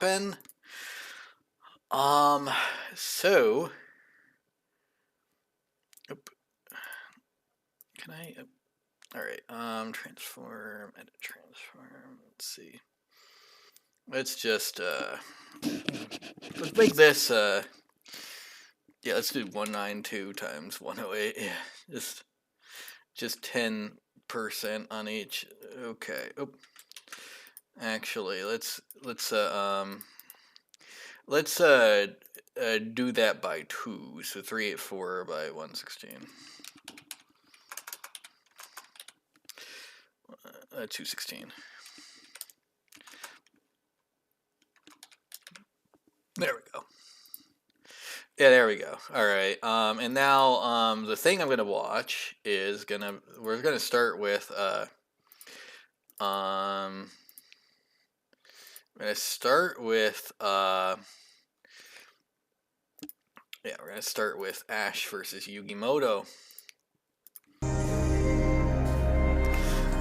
happen. So can I? All right. Transform, edit, transform. Let's see. Let's just let's make this yeah, let's do 192 times 108. Yeah, just 10% on each. Okay. Oh, actually, let's do that by 2. So 384 by 116. 216. There we go. Yeah, there we go. All right. And now the thing I'm gonna watch is we're gonna start with I'm gonna start with yeah, we're gonna start with Ash versus Yugimoto.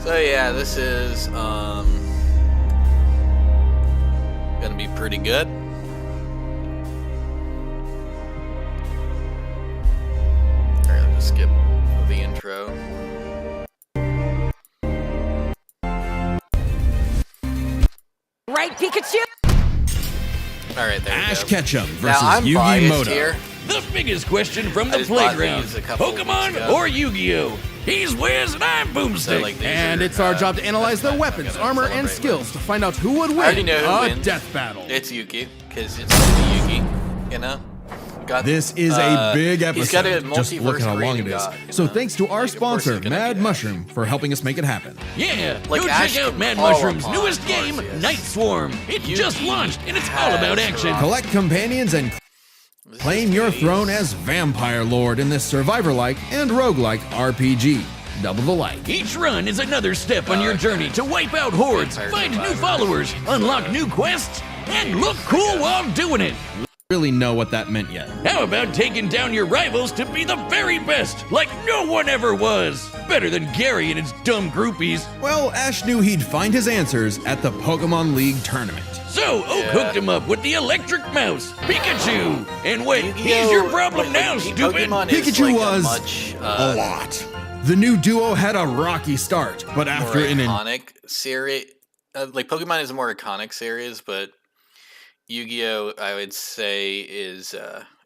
So yeah, this is gonna be pretty good. Alright, I'll just skip the intro. Right, Pikachu? Alright, there Ash we go. Ketchup versus Now, I'm biased Yugimoto. here. The biggest question from I the just bought playground. these a couple weeks Pokemon ago. or Yu-Gi-Oh? He's Wiz and I'm So, Boomstick. like, these And are, it's our job to analyze their that's not weapons, gonna armor, and celebrate skills with. to find out who would I already win know who a wins. death battle. It's Yuki, because it's Yuki, you know? Got, This is a big He's got a episode. Just look multiverse at how long it creating is. god, you So know? thanks to our Like, of course sponsor, he's gonna Mad be Ash. Mushroom, for helping us make it happen. Yeah, Like, go Ash check out can Mad call Mushroom's upon newest game, Arceus. Night Swarm. It Yugi just launched and it's all about has action. rock. Collect companions and This claim is your Ace. throne as Vampire Lord in this Survivor-like and roguelike RPG. Double the like. Each run is another step on your journey to wipe out hordes, Vampire find new survivors. followers, unlock new quests, and look cool while doing it. Really know what that meant yet. How about taking down your rivals to be the very best, like no one ever was? Better than Gary and his dumb groupies. Well, Ash knew he'd find his answers at the Pokemon League tournament. So Oak Yeah. hooked him up with the electric mouse, Pikachu. And wait, he's Yu-Gi-Oh! your problem now, Like, stupid. Pokemon is Pikachu like was a much a lot. The new duo had a rocky start, but more after an iconic series. Like Pokemon is a more iconic series, but Yu-Gi-Oh! I would say is,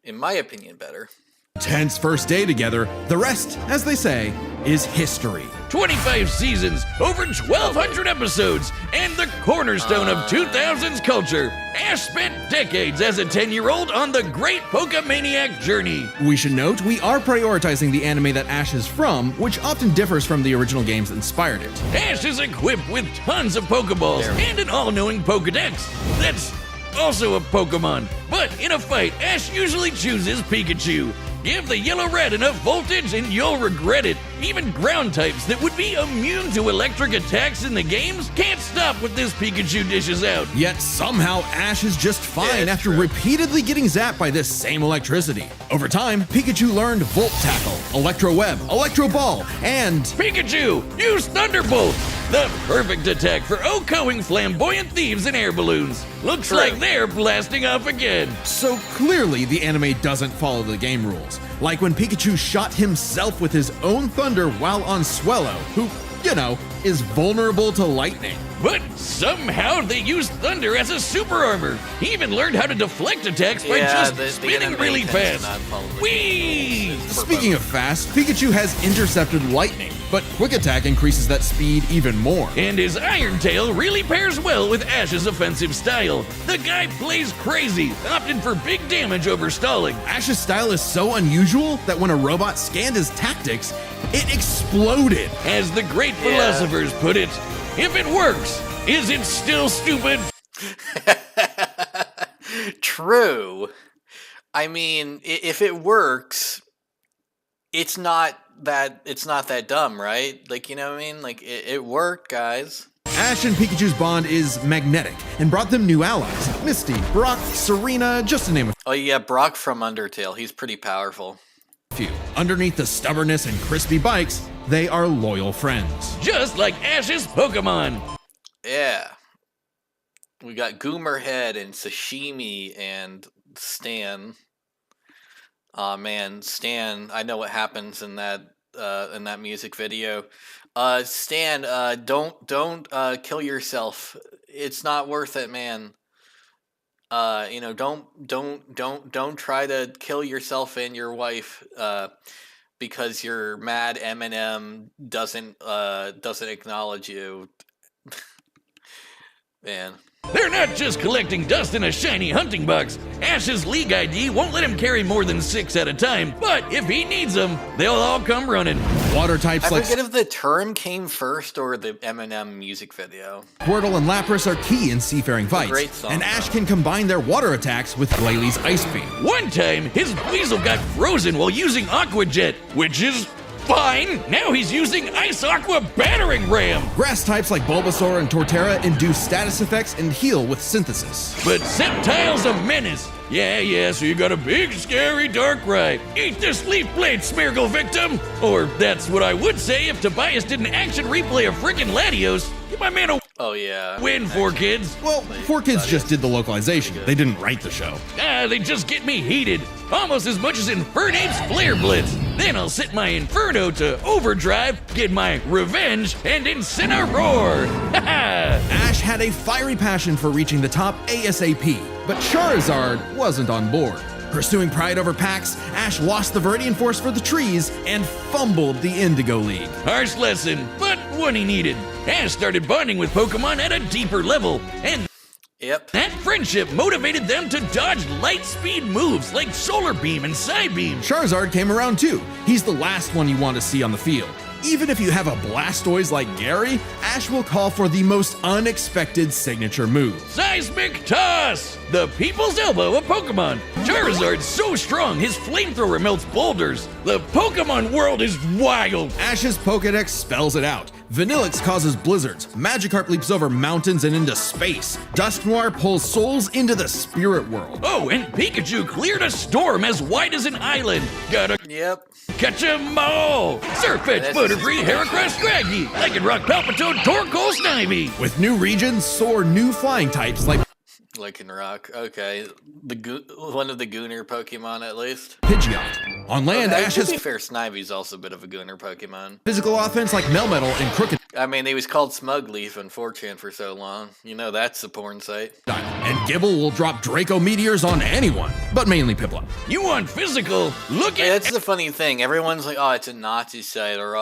in my opinion, better. intense first day together, the rest, as they say, is history. 25 seasons, over 1,200 episodes, and the cornerstone of 2000s culture. Ash spent decades as a 10-year-old on the great Pokemaniac journey. We should note we are prioritizing the anime that Ash is from, which often differs from the original games that inspired it. Ash is equipped with tons of Pokeballs and an all-knowing Pokedex. That's also a Pokemon. But in a fight, Ash usually chooses Pikachu. Give the yellow red enough voltage and you'll regret it. Even ground types that would be immune to electric attacks in the games can't stop what this Pikachu dishes out. Yet somehow Ash is just fine it's after true. repeatedly getting zapped by this same electricity. Over time, Pikachu learned Volt Tackle, Electro Web, Electro Ball, and Pikachu, use Thunderbolt! The perfect attack for OHKOing flamboyant thieves in air balloons. Looks True. like they're blasting off again. so clearly the anime doesn't follow the game rules. Like when Pikachu shot himself with his own thunder while on Swellow, who, you know, is vulnerable to lightning. But somehow they used thunder as a super armor. He even learned how to deflect attacks by Yeah, just the spinning anime really tends to fast. not follow the Whee! game rules. Speaking of fast, Pikachu has intercepted lightning, but Quick Attack increases that speed even more. And his Iron Tail really pairs well with Ash's offensive style. The guy plays crazy, opting for big damage over stalling. Ash's style is so unusual that when a robot scanned his tactics, it exploded. As the great philosophers put it, if it works, is it still stupid? True. I mean, if it works, it's not that dumb, right? Like, you know what I mean? Like, it worked, guys. Ash and Pikachu's bond is magnetic and brought them new allies. Misty, Brock, Serena, just to name a Oh yeah, Brock from Undertale. He's pretty powerful. few. Underneath the stubbornness and crispy bikes, they are loyal friends. Just like Ash's Pokemon. Yeah. We got Goomerhead and Sashimi and Stan. Aw, man, Stan, I know what happens in that music video. Stan, don't kill yourself. It's not worth it, man. Don't try to kill yourself and your wife because you're mad Eminem doesn't acknowledge you. Man. They're not just collecting dust in a shiny hunting box. Ash's League ID won't let him carry more than 6 at a time, but if he needs them, they'll all come running. Water types I like forget if the term came first or the Eminem music video. Squirtle and Lapras are key in seafaring fights, great song, and Ash can combine their water attacks with Glalie Ice Beam. One time, his weasel got frozen while using Aqua Jet, which is fine. Now he's using Ice Aqua Battering Ram. Grass types like Bulbasaur and Torterra induce status effects and heal with Synthesis. But Sceptile's a menace. Yeah, so you got a big, scary Darkrai. Eat this Leaf Blade, Smeargle victim! Or that's what I would say if Tobias did an action replay of frickin' Latios. Give my man a win, 4Kids. Well, 4Kids just did the localization. They didn't write the show. They just get me heated. Almost as much as Infernape's Flare Blitz. Then I'll set my Inferno to overdrive, get my revenge, and Incineroar. Ash had a fiery passion for reaching the top ASAP, but Charizard wasn't on board. Pursuing pride over packs, Ash lost the Viridian Force for the trees and fumbled the Indigo League. Harsh lesson, but one he needed. Ash started bonding with Pokemon at a deeper level, and that friendship motivated them to dodge light speed moves like Solar Beam and Psybeam. Charizard came around too. He's the last one you want to see on the field. Even if you have a Blastoise like Gary, Ash will call for the most unexpected signature move. Seismic Toss! The people's elbow of Pokemon. Charizard's so strong, his flamethrower melts boulders. The Pokemon world is wild. Ash's Pokedex spells it out. Vanillix causes blizzards. Magikarp leaps over mountains and into space. Dusknoir pulls souls into the spirit world. Oh, and Pikachu cleared a storm as wide as an island. Gotta catch 'em all. Surfetch, Butterfree, Heracross, Scraggy, Lycanroc, Palpitoad, Torkoal, Snivy. With new regions, soar new flying types like Lycanroc, okay. One of the Gooner Pokemon at least. Pidgeot. On land, Ash has... To be fair, Snivy's also a bit of a Gooner Pokemon. Physical offense like Melmetal and Crooked... I mean, he was called Smugleaf on 4chan for so long. You know that's a porn site. And Gibble will drop Draco Meteors on anyone, but mainly Piplup. You want physical? Look at... That's the funny thing. Everyone's like, oh, it's a Nazi site, or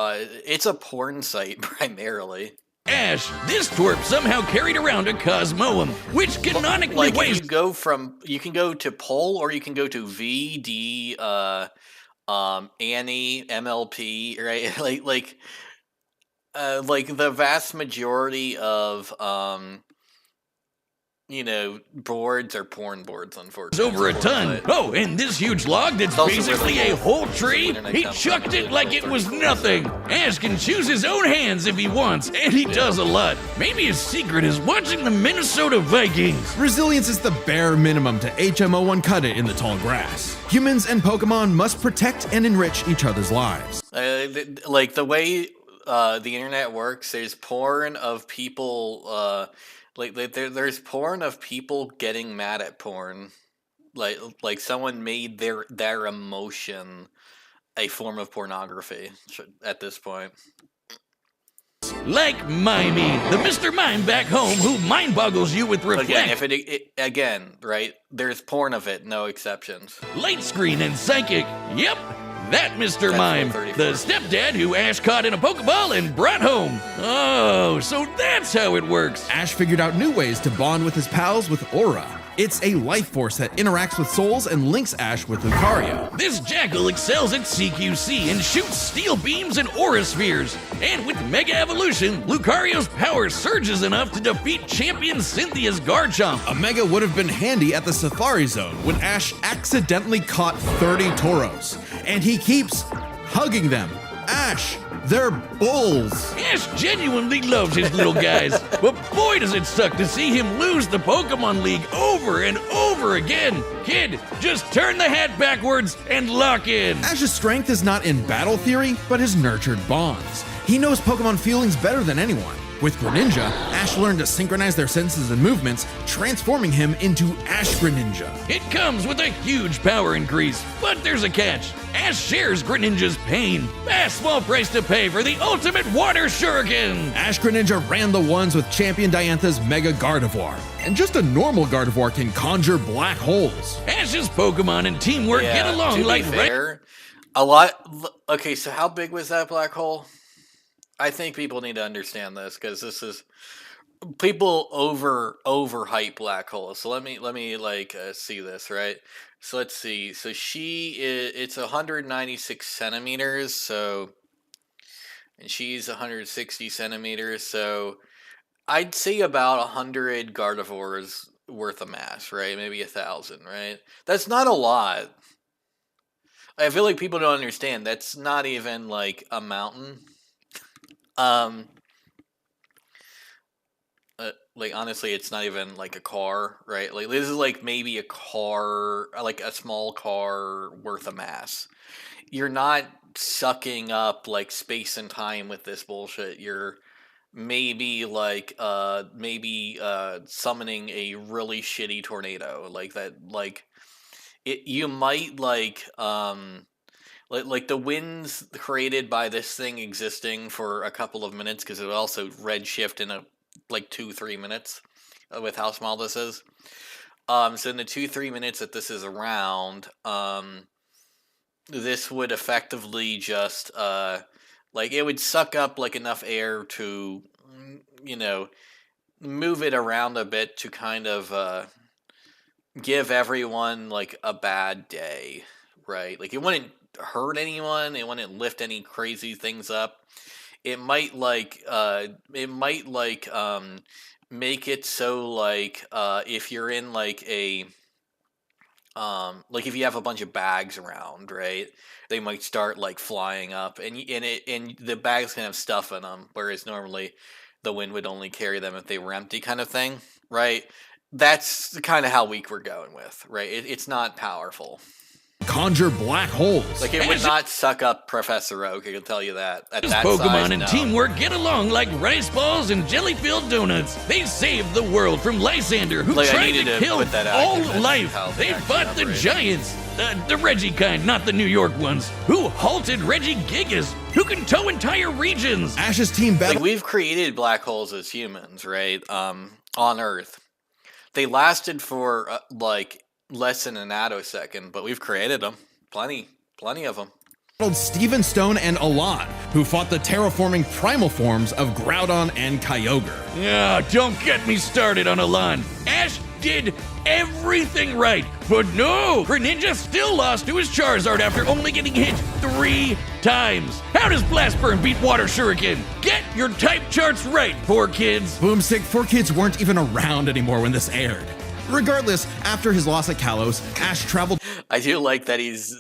it's a porn site primarily. Ash, this twerp somehow carried around a Cosmoem, which canonically weighs... You can go to Pol, or you can go to VD, Annie, MLP, right? like the vast majority of boards are porn boards, unfortunately. Over a ton. Oh, and this huge log that's basically a whole tree, he chucked it like it was nothing. Ash can choose his own hands if he wants, and he does a lot. Maybe his secret is watching the Minnesota Vikings. Resilience is the bare minimum to HMO1 cut it in the tall grass. Humans and Pokemon must protect and enrich each other's lives. Like the way the internet works, there's porn of people... there's porn of people getting mad at porn, like someone made their emotion a form of pornography at this point. Like Mimey, the Mr. Mime back home who mind boggles you with reflect. Again, right? There's porn of it, no exceptions. Light Screen and Psychic, yep. That Mr. Mime, the stepdad who Ash caught in a Pokeball and brought home. Oh, so that's how it works. Ash figured out new ways to bond with his pals with Aura. It's a life force that interacts with souls and links Ash with Lucario. This Jackal excels at CQC and shoots steel beams and aura spheres. And with Mega Evolution, Lucario's power surges enough to defeat champion Cynthia's Garchomp. A Mega would have been handy at the Safari Zone when Ash accidentally caught 30 Tauros. And he keeps hugging them. Ash, they're bulls. Ash genuinely loves his little guys, but boy does it suck to see him lose the Pokemon League over and over again. Kid, just turn the hat backwards and lock in. Ash's strength is not in battle theory, but his nurtured bonds. He knows Pokemon feelings better than anyone. With Greninja, Ash learned to synchronize their senses and movements, transforming him into Ash Greninja. It comes with a huge power increase, but there's a catch. Ash shares Greninja's pain. A small price to pay for the ultimate water shuriken. Ash Greninja ran the ones with Champion Diantha's Mega Gardevoir, and just a normal Gardevoir can conjure black holes. Ash's Pokemon and teamwork get along to like be fair, a lot. Okay, so how big was that black hole? I think people need to understand this because this is people overhype black holes. So let me see this, right. So let's see. So it's 196 centimeters. So, and she's 160 centimeters. So I'd say about 100 Gardevoirs worth of mass, right? Maybe 1,000, right? That's not a lot. I feel like people don't understand. That's not even like a mountain. Like honestly, it's not even like a car, right? Like this is like maybe a car, like a small car worth of mass. You're not sucking up like space and time with this bullshit. You're maybe summoning a really shitty tornado like that. Like it, you might like the winds created by this thing existing for a couple of minutes, because it would also redshift in a 2-3 minutes with how small this is. So in the 2-3 minutes that this is around, this would effectively just it would suck up like enough air to move it around a bit to kind of give everyone like a bad day, right? Like it wouldn't hurt anyone, it wouldn't lift any crazy things up. It might make it so if you're in if you have a bunch of bags around, right, they might start flying up, and the bags can have stuff in them, whereas normally the wind would only carry them if they were empty, kind of thing, right? That's kind of how weak we're going with, right? It's not powerful. Conjure black holes. It would not suck up Professor Oak, I can tell you that. At that Pokemon size, and no. teamwork get along like rice balls and jelly-filled donuts. They saved the world from Lysander, who tried to kill all life. They fought the giants, the Reggie kind, not the New York ones, who halted Regigigas, who can tow entire regions. Ash's team battle. We've created black holes as humans, right? On Earth. They lasted for less than an attosecond, but we've created them. Plenty of them. Steven Stone and Alon, who fought the terraforming primal forms of Groudon and Kyogre. Yeah, don't get me started on Alon. Ash did everything right, but no! Greninja still lost to his Charizard after only getting hit 3 times. How does Blast Burn beat Water Shuriken? Get your type charts right, 4Kids. Boomstick, 4Kids weren't even around anymore when this aired. Regardless, after his loss at Kalos, Ash traveled. I do like that he's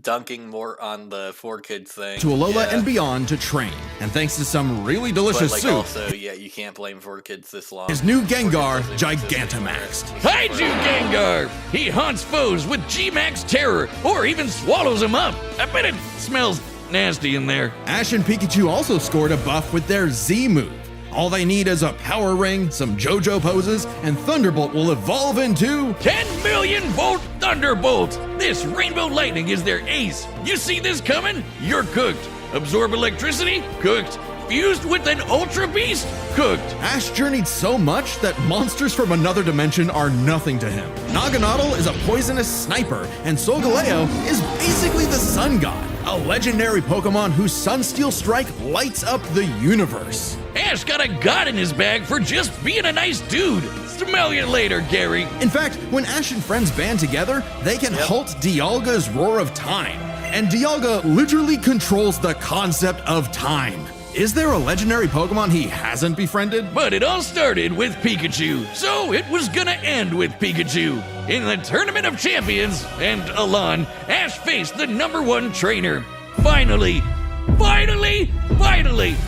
dunking more on the 4Kids thing. To Alola and beyond to train, and thanks to some really delicious soup. Also, you can't blame 4Kids this long. His new Gengar Gigantamaxed. Kaiju Gengar! He haunts foes with G-Max Terror, or even swallows them up. I bet it smells nasty in there. Ash and Pikachu also scored a buff with their Z move. All they need is a power ring, some JoJo poses, and Thunderbolt will evolve into 10 million volt Thunderbolt! This Rainbow Lightning is their ace. You see this coming? You're cooked. Absorb electricity? Cooked. Fused with an Ultra Beast? Cooked. Ash journeyed so much that monsters from another dimension are nothing to him. Naganadel is a poisonous sniper, and Solgaleo is basically the sun god, a legendary Pokemon whose Sunsteel Strike lights up the universe. Ash got a god in his bag for just being a nice dude. Smell you later, Gary. In fact, when Ash and friends band together, they can halt Dialga's Roar of Time. And Dialga literally controls the concept of time. Is there a legendary Pokemon he hasn't befriended? But it all started with Pikachu, so it was gonna end with Pikachu. In the Tournament of Champions, and Alon, Ash faced the #1 trainer. Finally,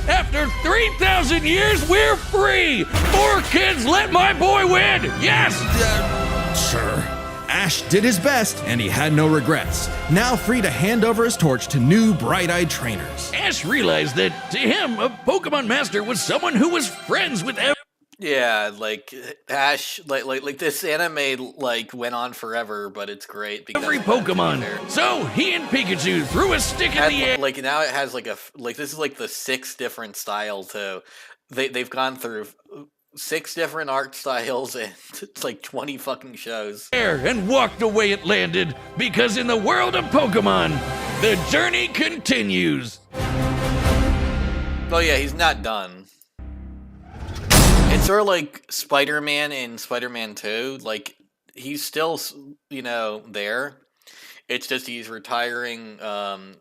after 3,000 years, we're free! 4Kids, let my boy win! Yes! Sure. Ash did his best, and he had no regrets. Now free to hand over his torch to new bright-eyed trainers. Ash realized that, to him, a Pokemon Master was someone who was friends with Yeah, like Ash, like this anime like went on forever, but it's great because every Pokemon. So he and Pikachu threw a stick in the air. Like now it has like this is like the 6 different style too. They've gone through 6 different art styles and it's like 20 fucking shows. And walked the way it landed, because in the world of Pokemon, the journey continues. Oh yeah, he's not done. It's sort of like Spider-Man in Spider-Man 2. Like, he's still, there. It's just he's retiring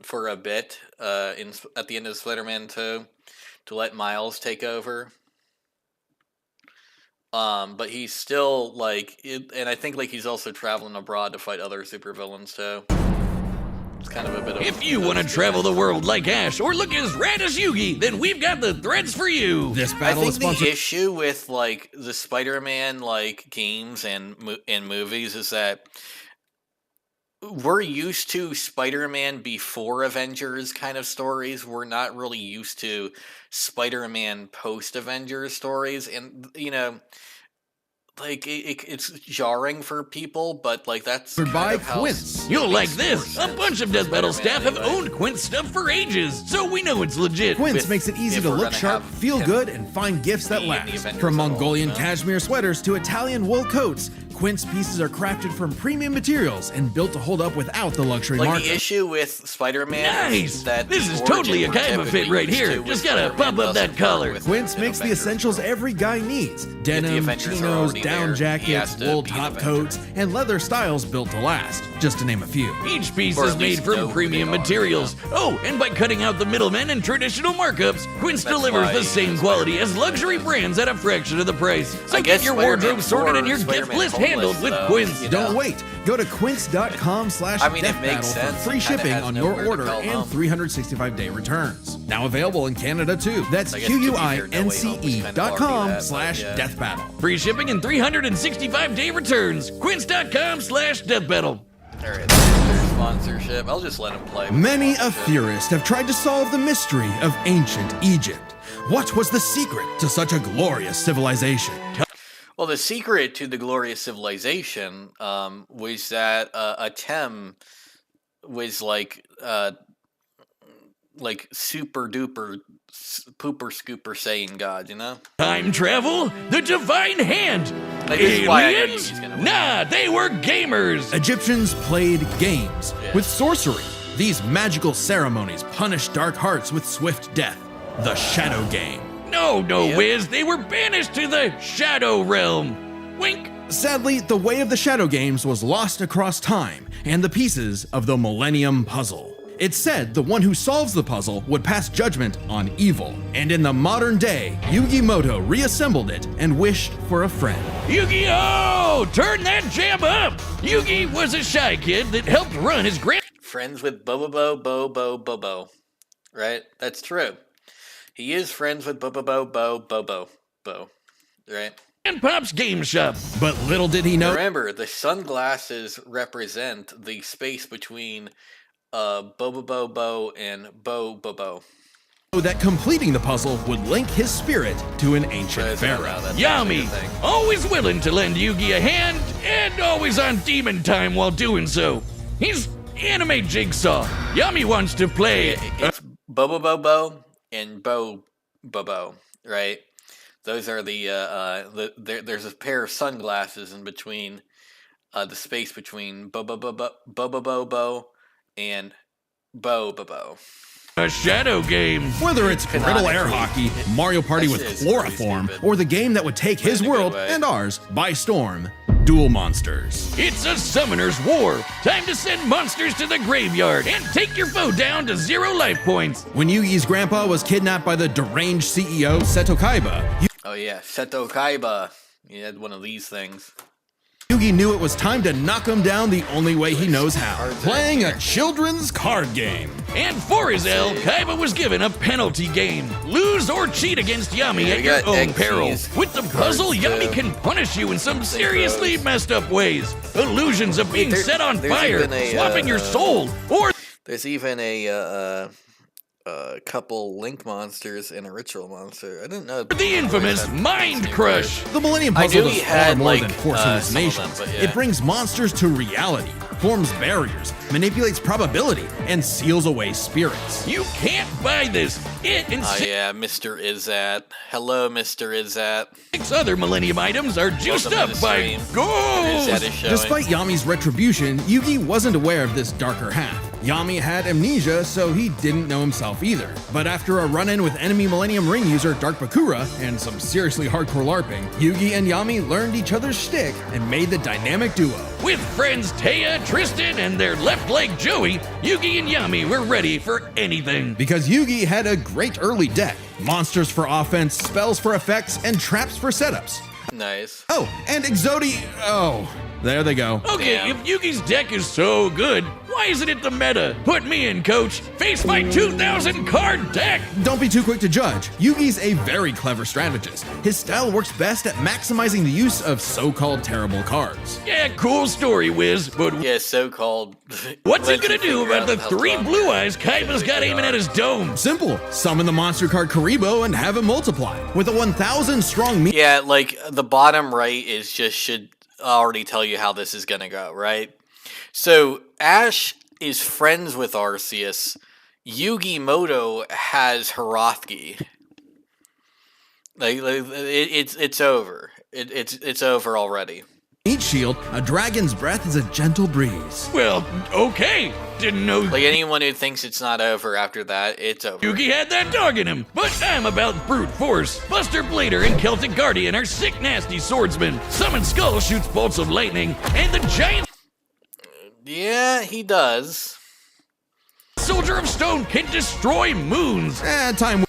for a bit at the end of Spider-Man 2 to let Miles take over. But he's still, and I think, he's also traveling abroad to fight other supervillains, too. It's kind of a bit of... If you want to travel the world like Ash or look as rad as Yugi, then we've got the threads for you. This battle is sponsored. The issue with, the Spider-Man, games and movies is that we're used to Spider-Man before Avengers kind of stories. We're not really used to Spider-Man post-Avengers stories. And, it's jarring for people, but that's by Quince. You'll like this. A bunch of Deathbattle staff have owned Quince stuff for ages, so we know it's legit. Quince makes it easy to look sharp, feel good, and find gifts that last. From Mongolian cashmere sweaters to Italian wool coats, Quince pieces are crafted from premium materials and built to hold up without the luxury markup. The issue with Spider-Man is that this is totally a Kaiba fit right here. Just gotta pump up that collar. Quince makes the essentials every guy needs. Denim, chinos, down jackets, wool top coats, and leather styles built to last, just to name a few. Each piece is made from premium materials. Oh, and by cutting out the middlemen and traditional markups, Quince delivers the same quality as luxury brands at a fraction of the price. So get your wardrobe sorted and your gift list handled with Quince. Don't wait. Go to quince.com/deathbattle for free shipping on your order and 365-day returns. Now available in Canada too. That's QUINCE.com/deathbattle. Free shipping and 365-day returns. Quince.com/deathbattle. Alright, their sponsorship. I'll just let him play. Many a theorist have tried to solve the mystery of ancient Egypt. What was the secret to such a glorious civilization? Well, the secret to the glorious civilization was that Atem was super duper pooper scooper Saiyan god, Time travel? The divine hand? Aliens? Nah, they were gamers. Egyptians played games with sorcery. These magical ceremonies punished dark hearts with swift death. The Shadow Game. No, Wiz, they were banished to the Shadow Realm. Wink. Sadly, the way of the Shadow Games was lost across time and the pieces of the Millennium Puzzle. It's said the one who solves the puzzle would pass judgment on evil. And in the modern day, Yu-Gi-Moto reassembled it and wished for a friend. Yu-Gi-Oh! Turn that jam up! Yugi was a shy kid that helped run his friends with Bobo. Right? That's true. He is friends with Bobo, right? And Pop's Game Shop. But little did he know. Remember, the sunglasses represent the space between Bobo and Bobo. That completing the puzzle would link his spirit to an ancient pharaoh. Yami, always willing to lend Yugi a hand and always on demon time while doing so. He's anime Jigsaw. Yami wants to play. It's Bobo and Bobo, right? Those are there's a pair of sunglasses in between the space between Bobo and Bobo. A Shadow Game. Whether it's Brittle Air Hockey, Mario Party with Chloroform, or the game that would take his world and ours by storm, Duel Monsters. It's a summoner's war. Time to send monsters to the graveyard and take your foe down to 0 life points. When Yugi's grandpa was kidnapped by the deranged CEO, Seto Kaiba. Oh yeah, Seto Kaiba. He had one of these things. Yugi knew it was time to knock him down the only way he knows how, playing a children's card game. And for his L, Kaiba was given a penalty game. Lose or cheat against Yami at your own peril. With the puzzle, Yami can punish you in some seriously messed up ways. Illusions of being set on fire, swapping your soul, or... There's even a couple Link monsters and a Ritual monster. I didn't know. The infamous Mind Crush. The Millennium Puzzle does far more than force hallucinations. Them, yeah. It brings monsters to reality, forms barriers, manipulates probability, and seals away spirits. You can't buy this. It and yeah, Mr. Izat. Hello, Mr. Izat. 6 other Millennium items are juiced up by gold. Despite Yami's retribution, Yugi wasn't aware of this darker half. Yami had amnesia, so he didn't know himself either. But after a run-in with enemy Millennium Ring user Dark Bakura and some seriously hardcore LARPing, Yugi and Yami learned each other's shtick and made the dynamic duo. With friends Taya, Tristan, and their left leg Joey, Yugi and Yami were ready for anything. Because Yugi had a great early deck. Monsters for offense, spells for effects, and traps for setups. Nice. Oh, and Exodi... Oh, there they go. Okay, if Yugi's deck is so good, why isn't it the meta? Put me in, coach. Face my 2,000 card deck. Don't be too quick to judge. Yugi's a very clever strategist. His style works best at maximizing the use of so-called terrible cards. Yeah, cool story, Wiz, but yeah, so-called. What's he gonna do about the 3 blue eyes Kaiba's got aiming at his dome? Simple. Summon the monster card Karibo and have him multiply. With a 1,000 strong Yeah, like the bottom right is just should already tell you how this is gonna go, right? So Ash is friends with Arceus. Yugi Moto has Hirothki. It's over. It's over already. Each shield, a dragon's breath is a gentle breeze. Well, okay. Didn't know. Like anyone who thinks it's not over after that, it's over. Yugi had that dog in him, but I'm about brute force. Buster Blader and Celtic Guardian are sick, nasty swordsmen. Summon Skull shoots bolts of lightning, and the giant. Yeah, he does. Soldier of Stone can destroy moons. Time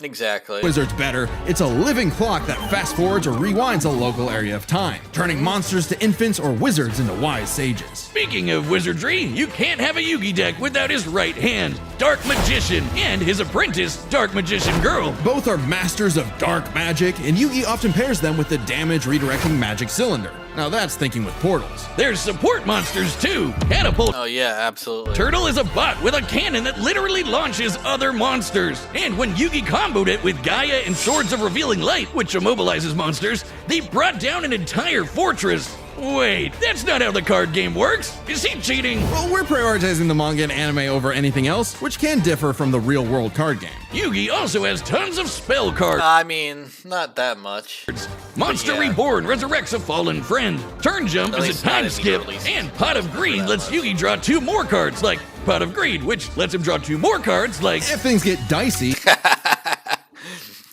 Exactly. Wizard's better. It's a living clock that fast forwards or rewinds a local area of time, turning monsters to infants or wizards into wise sages. Speaking of wizardry, you can't have a Yugi deck without his right hand, Dark Magician, and his apprentice, Dark Magician Girl. Both are masters of dark magic, and Yugi often pairs them with the damage redirecting magic cylinder. Now that's thinking with portals. There's support monsters too. Catapult. Oh yeah, absolutely. Turtle is a bot with a cannon that literally launches other monsters. And when Yugi comboed it with Gaia and Swords of Revealing Light, which immobilizes monsters, they brought down an entire fortress. Wait, that's not how the card game works. Is he cheating? Well, we're prioritizing the manga and anime over anything else, which can differ from the real-world card game. Yugi also has tons of spell cards. I mean, not that much. Monster Reborn resurrects a fallen friend. Turn Jump is a time skip. And Pot of Greed lets Yugi draw 2 more cards, like Pot of Greed, which lets him draw 2 more cards, like... If things get dicey...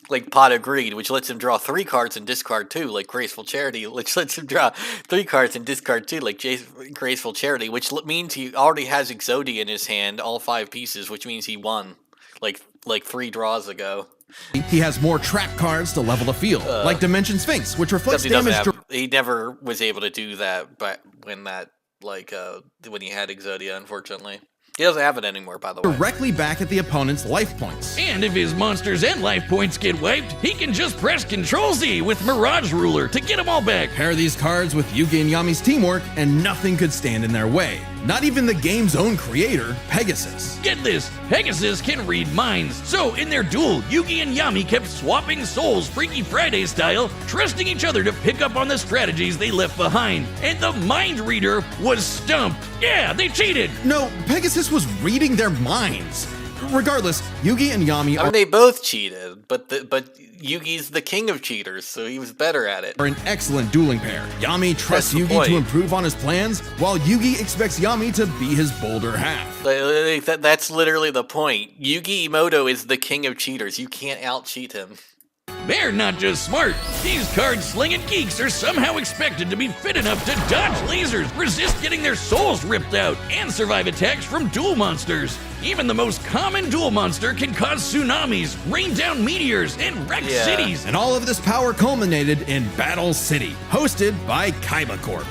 Like Pot of Greed, which lets him draw 3 cards and discard 2, like Graceful Charity, which lets him draw 3 cards and discard 2, like Graceful Charity, which means he already has Exodia in his hand, all 5 pieces, which means he won, like 3 draws ago. He has more trap cards to level the field, like Dimension Sphinx, which reflects damage. He never was able to do that, but when he had Exodia, unfortunately. He doesn't have it anymore, by the way. Directly back at the opponent's life points. And if his monsters and life points get wiped, he can just press Ctrl-Z with Mirage Ruler to get them all back. Pair these cards with Yugi and Yami's teamwork, and nothing could stand in their way. Not even the game's own creator, Pegasus. Get this, Pegasus can read minds. So in their duel, Yugi and Yami kept swapping souls Freaky Friday style, trusting each other to pick up on the strategies they left behind. And the mind reader was stumped. Yeah, they cheated. No, Pegasus was reading their minds. Regardless, Yugi and Yami I mean, they both cheated, but Yugi's the king of cheaters, so he was better at it. Are an excellent dueling pair. Yami trusts Yugi to improve on his plans, while Yugi expects Yami to be his bolder half. That's literally the point. Yugi Imoto is the king of cheaters. You can't out-cheat him. They're not just smart. These card-slinging geeks are somehow expected to be fit enough to dodge lasers, resist getting their souls ripped out, and survive attacks from duel monsters. Even the most common duel monster can cause tsunamis, rain down meteors, and wreck cities. And all of this power culminated in Battle City, hosted by Kaiba Corp.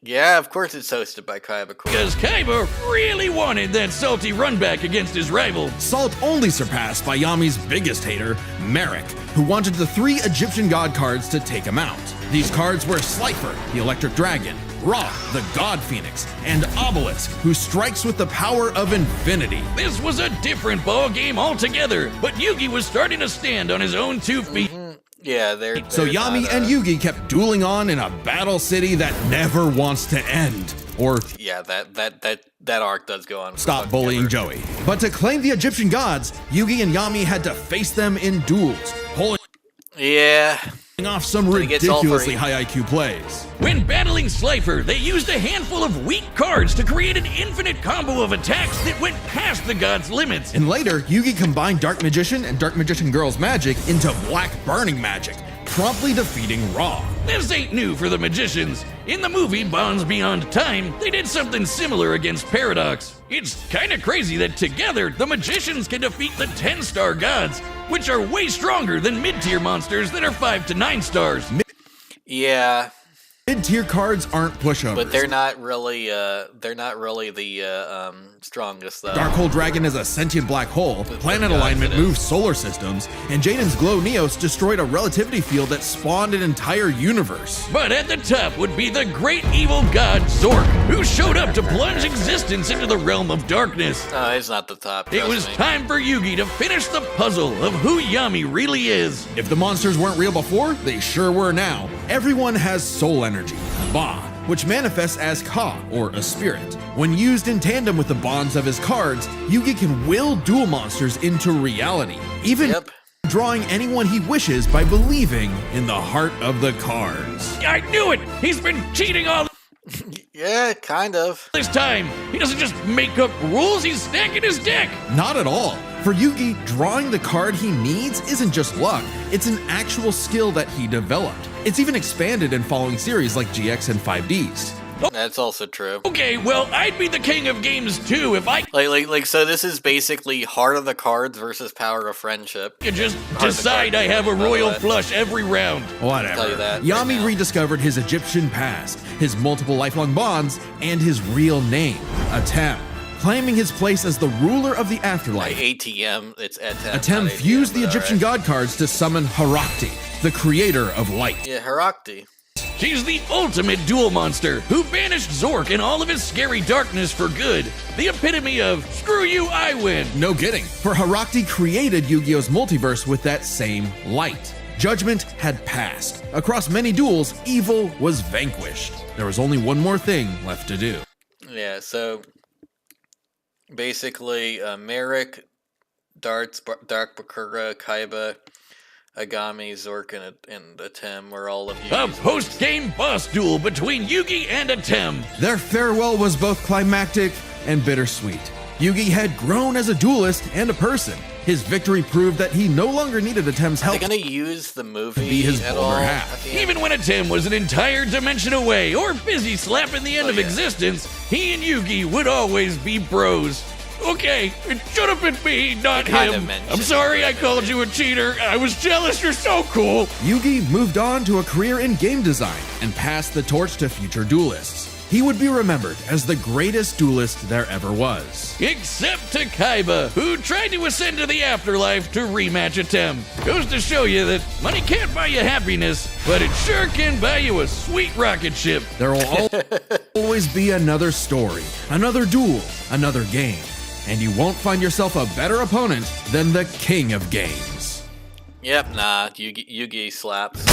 Yeah, of course it's hosted by Kaiba Corp. Because Kaiba really wanted that salty runback against his rival. Salt only surpassed by Yami's biggest hater, Merrick, who wanted the 3 Egyptian god cards to take him out. These cards were Slifer, the Electric Dragon, Roth, the God Phoenix, and Obelisk, who strikes with the power of infinity. This was a different ball game altogether, but Yugi was starting to stand on his own 2 feet. Yeah, they're So Yami not, and Yugi kept dueling on in a battle city that never wants to end. Or yeah, that arc does go on. stop bullying Joey. But to claim the Egyptian gods, Yugi and Yami had to face them in duels, pulling Yeah. off some it gets all ridiculously free. high IQ plays. When battling Slifer, they used a handful of weak cards to create an infinite combo of attacks that went past the god's limits. And later, Yugi combined Dark Magician and Dark Magician Girl's magic into Black Burning magic, promptly defeating Ra. This ain't new for the magicians. In the movie Bonds Beyond Time, they did something similar against Paradox. It's kinda crazy that together, the magicians can defeat the 10-star gods, which are way stronger than mid-tier monsters that are 5 to 9 stars. Yeah, Mid-tier cards aren't pushovers. but they're not really the strongest though. Dark Hole Dragon is a sentient black hole, planet gods alignment it is. moves solar systems, and Jaden's Glow Neos destroyed a relativity field that spawned an entire universe. But at the top would be the great evil god Zork, who showed up to plunge existence into the realm of darkness. No, it's not the top. It trust was me. time for Yugi to finish the puzzle of who Yami really is. If the monsters weren't real before, they sure were now. Everyone has soul energy, Ba, which manifests as Ka, or a spirit. When used in tandem with the bonds of his cards, Yugi can will duel monsters into reality, even Yep. drawing anyone he wishes by believing in the heart of the cards. I knew it! He's been cheating all Yeah, kind of. this time. He doesn't just make up rules, he's stacking his deck. Not at all. For Yugi, drawing the card he needs isn't just luck, it's an actual skill that he developed. It's even expanded in following series like GX and 5Ds. That's also true. Okay, well, I'd be the king of games too if I So this is basically Heart of the Cards versus Power of Friendship. could just to decide I have a by the royal way. flush every round. Whatever. tell you that right Yami now. rediscovered his Egyptian past, his multiple lifelong bonds, and his real name, Atem, claiming his place as the ruler of the Like afterlife. ATM, it's Atem. Atem not fused ATM, the but Egyptian alright. god cards to summon Harakti, the creator of light. Yeah, Harakti. She's the ultimate duel monster who banished Zork and all of his scary darkness for good. The epitome of screw you, I win. No kidding, for Harakti created Yu-Gi-Oh's multiverse with that same light. Judgment had passed. Across many duels, evil was vanquished. There was only one more thing left to do. Yeah, so basically, Merrick, Dark Bakura, Kaiba, Agami, Zork, and Atem were all of you. A post-game boss duel between Yugi and Atem. Their farewell was both climactic and bittersweet. Yugi had grown as a duelist and a person. His victory proved that he no longer needed Atem's Are help they gonna use the movie be his at bolder all? half. at the end? Even when Atem was an entire dimension away or busy slapping the end of yeah. existence, he and Yugi would always be bros. Okay, it should have been me, not kinda him. mentioned I'm sorry I it, called you a cheater. I was jealous. You're so cool. Yugi moved on to a career in game design and passed the torch to future duelists. He would be remembered as the greatest duelist there ever was. Except to Kaiba, who tried to ascend to the afterlife to rematch Atem. Goes to show you that money can't buy you happiness, but it sure can buy you a sweet rocket ship. There will always be another story, another duel, another game, and you won't find yourself a better opponent than the king of games. Yep, nah, Yugi slaps.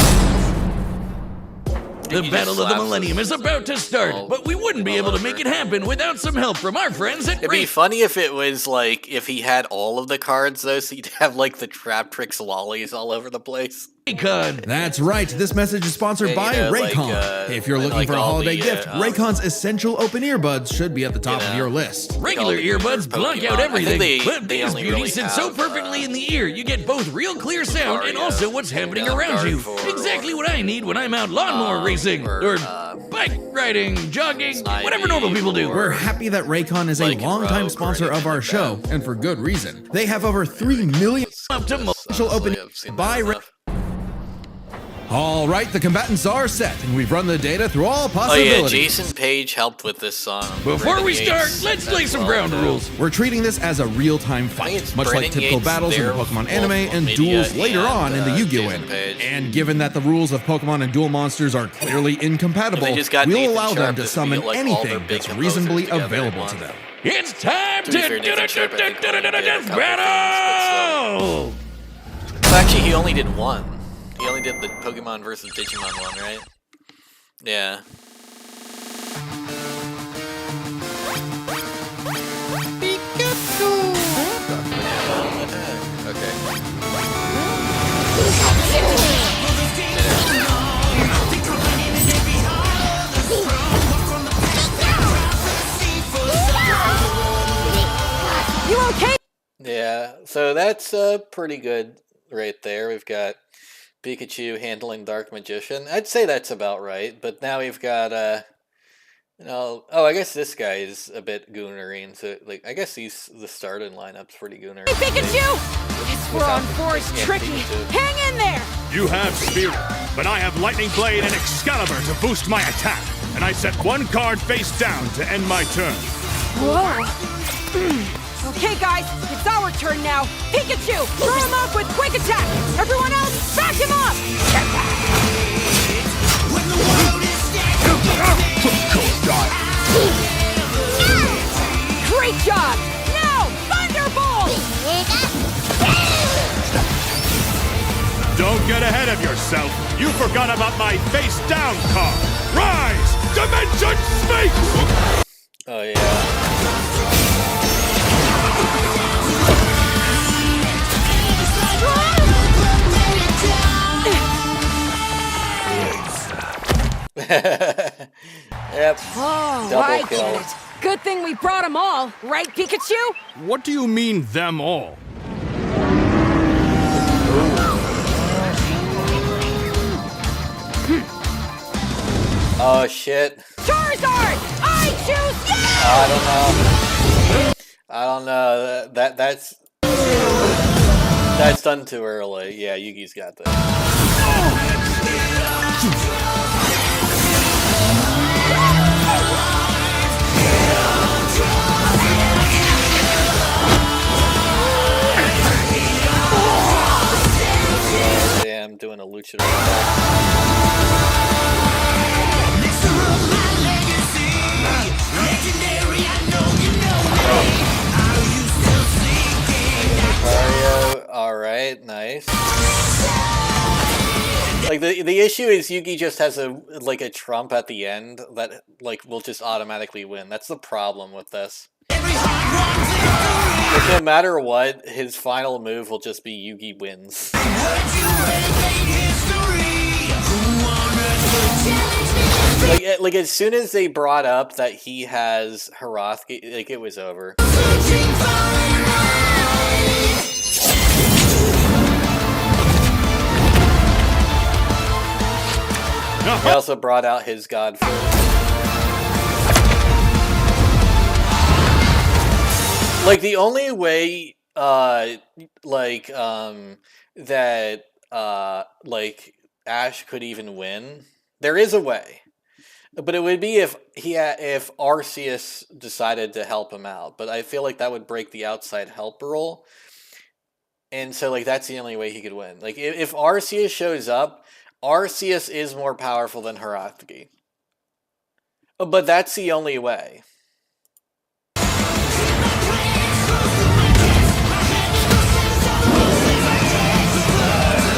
The Yugi Battle just of the slaps Millennium is about to start, but we wouldn't be able to make it happen without some help from our friends at It'd be funny if it was like if he had all of the cards though, so he'd have like the Trap Tricks lollies all over the place. Raycon. That's right. This message is sponsored by Raycon. If you're looking for a holiday gift, Raycon's essential open earbuds should be at the top of your list. Regular earbuds block out everything, but these beauties really sit so perfectly in the ear. You get both real clear sound and also what's happening around you. Exactly what I need when I'm out lawnmower racing or bike riding, jogging, whatever normal people do. We're happy that Raycon is a longtime sponsor of our show, and for good reason. They have over 3 million Up to special open by Raycon. All right, the combatants are set, and we've run the data through all Oh possibilities. yeah, Jason Page helped with this song. Before we start, let's lay some ground rules. We're treating this as a real-time fight, much like typical battles in the Pokemon anime and duels later on in the Yu-Gi-Oh! And given that the rules of Pokemon and duel monsters are clearly incompatible, we'll allow them to summon anything that's reasonably available to them. It's time to death battle! Actually, he only did one. He only did the Pokemon versus Digimon one, right? Yeah. Okay. You okay? Yeah, so that's pretty good right there. We've got Pikachu handling Dark Magician. I'd say that's about right, but now we've got, oh, I guess this guy is a bit goonery, so, like, I guess the starting lineup's pretty goonery. Hey, Pikachu! This we're on four is tricky. Hang in there! You have Spirit, but I have Lightning Blade and Excalibur to boost my attack, and I set one card face down to end my turn. Whoa! Okay, guys, it's our turn now. Pikachu, throw him off with Quick Attack! Everyone else, back him up! Great job! Now, Thunderbolt! Don't get ahead of yourself. You forgot about my face down card. Rise! Dimension Sphinx! Oh, yeah. Yep. Oh, Double I kill. get it. Good thing we brought them all, right, Pikachu? What do you mean, them all? Oh, shit. Charizard! I choose you! I don't know. That's done too early. Yeah, Yugi's got this. Yeah, I'm doing a luchador Alright, nice. Like the issue is Yugi just has a trump at the end that will just automatically win. That's the problem with this. Like, no matter what, his final move will just be Yugi wins. Like as soon as they brought up that he has Hrothgar, like it was over. He also brought out his god fruit. Like the only way that Ash could even win, there is a way. But it would be if Arceus decided to help him out. But I feel like that would break the outside help rule. And so that's the only way he could win. Like if Arceus shows up, Arceus is more powerful than Hrothgar. But that's the only way.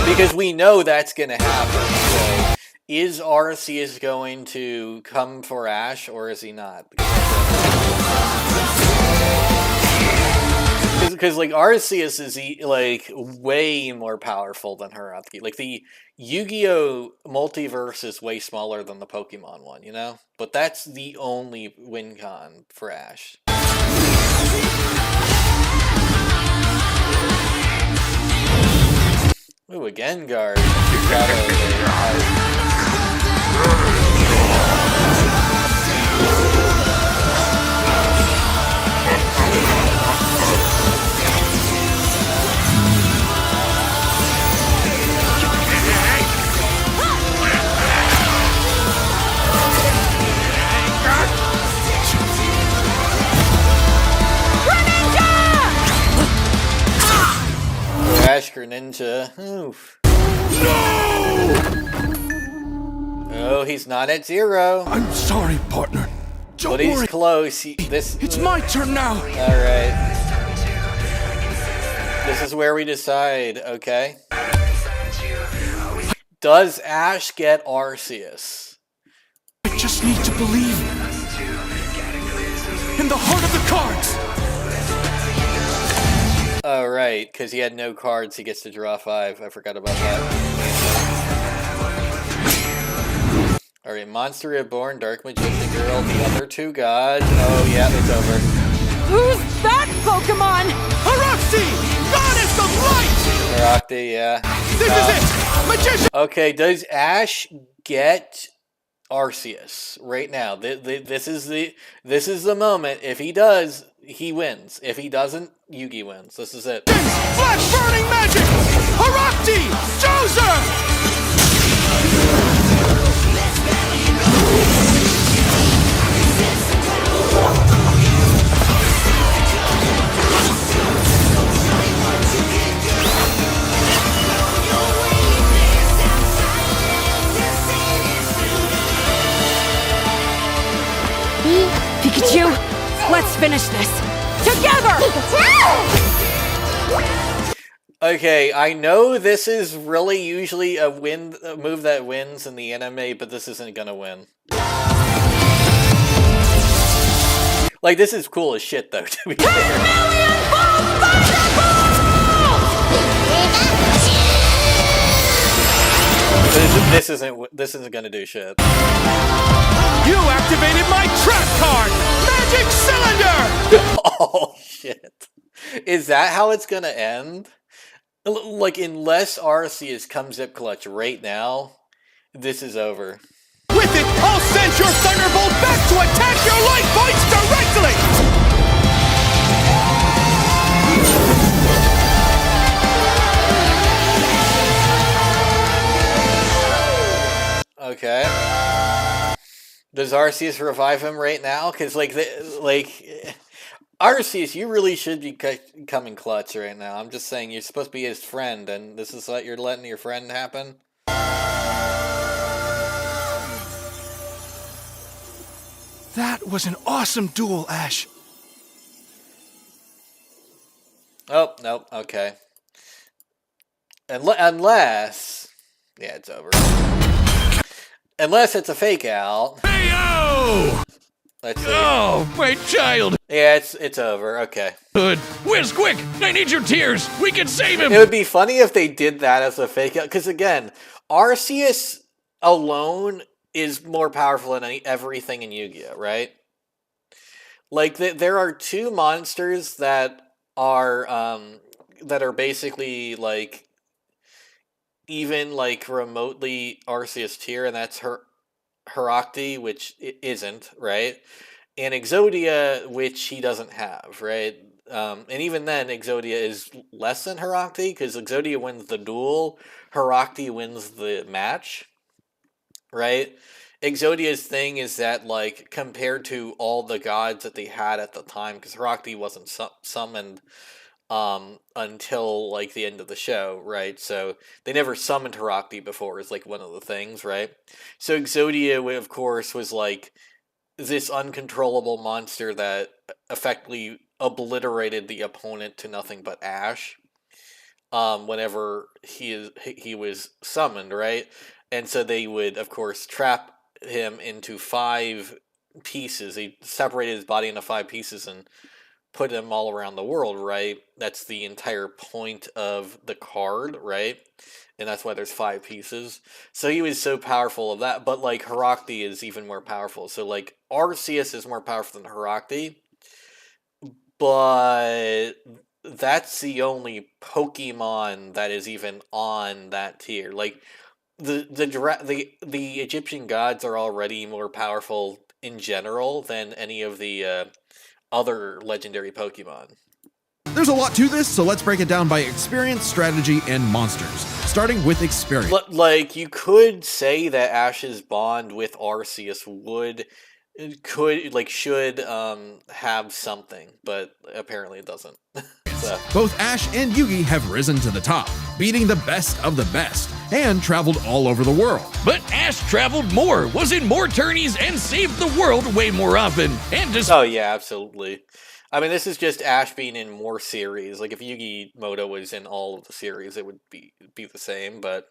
Because we know that's going to happen. So is Arceus going to come for Ash, or is he not? Because like Arceus is like way more powerful than Haruki. Like the Yu-Gi-Oh multiverse is way smaller than the Pokemon one, you know. But that's the only win con for Ash. Ooh, a Gengar. Ash Greninja. Oof. No! Oh, he's not at 0. I'm sorry, partner. Don't But he's worry. close. It's my turn now. Alright. This is where we decide, okay? Does Ash get Arceus? I just need to believe in the heart of the cards. Oh, right, because he had no cards, he gets to draw 5. I forgot about that. Alright, Monster Reborn, Dark Magician Girl, the other 2 gods. Oh, yeah, it's over. Who's that Pokemon? Haruki, Goddess of Light! Haruki, yeah. This is it! Magician! Okay, does Ash get Arceus right now? This is the moment. If he does, he wins. If he doesn't, Yugi wins. This is it. Flash burning magic! Haruki! Joser! Pikachu, let's finish this. Together! Okay, I know this is really usually a move that wins in the anime, but this isn't gonna win. Like, this is cool as shit, though, to be fair. This isn't gonna do shit. You activated my trap card! Magic Cylinder! Oh, shit. Is that how it's gonna end? Like, unless Arceus comes up clutch right now, this is over. With it, I'll send your Thunderbolt back to attack your light points directly! Okay. Does Arceus revive him right now? Because, Arceus, you really should be coming clutch right now. I'm just saying, you're supposed to be his friend, and this is what you're letting your friend happen? That was an awesome duel, Ash. Oh, nope, okay. Unless... Yeah, it's over. Unless it's a fake out. Hey-o! Let's see. Oh, my child! Yeah, it's over, okay. Good. Whiz, quick! I need your tears! We can save him! It would be funny if they did that as a fake out, because again, Arceus alone is more powerful than everything in Yu-Gi-Oh, right? Like, there are 2 monsters that are basically, like, even, like, remotely Arceus tier, and that's Haruki, which isn't, right? And Exodia, which he doesn't have, right? And even then, Exodia is less than Haruki, because Exodia wins the duel, Haruki wins the match, right? Exodia's thing is that, like, compared to all the gods that they had at the time, because Haruki wasn't summoned until, like, the end of the show, right? So they never summoned Haruki before, is, like, one of the things, right? So Exodia, of course, was, like, this uncontrollable monster that effectively obliterated the opponent to nothing but ash whenever he was summoned, right? And so they would, of course, trap him into 5 pieces. He separated his body into 5 pieces and put them all around the world, right? That's the entire point of the card, right? And that's why there's 5 pieces. So he was so powerful of that, but like Herakti is even more powerful. So like Arceus is more powerful than Herakti, but that's the only Pokemon that is even on that tier. Like the Egyptian gods are already more powerful in general than any of the other legendary Pokemon. There's a lot to this, so let's break it down by experience, strategy, and monsters. Starting with experience. Like, you could say that Ash's bond with Arceus should have something, but apparently it doesn't. So. Both Ash and Yugi have risen to the top, beating the best of the best, and traveled all over the world. But Ash traveled more, was in more tourneys, and saved the world way more often. And just oh yeah, absolutely. I mean, this is just Ash being in more series. Like, if Yugi Moto was in all of the series, it would be the same, but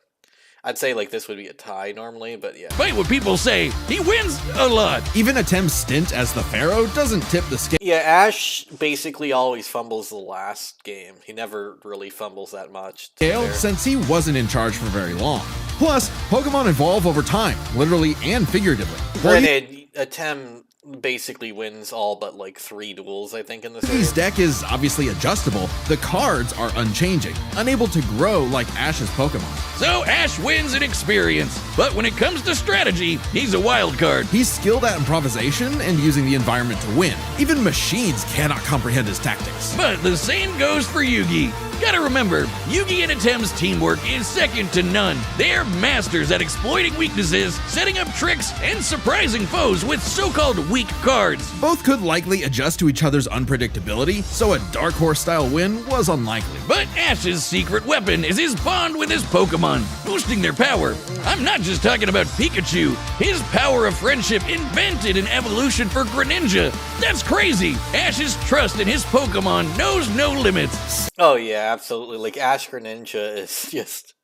I'd say, like, this would be a tie normally, but yeah. Despite what people say, he wins a lot. Even Atem's stint as the Pharaoh doesn't tip the scale. Yeah, Ash basically always fumbles the last game. He never really fumbles that much. Since he wasn't in charge for very long. Plus, Pokemon evolve over time, literally and figuratively. Granted, Atem basically wins all but like 3 duels, I think, in the series. Yugi's deck is obviously adjustable. The cards are unchanging, unable to grow like Ash's Pokemon. So Ash wins in experience, but when it comes to strategy, he's a wild card. He's skilled at improvisation and using the environment to win. Even machines cannot comprehend his tactics. But the same goes for Yugi. Gotta remember, Yugi and Atem's teamwork is second to none. They're masters at exploiting weaknesses, setting up tricks, and surprising foes with so-called weak cards. Both could likely adjust to each other's unpredictability, so a Dark Horse-style win was unlikely. But Ash's secret weapon is his bond with his Pokemon, boosting their power. I'm not just talking about Pikachu. His power of friendship invented an evolution for Greninja. That's crazy. Ash's trust in his Pokemon knows no limits. Oh yeah, absolutely. Like, Ash Greninja is just...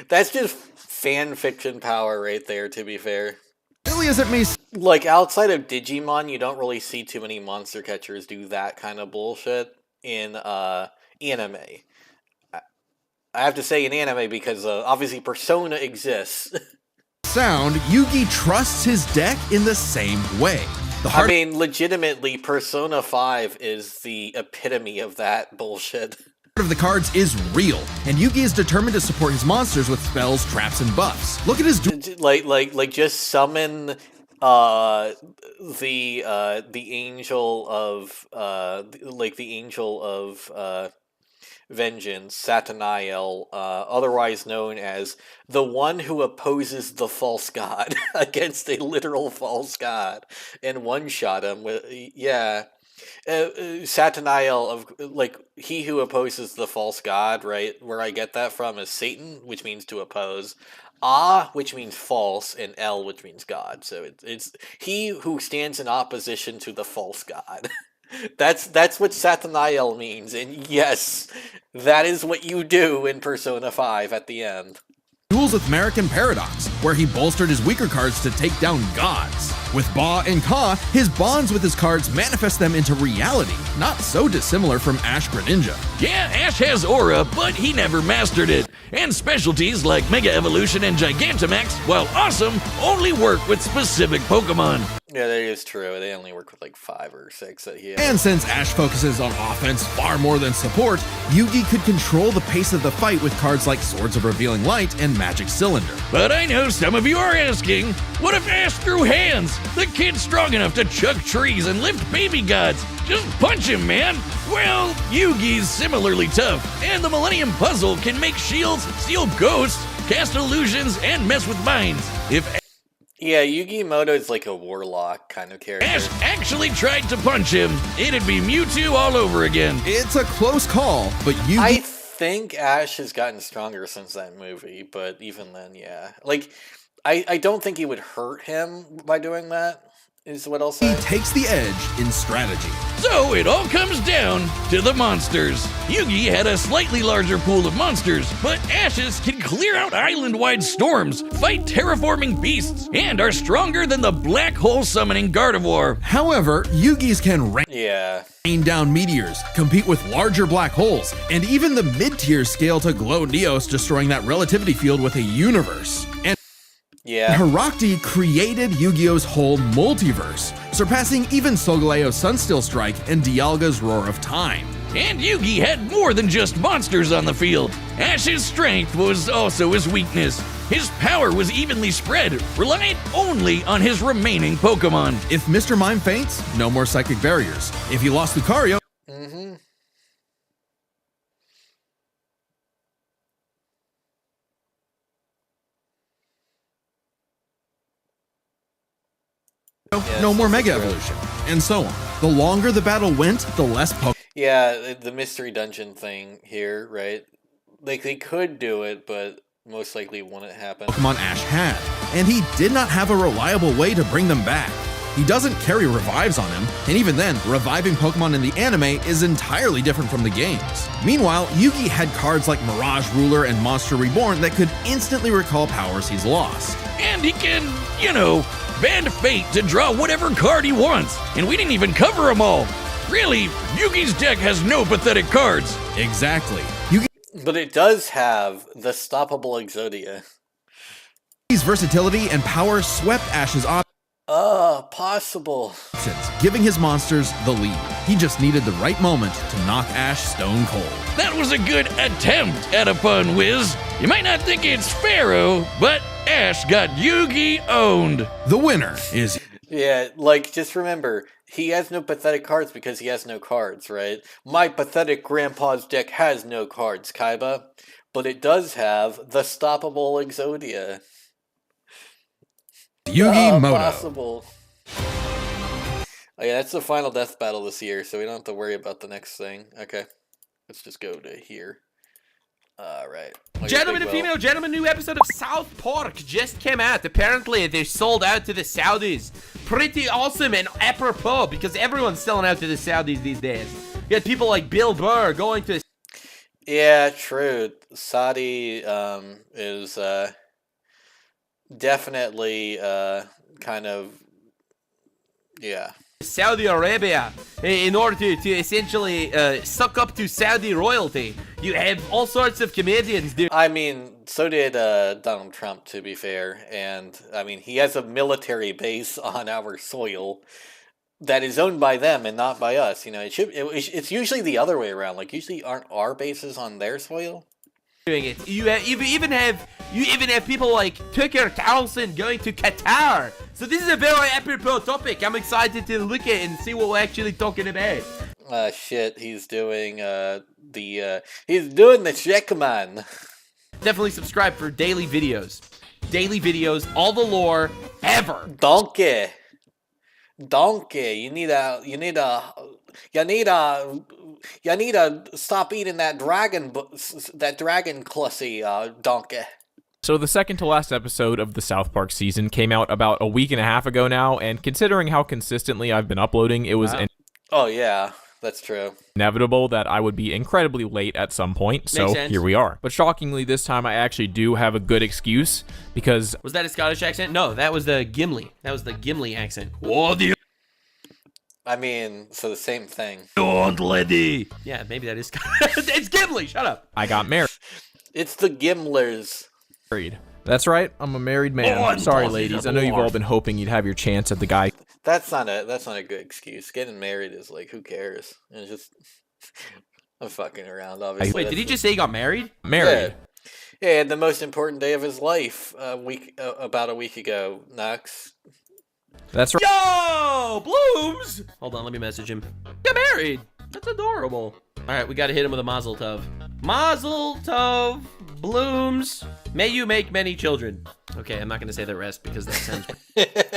that's just fan fiction power right there, to be fair. Silly as it may like, outside of Digimon, you don't really see too many monster catchers do that kind of bullshit in anime. I have to say in anime because obviously Persona exists. sound, Yugi trusts his deck in the same way. I mean, legitimately, Persona 5 is the epitome of that bullshit. Of the cards is real, and Yugi is determined to support his monsters with spells, traps, and buffs. Look at his like just summon the angel of vengeance, Satanael, otherwise known as the one who opposes the false god against a literal false god, and one-shot him with Satanael of like he who opposes the false god, right? Where I get that from is Satan, which means to oppose, which means false, and El, which means God. So it's he who stands in opposition to the false god. That's what Satanael means, and yes, that is what you do in Persona 5 at the end. Duels with American Paradox, where he bolstered his weaker cards to take down gods. With Ba and Ka, his bonds with his cards manifest them into reality, not so dissimilar from Ash Greninja. Yeah, Ash has aura, but he never mastered it. And specialties like Mega Evolution and Gigantamax, while awesome, only work with specific Pokemon. Yeah, that is true. They only work with like 5 or 6 that he has. And since Ash focuses on offense far more than support, Yugi could control the pace of the fight with cards like Swords of Revealing Light and Magic Cylinder. But I know some of you are asking, what if Ash threw hands? The kid's strong enough to chuck trees and lift baby gods. Just punch him, man. Well, Yugi's similarly tough, and the Millennium Puzzle can make shields, steal ghosts, cast illusions, and mess with minds. Yeah, Yugi Moto is like a warlock kind of character. Ash actually tried to punch him, it'd be Mewtwo all over again. It's a close call, but Yugi... I think Ash has gotten stronger since that movie, but even then, yeah. Like, I don't think he would hurt him by doing that. is what I'll He say. takes the edge in strategy. So it all comes down to the monsters. Yugi had a slightly larger pool of monsters, but Ashes can clear out island-wide storms, fight terraforming beasts, and are stronger than the black hole summoning Gardevoir. However, Yugi's can Yeah. rain down meteors, compete with larger black holes, and even the mid-tier scale to Glow Neos, destroying that relativity field with a universe. And Yeah. Herakti created Yu-Gi-Oh's whole multiverse, surpassing even Solgaleo's Sunstill Strike and Dialga's Roar of Time. And Yugi had more than just monsters on the field. Ash's strength was also his weakness. His power was evenly spread, reliant only on his remaining Pokemon. If Mr. Mime faints, no more psychic barriers. If he lost Lucario, Mm-hmm. no more Mega Evolution, and so on. The longer the battle went, the less Yeah, the mystery dungeon thing here, right? Like, they could do it, but most likely wouldn't happen. Pokemon Ash had, and he did not have a reliable way to bring them back. He doesn't carry revives on him, and even then, reviving Pokemon in the anime is entirely different from the games. Meanwhile, Yugi had cards like Mirage Ruler and Monster Reborn that could instantly recall powers he's lost. And he can, bend fate to draw whatever card he wants. And we didn't even cover them all. Really, Yugi's deck has no pathetic cards. Exactly. But it does have the stoppable Exodia. Yugi's versatility and power swept Ash's Possible. options, giving his monsters the lead. He just needed the right moment to knock Ash stone cold. That was a good attempt at a pun, Wiz. You might not think it's Pharaoh, but Ash got Yugi owned. The winner is Yeah, like, just remember, he has no pathetic cards because he has no cards, right? My pathetic grandpa's deck has no cards, Kaiba. But it does have the stoppable Exodia. Yugi Moto. Possible. Oh yeah, that's the final death battle this year, so we don't have to worry about the next thing. Okay, let's just go to here. Alright. Gentlemen and female gentlemen, new episode of Southpark just came out. Apparently, they're sold out to the Saudis. Pretty awesome and apropos, because everyone's selling out to the Saudis these days. You got people like Bill Burr going to... Yeah, true. Saudi is definitely kind of... Yeah. Saudi Arabia in order to essentially suck up to Saudi royalty. You have all sorts of comedians, dude. I mean, so did Donald Trump, to be fair. And, I mean, he has a military base on our soil that is owned by them and not by us. You know, it's usually the other way around. Like, usually aren't our bases on their soil? Doing it. You even have people like Tucker Carlson going to Qatar. So this is a very apropos topic. I'm excited to look at it and see what we're actually talking about. Shit, he's doing the Checkman. Definitely subscribe for daily videos. Daily videos, all the lore ever. Donkey. You need to stop eating that dragon clussy, donkey. So the second to last episode of the South Park season came out about a week and a half ago now, and considering how consistently I've been uploading, it was Oh yeah, that's true. inevitable that I would be incredibly late at some point, so here we are. But shockingly, this time I actually do have a good excuse, because... Was that a Scottish accent? No, that was the Gimli. That was the Gimli accent. What do you... I mean, so the same thing. Don't, lady. Yeah, maybe that is... It's Gimli, shut up. I got married. It's the Gimlers. That's right, I'm a married man. Sorry, ladies, I know you've all been hoping you'd have your chance at the guy. That's not a good excuse. Getting married is like, who cares? It's just... I'm fucking around, obviously. Wait, did he just say he got married? Married. Yeah, the most important day of his life, about a week ago, Nux. That's right. Yo, Blooms! Hold on, let me message him. Got married. That's adorable. All right, we got to hit him with a Mazel Tov. Mazel Tov, Blooms. May you make many children. Okay, I'm not going to say the rest because that sounds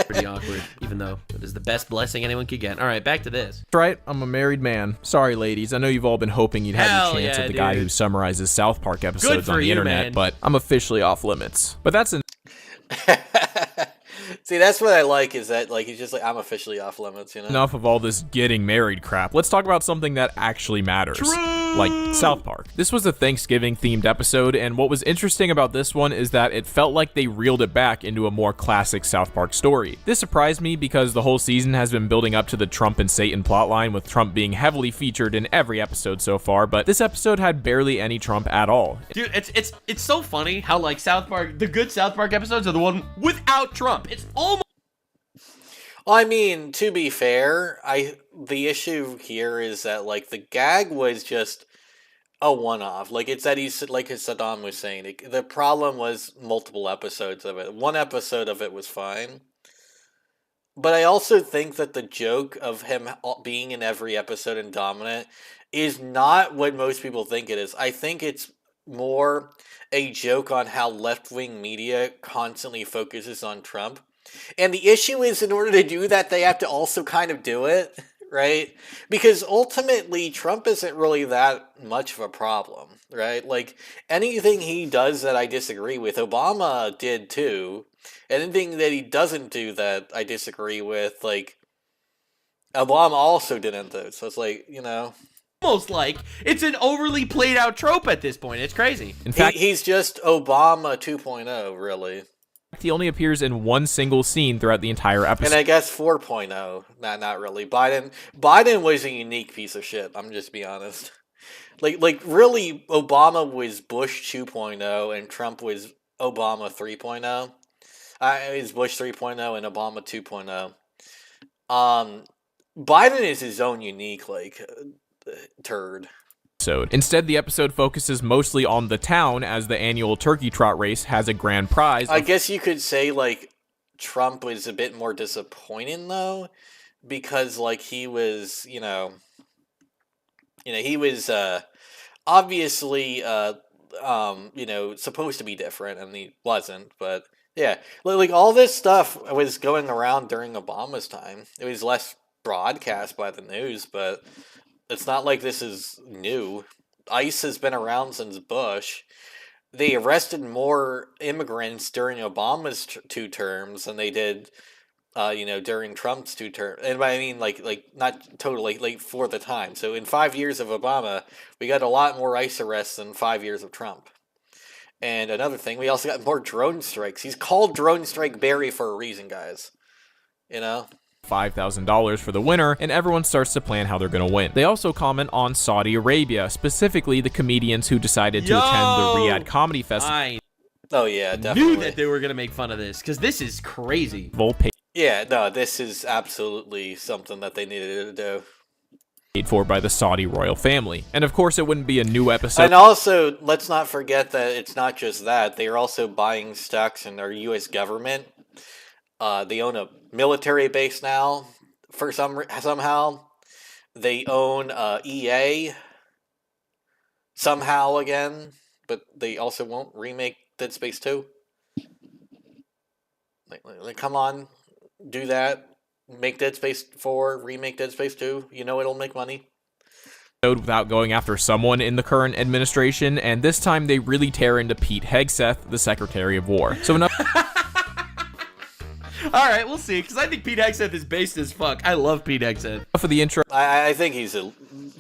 pretty awkward, even though it is the best blessing anyone could get. All right, back to this. That's right, I'm a married man. Sorry, ladies, I know you've all been hoping you'd have Hell your chance yeah, at the guy dude. who summarizes South Park episodes for on the you, internet, man. but I'm officially off limits. But that's To See, that's what I like, is that, like, he's just like, I'm officially off limits, you know? Enough of all this getting married crap. Let's talk about something that actually matters. Like South Park. This was a Thanksgiving-themed episode, and what was interesting about this one is that it felt like they reeled it back into a more classic South Park story. This surprised me because the whole season has been building up to the Trump and Satan plotline, with Trump being heavily featured in every episode so far, but this episode had barely any Trump at all. Dude, it's so funny how, like, South Park, the good South Park episodes are the one without Trump. It's almost... Well, I mean, to be fair, the issue here is that, like, the gag was just a one-off. Like, it's that he's, like Saddam was saying, the problem was multiple episodes of it. One episode of it was fine. But I also think that the joke of him being in every episode and dominant is not what most people think it is. I think it's more a joke on how left-wing media constantly focuses on Trump. And the issue is, in order to do that, they have to also kind of do it, right? Because ultimately, Trump isn't really that much of a problem, right? Like, anything he does that I disagree with, Obama did too. Anything that he doesn't do that I disagree with, like, Obama also didn't do. So it's like, you know... almost like it's an overly played out trope at this point. It's crazy. In fact, he's just Obama 2.0, really. he only appears in one single scene throughout the entire episode. And I guess 4.0. Not really. Biden was a unique piece of shit. I'm just be honest. Like really, Obama was Bush 2.0 and Trump was Obama 3.0. It was Bush 3.0 and Obama 2.0. Biden is his own unique, like, turd. Instead, the episode focuses mostly on the town, as the annual turkey trot race has a grand prize. I guess you could say, like, Trump was a bit more disappointing, though, because, like, he was, he was obviously, supposed to be different, and he wasn't, but, yeah. Like, all this stuff was going around during Obama's time. It was less broadcast by the news, but... it's not like this is new. ICE has been around since Bush. They arrested more immigrants during Obama's 2 terms than they did, during Trump's 2 terms. And I mean, like not totally, like for the time. So in 5 years of Obama, we got a lot more ICE arrests than 5 years of Trump. And another thing, we also got more drone strikes. He's called Drone Strike Barry for a reason, guys. You know? $5,000 for the winner, and everyone starts to plan how they're going to win. They also comment on Saudi Arabia, specifically the comedians who decided to attend the Riyadh Comedy Festival. Oh yeah, definitely. Knew that they were going to make fun of this, because this is crazy. Yeah, no, this is absolutely something that they needed to do. Paid for by the Saudi royal family. And of course, it wouldn't be a new episode. And also, let's not forget that it's not just that. They are also buying stocks in our U.S. government. They own a military base now. For somehow, they own EA. Somehow again, but they also won't remake Dead Space 2. Like, come on, do that. Make Dead Space 4, remake Dead Space 2. You know it'll make money. Without going after someone in the current administration, and this time they really tear into Pete Hegseth, the Secretary of War. So enough. Alright, we'll see, because I think Pete Hegseth is based as fuck. I love Pete Hegseth. For the intro. I think he's a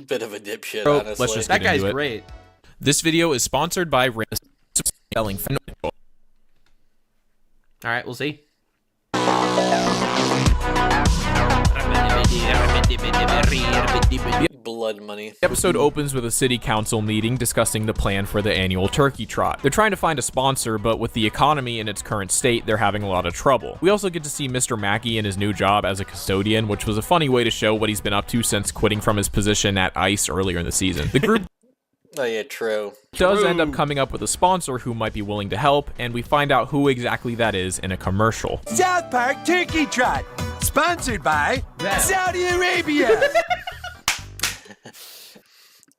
bit of a dipshit, honestly. Let's just that guy's great. This video is sponsored by yelling. Alright, we'll see. Blood money. The episode opens with a city council meeting discussing the plan for the annual turkey trot. They're trying to find a sponsor, but with the economy in its current state, they're having a lot of trouble. We also get to see Mr. Mackey in his new job as a custodian, which was a funny way to show what he's been up to since quitting from his position at ICE earlier in the season. The group Oh yeah, true. does end up coming up with a sponsor who might be willing to help, and we find out who exactly that is in a commercial. Southpark Turkey Trot, sponsored by Saudi Arabia.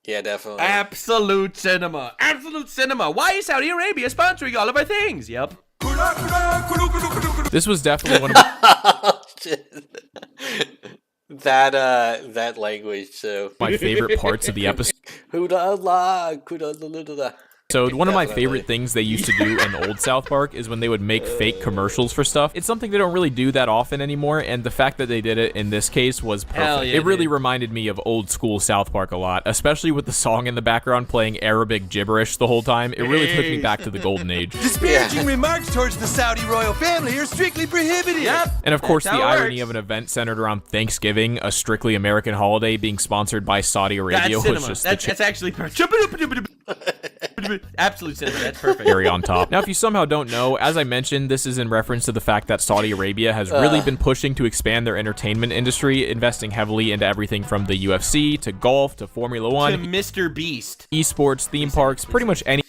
Yeah, definitely. Absolute cinema. Absolute cinema. Why is Saudi Arabia sponsoring all of our things? Yep. This was definitely one of that language too. my favorite parts of the episode. So one of my favorite things they used to do in old South Park is when they would make fake commercials for stuff. It's something they don't really do that often anymore, and the fact that they did it in this case was perfect. Hell yeah, it really dude. reminded me of old school South Park a lot, especially with the song in the background playing Arabic gibberish the whole time. It really took me back to the golden age. Disparaging remarks towards the Saudi royal family are strictly prohibited. Yep. And of course, the That's how it irony works. of an event centered around Thanksgiving, a strictly American holiday, being sponsored by Saudi Arabia That's was cinema. just That's actually perfect. Absolute cinema. That's perfect. cherry on top. Now, if you somehow don't know, as I mentioned, this is in reference to the fact that Saudi Arabia has really been pushing to expand their entertainment industry, investing heavily into everything from the UFC to golf to Formula To One, Mr. Beast. esports, theme parks, pretty much any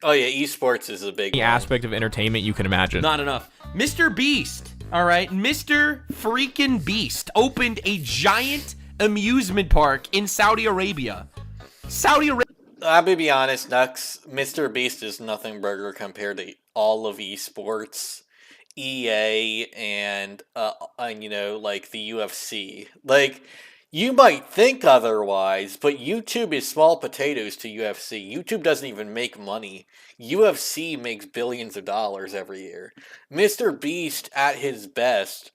Oh yeah, esports is a big one. aspect of entertainment you can imagine. Not enough. Mr. Beast. All right, Mr. freaking Beast opened a giant amusement park in Saudi Arabia. Saudi Arabia. I'm gonna be honest, Nux. Mr. Beast is nothing burger compared to all of esports, EA, and like the UFC. Like, you might think otherwise, but YouTube is small potatoes to UFC. YouTube doesn't even make money. UFC makes billions of dollars every year. Mr. Beast, at his best,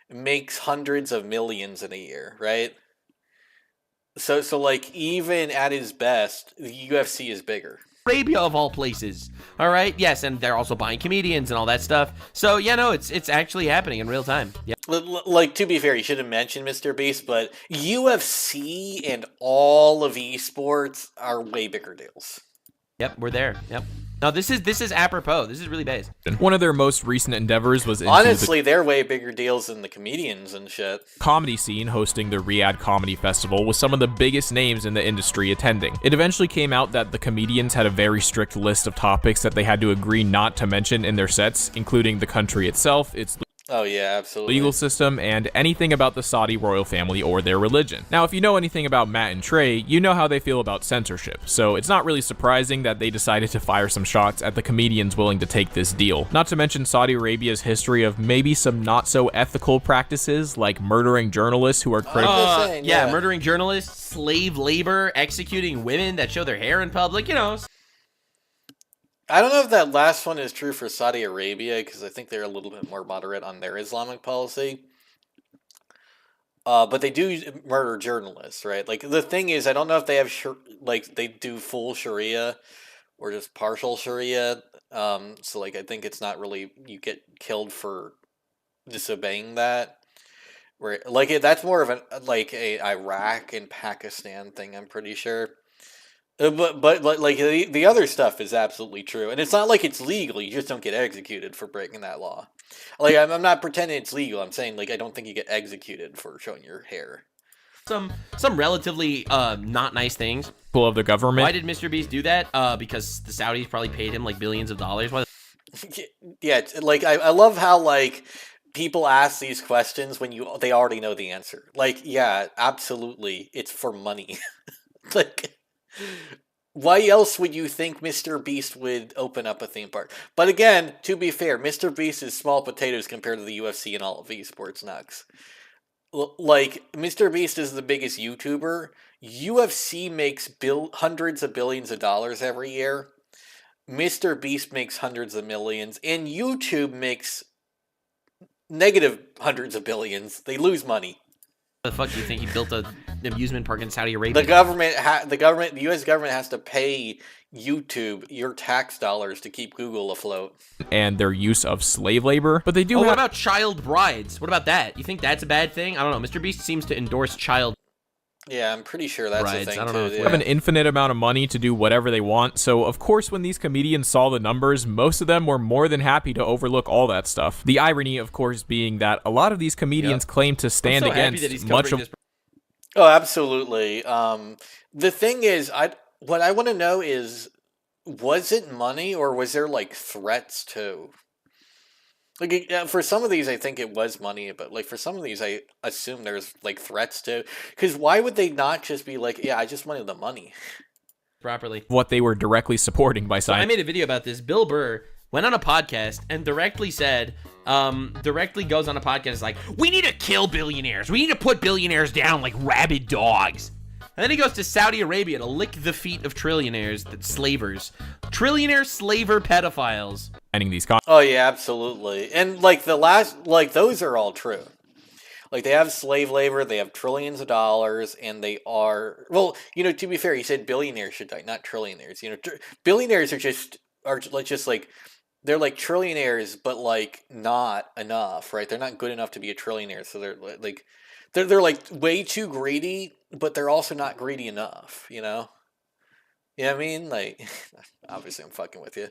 makes hundreds of millions in a year, right? So like, even at his best, the UFC is bigger. Arabia of all places. All right, yes, and they're also buying comedians and all that stuff. So yeah, no, it's actually happening in real time. Yeah. Like, to be fair, you should have mentioned Mr. Beast, but UFC and all of esports are way bigger deals. Yep, we're there. Yep. No, this is apropos. This is really based. One of their most recent endeavors was into Honestly, they're way bigger deals than the comedians and shit. the comedy scene, hosting the Riyadh Comedy Festival with some of the biggest names in the industry attending. It eventually came out that the comedians had a very strict list of topics that they had to agree not to mention in their sets, including the country itself, its Oh yeah, absolutely. legal system, and anything about the Saudi royal family or their religion. Now, if you know anything about Matt and Trey, you know how they feel about censorship, so it's not really surprising that they decided to fire some shots at the comedians willing to take this deal. Not to mention Saudi Arabia's history of maybe some not-so-ethical practices, like murdering journalists who are critical. Yeah, murdering journalists, slave labor, executing women that show their hair in public, you know. I don't know if that last one is true for Saudi Arabia, because I think they're a little bit more moderate on their Islamic policy. But they do murder journalists, right? Like, the thing is, I don't know if they have, they do full Sharia or just partial Sharia. So, like, I think it's not really, you get killed for disobeying that. Where, like, that's more of a Iraq and Pakistan thing, I'm pretty sure. But like the other stuff is absolutely true, and it's not like it's legal. You just don't get executed for breaking that law. Like, I'm not pretending it's legal. I'm saying, like, I don't think you get executed for showing your hair. Some relatively not nice things. Of the government. Why did Mr. Beast do that? Because the Saudis probably paid him like billions of dollars. Why? Yeah, like, I love how, like, people ask these questions when they already know the answer. Like, yeah, absolutely, it's for money. Like, why else would you think Mr. Beast would open up a theme park? But again, to be fair, Mr. Beast is small potatoes compared to the UFC and all of esports Nux. Like, Mr. Beast is the biggest YouTuber. UFC makes hundreds of billions of dollars every year. Mr. Beast makes hundreds of millions. And YouTube makes negative hundreds of billions. They lose money. The fuck do you think he built an amusement park in Saudi Arabia? The U.S. government has to pay YouTube your tax dollars to keep Google afloat. And their use of slave labor, but they do what have about child brides? What about that? You think that's a bad thing? I don't know. Mr. Beast seems to endorse child. Yeah, I'm pretty sure that's Brides. a thing I don't know too. if have an infinite amount of money to do whatever they want, so of course when these comedians saw the numbers, most of them were more than happy to overlook all that stuff. The irony, of course, being that a lot of these comedians claim to stand I'm so happy that against he's much covering of this. Oh, absolutely. The thing is, what I want to know is, was it money or was there, like, threats too? Like, for some of these, I think it was money, but, like, for some of these, I assume there's, like, threats too. Because why would they not just be like, yeah, I just wanted the money? Properly. what they were directly supporting by I signing. made a video about this. Bill Burr went on a podcast and directly said, directly goes on a podcast like, we need to kill billionaires. We need to put billionaires down like rabid dogs. And then he goes to Saudi Arabia to lick the feet of trillionaires, slavers. Trillionaire slaver pedophiles. Ending these Oh yeah, absolutely. And like those are all true. Like they have slave labor, they have trillions of dollars, and they are to be fair, he said billionaires should die, not trillionaires. Billionaires are just like they're like trillionaires, but like not enough, right? They're not good enough to be a trillionaire, so they're like way too greedy, but they're also not greedy enough, You know what I mean? Like, obviously I'm fucking with you.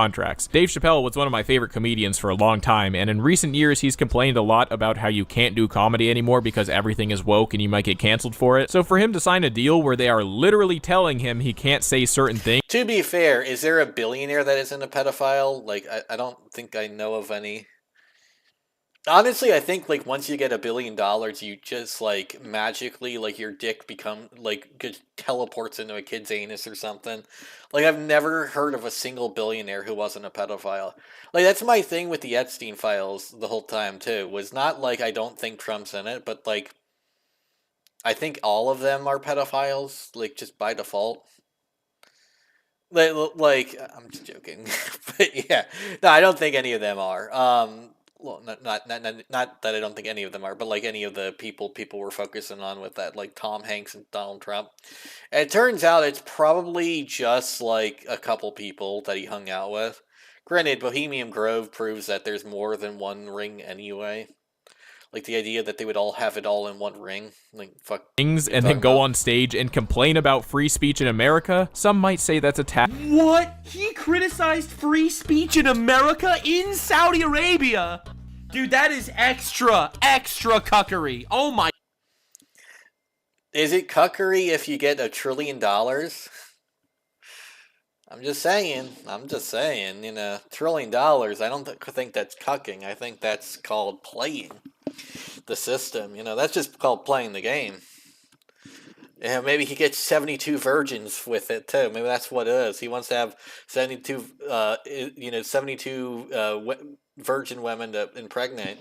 contracts. Dave Chappelle was one of my favorite comedians for a long time, and in recent years he's complained a lot about how you can't do comedy anymore because everything is woke and you might get canceled for it. So for him to sign a deal where they are literally telling him he can't say certain things... To be fair, is there a billionaire that isn't a pedophile? Like, I don't think I know of any. Honestly, I think like once you get $1 billion, you just like magically like your dick just teleports into a kid's anus or something. Like I've never heard of a single billionaire who wasn't a pedophile. Like that's my thing with the Epstein files the whole time too. Was not like I don't think Trump's in it, but like I think all of them are pedophiles, like just by default. Like I'm just joking, but yeah, no, I don't think any of them are. Well, not that I don't think any of them are, but like any of the people were focusing on with that, like Tom Hanks and Donald Trump. And it turns out it's probably just like a couple people that he hung out with. Granted, Bohemian Grove proves that there's more than one ring anyway. Like the idea that they would all have it all in one ring, like fuck. Things and then go on stage and complain about free speech in America. Some might say that's a What? He criticized free speech in America in Saudi Arabia? Dude, that is extra cuckery. Oh my. Is it cuckery if you get $1 trillion? I'm just saying, $1 trillion, I don't think that's cucking. I think that's called playing the system. That's just called playing the game. Yeah, maybe he gets 72 virgins with it too. Maybe that's what it is. He wants to have 72 virgin women to impregnate.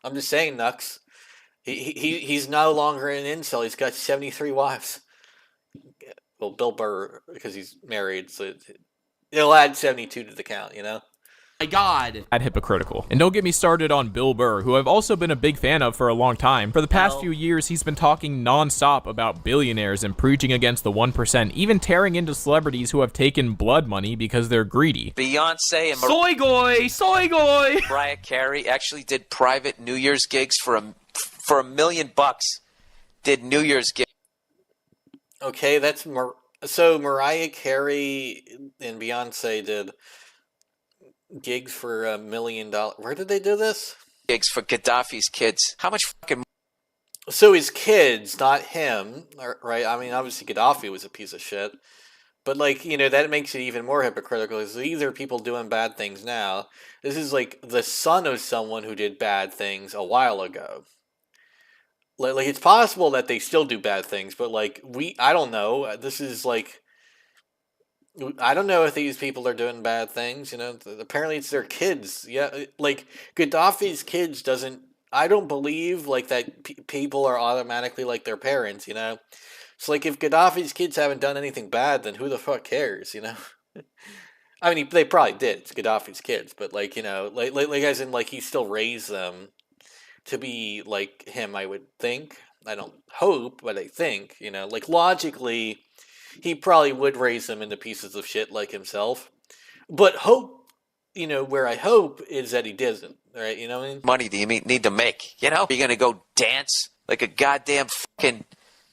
I'm just saying, Nux. He's no longer an incel. He's got 73 wives. Well, Bill Burr, because he's married, so it'll add 72 to the count, My God. hypocritical. And don't get me started on Bill Burr, who I've also been a big fan of for a long time. For the past few years, he's been talking non-stop about billionaires and preaching against the 1%, even tearing into celebrities who have taken blood money because they're greedy. Beyonce and Soy goy. Mariah Carey actually did private New Year's gigs for $1 million. Did New Year's gigs. Okay, that's so Mariah Carey and Beyonce did gigs for $1 million. Where did they do this? Gigs for Gaddafi's kids. How much fucking... So his kids, not him, right? I mean, obviously Gaddafi was a piece of shit. But, like, that makes it even more hypocritical. Because these are people doing bad things now. This is, like, the son of someone who did bad things a while ago. Like, it's possible that they still do bad things, but, like, I don't know. This is, like... I don't know if these people are doing bad things, Apparently it's their kids. Yeah, like, Gaddafi's kids doesn't... I don't believe, like, that people are automatically like their parents, It's like, if Gaddafi's kids haven't done anything bad, then who the fuck cares, I mean, they probably did. It's Gaddafi's kids, but, like, like as in, like, he still raised them to be like him, I would think. I don't hope, but I think, like, logically, he probably would raise them into pieces of shit like himself. But hope, where I hope is that he doesn't, right? You know what I mean? Money do you need to make, You're going to go dance like a goddamn fucking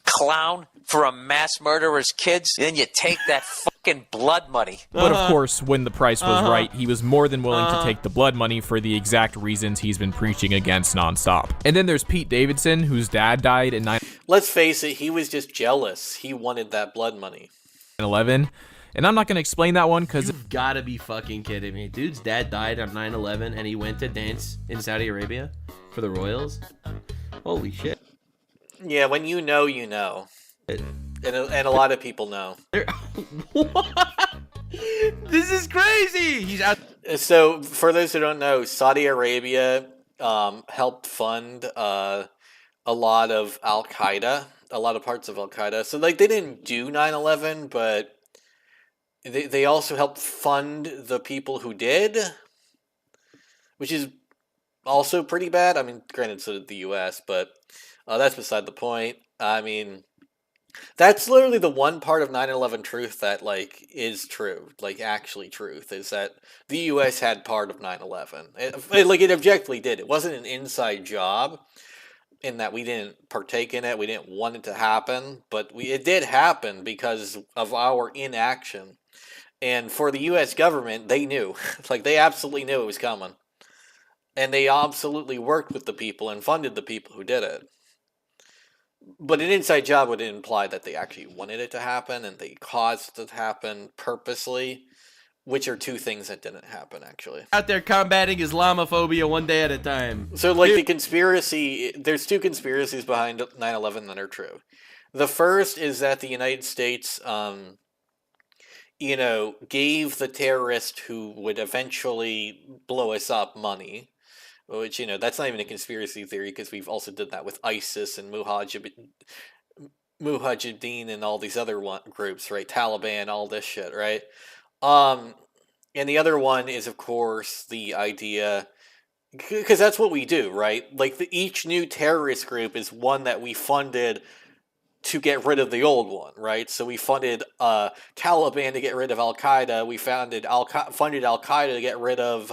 clown for a mass murderer's kids? And then you take that fucking blood money. But of course, when the price was right, he was more than willing to take the blood money for the exact reasons he's been preaching against nonstop. And then there's Pete Davidson, whose dad died in 9/11. Let's face it, he was just jealous. He wanted that blood money. And I'm not going to explain that one because... You've got to be fucking kidding me. Dude's dad died on 9/11 and he went to dance in Saudi Arabia for the royals? Holy shit. Yeah, when you know, you know. And a lot of people know. What? This is crazy! He's out. So, for those who don't know, Saudi Arabia helped fund a lot of Al-Qaeda a lot of parts of Al Qaeda. So like they didn't do 9/11, but they also helped fund the people who did, which is also pretty bad. I mean, granted, so did the U.S., but that's beside the point. I mean, that's literally the one part of 9/11 truth that, like, is true. Like, actually truth, is that the U.S. had part of 9/11. It objectively did. It wasn't an inside job in that we didn't partake in it. We didn't want it to happen. But it did happen because of our inaction. And for the U.S. government, they knew. Like, they absolutely knew it was coming. And they absolutely worked with the people and funded the people who did it. But an inside job would imply that they actually wanted it to happen and they caused it to happen purposely, which are two things that didn't happen, actually. Out there combating Islamophobia one day at a time. So, like, the conspiracy, there's two conspiracies behind 9/11 that are true. The first is that the United States, gave the terrorist who would eventually blow us up money. Which, that's not even a conspiracy theory because we've also did that with ISIS and Mujahideen and all these other groups, right? Taliban, all this shit, right? And the other one is, of course, the idea, because that's what we do, right? Like, each new terrorist group is one that we funded to get rid of the old one, right? So we funded Taliban to get rid of Al Qaeda. We funded Al Qaeda to get rid of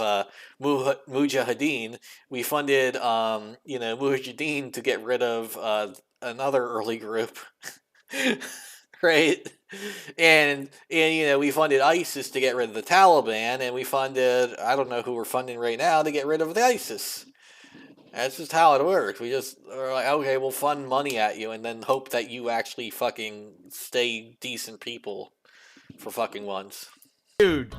Mujahideen. We funded Mujahideen to get rid of another early group, right? And we funded ISIS to get rid of the Taliban, and we funded, I don't know who we're funding right now, to get rid of the ISIS. That's just how it works. We just are like, okay, we'll fund money at you and then hope that you actually fucking stay decent people for fucking once. Dude.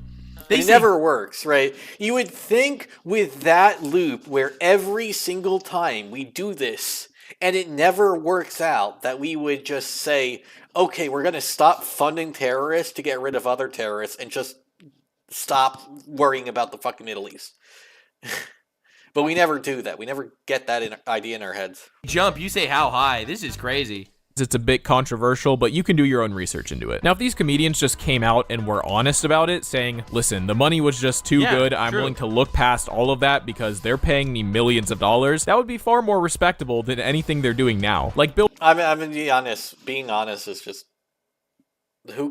It never works, right? You would think with that loop where every single time we do this and it never works out, that we would just say, okay, we're going to stop funding terrorists to get rid of other terrorists and just stop worrying about the fucking Middle East. But we never do that. We never get that idea in our heads. Jump, you say how high. This is crazy. It's a bit controversial, but you can do your own research into it. Now, if these comedians just came out and were honest about it, saying, listen, the money was just too good, I'm willing to look past all of that because they're paying me millions of dollars, that would be far more respectable than anything they're doing now. Like Bill... I mean, to be honest, being honest is just...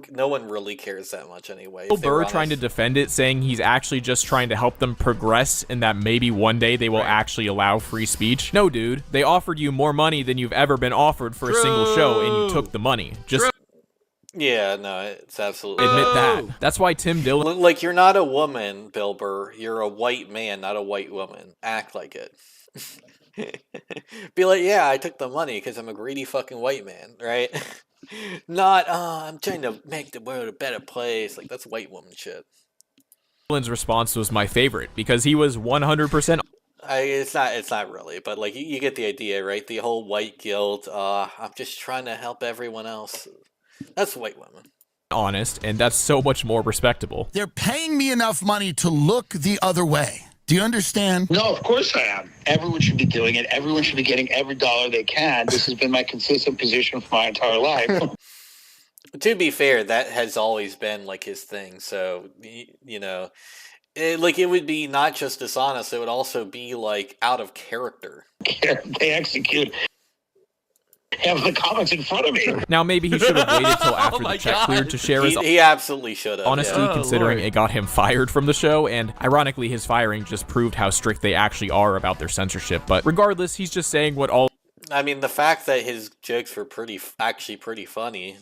no one really cares that much anyway. Bill Burr trying to defend it, saying he's actually just trying to help them progress and that maybe one day they will actually allow free speech. No, dude. They offered you more money than you've ever been offered for a single show, and you took the money. Just... Yeah, no, it's absolutely... admit that. That's why Tim Dillon... Like, you're not a woman, Bill Burr. You're a white man, not a white woman. Act like it. Be like, yeah, I took the money because I'm a greedy fucking white man, right? Not, I'm trying to make the world a better place. Like, that's white woman shit. Dillon's response was my favorite because he was 100%. It's not really, but like you get the idea, right? The whole white guilt. I'm just trying to help everyone else. That's white women. Honest, and that's so much more respectable. They're paying me enough money to look the other way. Do you understand? No, of course I am. Everyone should be doing it. Everyone should be getting every dollar they can. This has been my consistent position for my entire life. To be fair, that has always been like his thing. So, it would be not just dishonest, it would also be like out of character. They execute. Have the comments in front of me. Now, maybe he should have waited till after the check cleared to share his... He absolutely should have. Honestly, considering it got him fired from the show, and ironically, his firing just proved how strict they actually are about their censorship. But regardless, he's just saying what all... I mean, the fact that his jokes were actually pretty funny,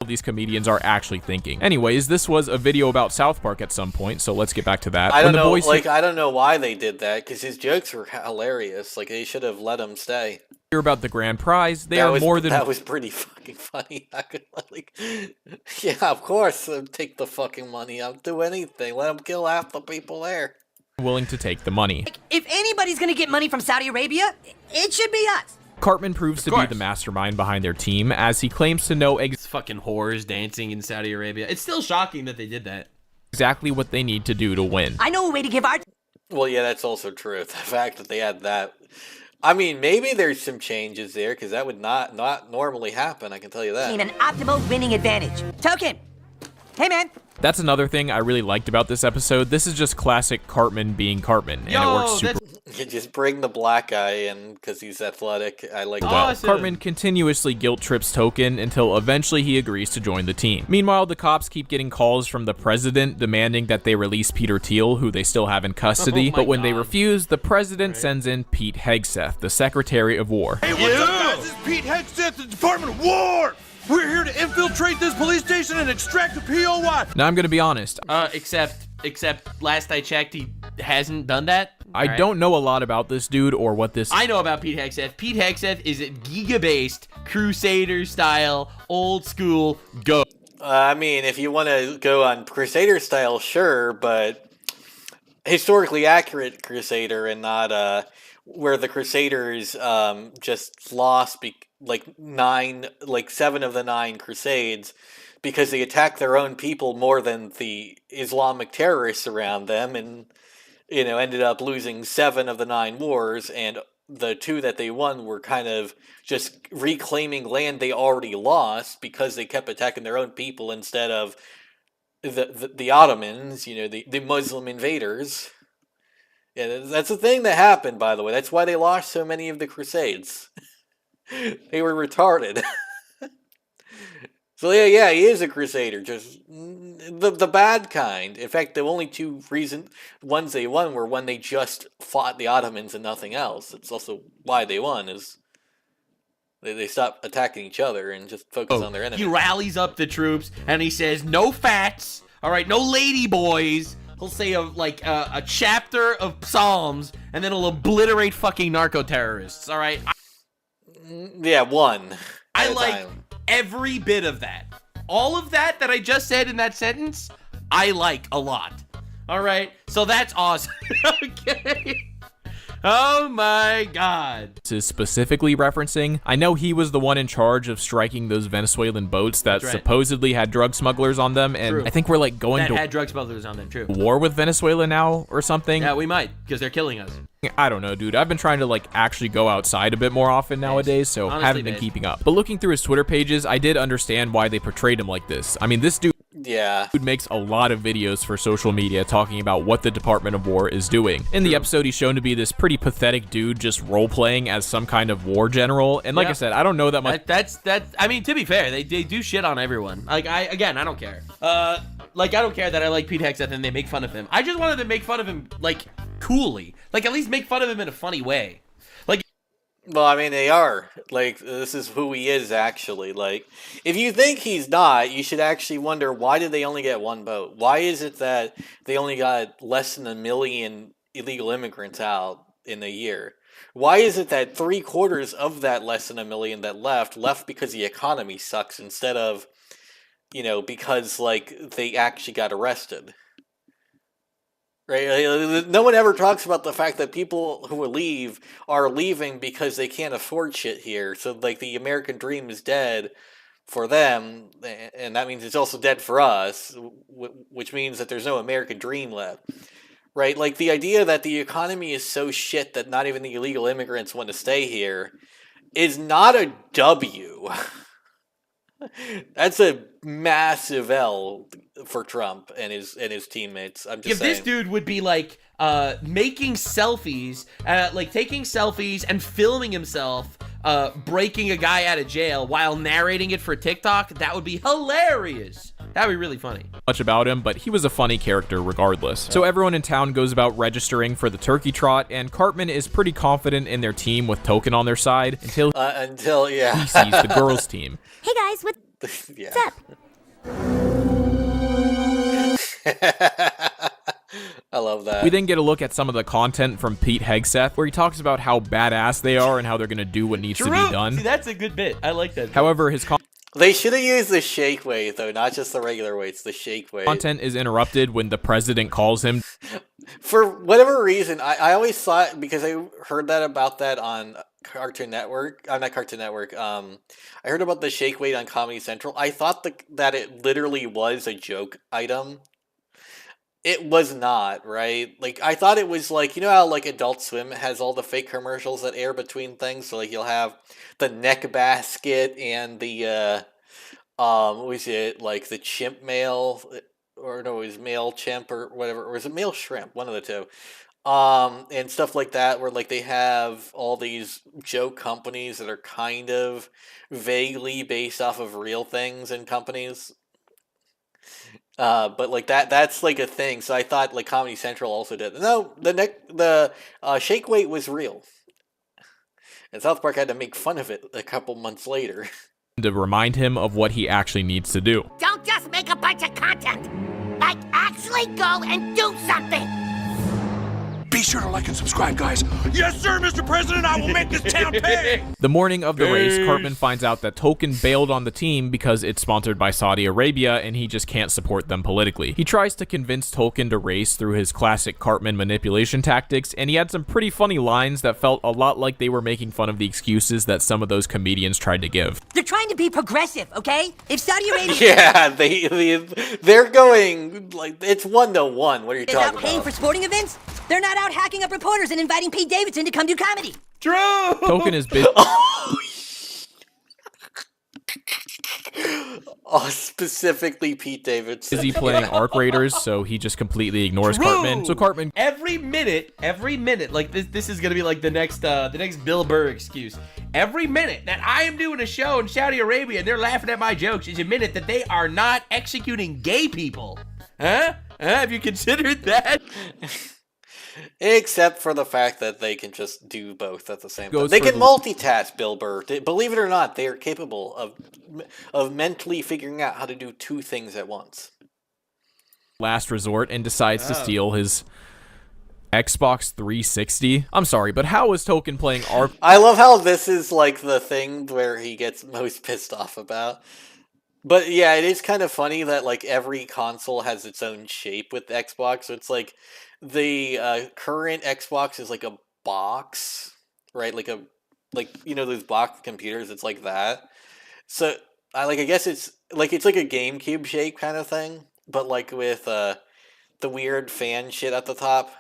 these comedians are actually thinking. Anyways, this was a video about Southpark at some point, so let's get back to that. I don't know, I don't know why they did that, because his jokes were hilarious. Like, they should have let him stay. Hear about the grand prize. That was pretty fucking funny. Yeah, of course, take the fucking money. I'll do anything. Let him kill half the people there. Willing to take the money. If anybody's gonna get money from Saudi Arabia, it should be us. Cartman proves to be the mastermind behind their team, as he claims to know fucking whores dancing in Saudi Arabia. It's still shocking that they did that. Exactly what they need to do to win. I know a way to give our... Well, yeah, that's also true. The fact that they had that I mean, maybe there's some changes there, because that would not normally happen, I can tell you that. An optimal winning advantage. Token! Hey, man! That's another thing I really liked about this episode. This is just classic Cartman being Cartman, and it works super. You just bring the black guy in because he's athletic. I like that. Well, Cartman continuously guilt trips Token until eventually he agrees to join the team. Meanwhile, the cops keep getting calls from the president demanding that they release Peter Thiel, who they still have in custody. But when they refuse, the president sends in Pete Hegseth, the Secretary of War. Hey, what's up, guys? This is Pete Hegseth, the Department of War! We're here to infiltrate this police station and extract the POI! Now, I'm gonna be honest. Except last I checked, he hasn't done that. I don't know a lot about this dude or what this... I know about Pete Hegseth. Pete Hegseth is a Giga-based, Crusader-style, old-school go. I mean, if you want to go on Crusader style, sure, but historically accurate Crusader and not where the Crusaders just lost like 7 of the 9 Crusades because they attacked their own people more than the Islamic terrorists around them, and ended up losing 7 of the 9 wars, and the 2 that they won were kind of just reclaiming land they already lost because they kept attacking their own people instead of the Ottomans, the Muslim invaders. Yeah, that's the thing that happened, by the way. That's why they lost so many of the Crusades. They were retarded. So yeah, he is a Crusader, just the bad kind. In fact, the only 2 ones they won were when they just fought the Ottomans and nothing else. It's also why they won, is they stopped attacking each other and just focused on their enemies. He rallies up the troops and he says, "No fats, all right, no lady boys." He'll say a chapter of Psalms, and then he'll obliterate fucking narco-terrorists, all right? Yeah, one. I like every bit of that. All of that I just said in that sentence, I like a lot. All right? So that's awesome. Okay. Oh my god. This is specifically referencing, I know he was the one in charge of striking those Venezuelan boats that supposedly had drug smugglers on them, and I think we're going that had drug smugglers on them, true. War with Venezuela now or something. Yeah, we might, because they're killing us. I don't know, dude. I've been trying to actually go outside a bit more often nowadays, so honestly, haven't been keeping up. But looking through his Twitter pages, I did understand why they portrayed him like this. I mean, this dude makes a lot of videos for social media talking about what the Department of War is doing. In the episode, he's shown to be this pretty pathetic dude just role-playing as some kind of war general. And like I said, I don't know that much. I mean, to be fair, they do shit on everyone. I don't care. I don't care that I like Pete Hegseth and they make fun of him. I just wanted to make fun of him, coolly. At least make fun of him in a funny way. Well, I mean, they are. This is who he is, actually. If you think he's not, you should actually wonder, why did they only get 1 boat? Why is it that they only got less than 1 million illegal immigrants out in a year? Why is it that 3/4 of that less than 1 million that left because the economy sucks instead of, because, they actually got arrested? Right? No one ever talks about the fact that people who leave are leaving because they can't afford shit here. So, the American dream is dead for them, and that means it's also dead for us, which means that there's no American dream left. Right? The idea that the economy is so shit that not even the illegal immigrants want to stay here is not a W. That's a massive L for Trump and his teammates. I'm just saying. If this dude would be making selfies, taking selfies and filming himself breaking a guy out of jail while narrating it for TikTok, that would be hilarious. That'd be really funny. Much about him, but he was a funny character regardless. So everyone in town goes about registering for the turkey trot, and Cartman is pretty confident in their team with Token on their side until he sees the girls' team. Hey guys, what's up? I love that. We then get a look at some of the content from Pete Hegseth, where he talks about how badass they are and how they're going to do what needs to be done. See, that's a good bit. I like that. However, they should have used the shake weight, though, not just the regular weights, the shake weight. Content is interrupted when the president calls him. For whatever reason, I always thought, because I heard about that on Cartoon Network. Not Cartoon Network. I heard about the shake weight on Comedy Central. I thought that it literally was a joke item. It was not, right? Like, I thought it was like, you know how, like, Adult Swim has all the fake commercials that air between things? So, like, you'll have the neck basket and the, what was it, like, the chimp mail, or no, it was male chimp or whatever, or was it male shrimp? One of the two. And stuff like that, where, like, they have all these joke companies that are kind of vaguely based off of real things and companies. But like that's like a thing. So I thought like Comedy Central also did. No, the shake weight was real, and South Park had to make fun of it a couple months later. To remind him of what he actually needs to do. Don't just make a bunch of content. Like, actually go and do something. Be sure to like and subscribe, guys. Yes, sir, Mr. President. I will make this town pay. The morning of the race, Cartman finds out that Token bailed on the team because it's sponsored by Saudi Arabia and he just can't support them politically. He tries to convince Token to race through his classic Cartman manipulation tactics, and he had some pretty funny lines that felt a lot like they were making fun of the excuses that some of those comedians tried to give. They're trying to be progressive, okay? If Saudi Arabia Yeah, they're going like it's 1-to-1. What are you is talking out paying about? for sporting events, they're not out hacking up reporters and inviting Pete Davidson to come do comedy. True. Token is busy. Oh, specifically Pete Davidson. Busy playing Arc Raiders, so he just completely ignores True. Cartman. So Cartman every minute, like this is gonna be like the next Bill Burr excuse. Every minute that I am doing a show in Saudi Arabia and they're laughing at my jokes is a minute that they are not executing gay people. Huh? Have you considered that? Except for the fact that they can just do both at the same time. Goes They for can the- multitask, Bill Burr. Believe it or not, they are capable of mentally figuring out how to do two things at once. Last resort and decides to steal his Xbox 360. I'm sorry, but how is Token playing Arc? I love how this is like the thing where he gets most pissed off about. But yeah, it is kind of funny that like every console has its own shape with Xbox. So it's like the current Xbox is like a box, right? Like you know those box computers. It's like that. So I guess it's like a GameCube shape kind of thing, but like with the weird fan shit at the top.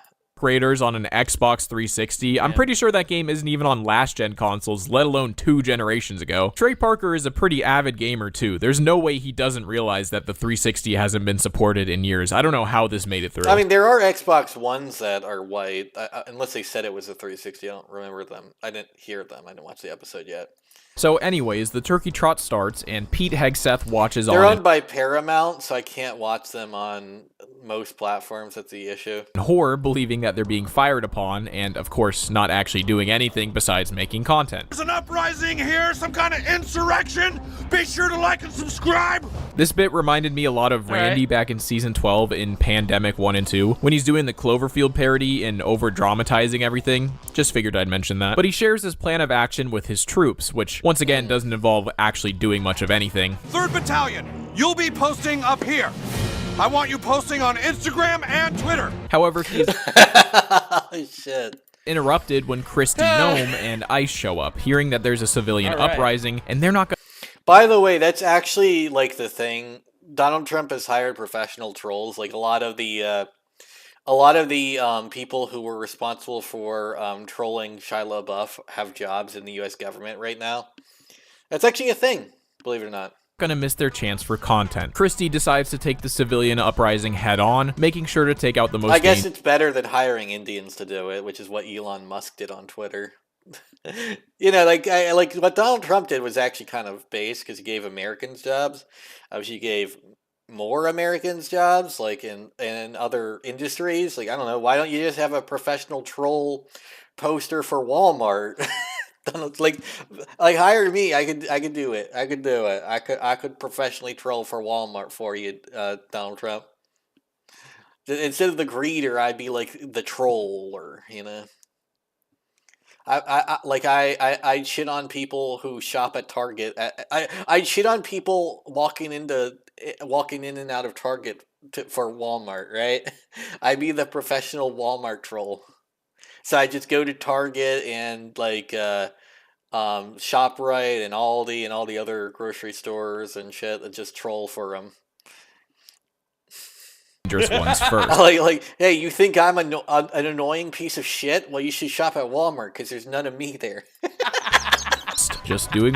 Raiders on an Xbox 360. I'm pretty sure that game isn't even on last-gen consoles, let alone 2 generations ago. Trey Parker is a pretty avid gamer, too. There's no way he doesn't realize that the 360 hasn't been supported in years. I don't know how this made it through. I mean, there are Xbox Ones that are white, unless they said it was a 360. I don't remember them. I didn't hear them. I didn't watch the episode yet. So anyways, the turkey trot starts, and Pete Hegseth watches They're on owned by Paramount, so I can't watch them on most platforms. That's the issue. horror, believing that they're being fired upon, and of course, not actually doing anything besides making content. There's an uprising here, some kind of insurrection. Be sure to like and subscribe. This bit reminded me a lot of Randy back in Season 12 in Pandemic 1 and 2, when he's doing the Cloverfield parody and over-dramatizing everything. Just figured I'd mention that. But he shares his plan of action with his troops, which, once again, doesn't involve actually doing much of anything. 3rd Battalion, you'll be posting up here. I want you posting on Instagram and Twitter. However, he's Shit. interrupted when Christy Gnome and Ice show up, hearing that there's a civilian All right. uprising, and they're not gonna... By the way, that's actually like the thing. Donald Trump has hired professional trolls. Like a lot of the people who were responsible for trolling Shia LaBeouf have jobs in the U.S. government right now. That's actually a thing, believe it or not. Gonna miss their chance for content. Christie decides to take the civilian uprising head on, making sure to take out the most... I guess it's better than hiring Indians to do it, which is what Elon Musk did on Twitter. You know, like what Donald Trump did was actually kind of base because he gave Americans jobs. I wish he gave more Americans jobs, like in other industries. Like I don't know, why don't you just have a professional troll poster for Walmart? like hire me. I could do it. I could professionally troll for Walmart for you, Donald Trump. Instead of the greeter, I'd be like the troller. You know. I shit on people who shop at Target. I shit on people walking in and out of Target for Walmart, right? I'd be the professional Walmart troll. So I just go to Target and ShopRite and Aldi and all the other grocery stores and shit and just troll for them. dangerous ones first. Hey, you think I'm an annoying piece of shit? Well, you should shop at Walmart because there's none of me there. Just doing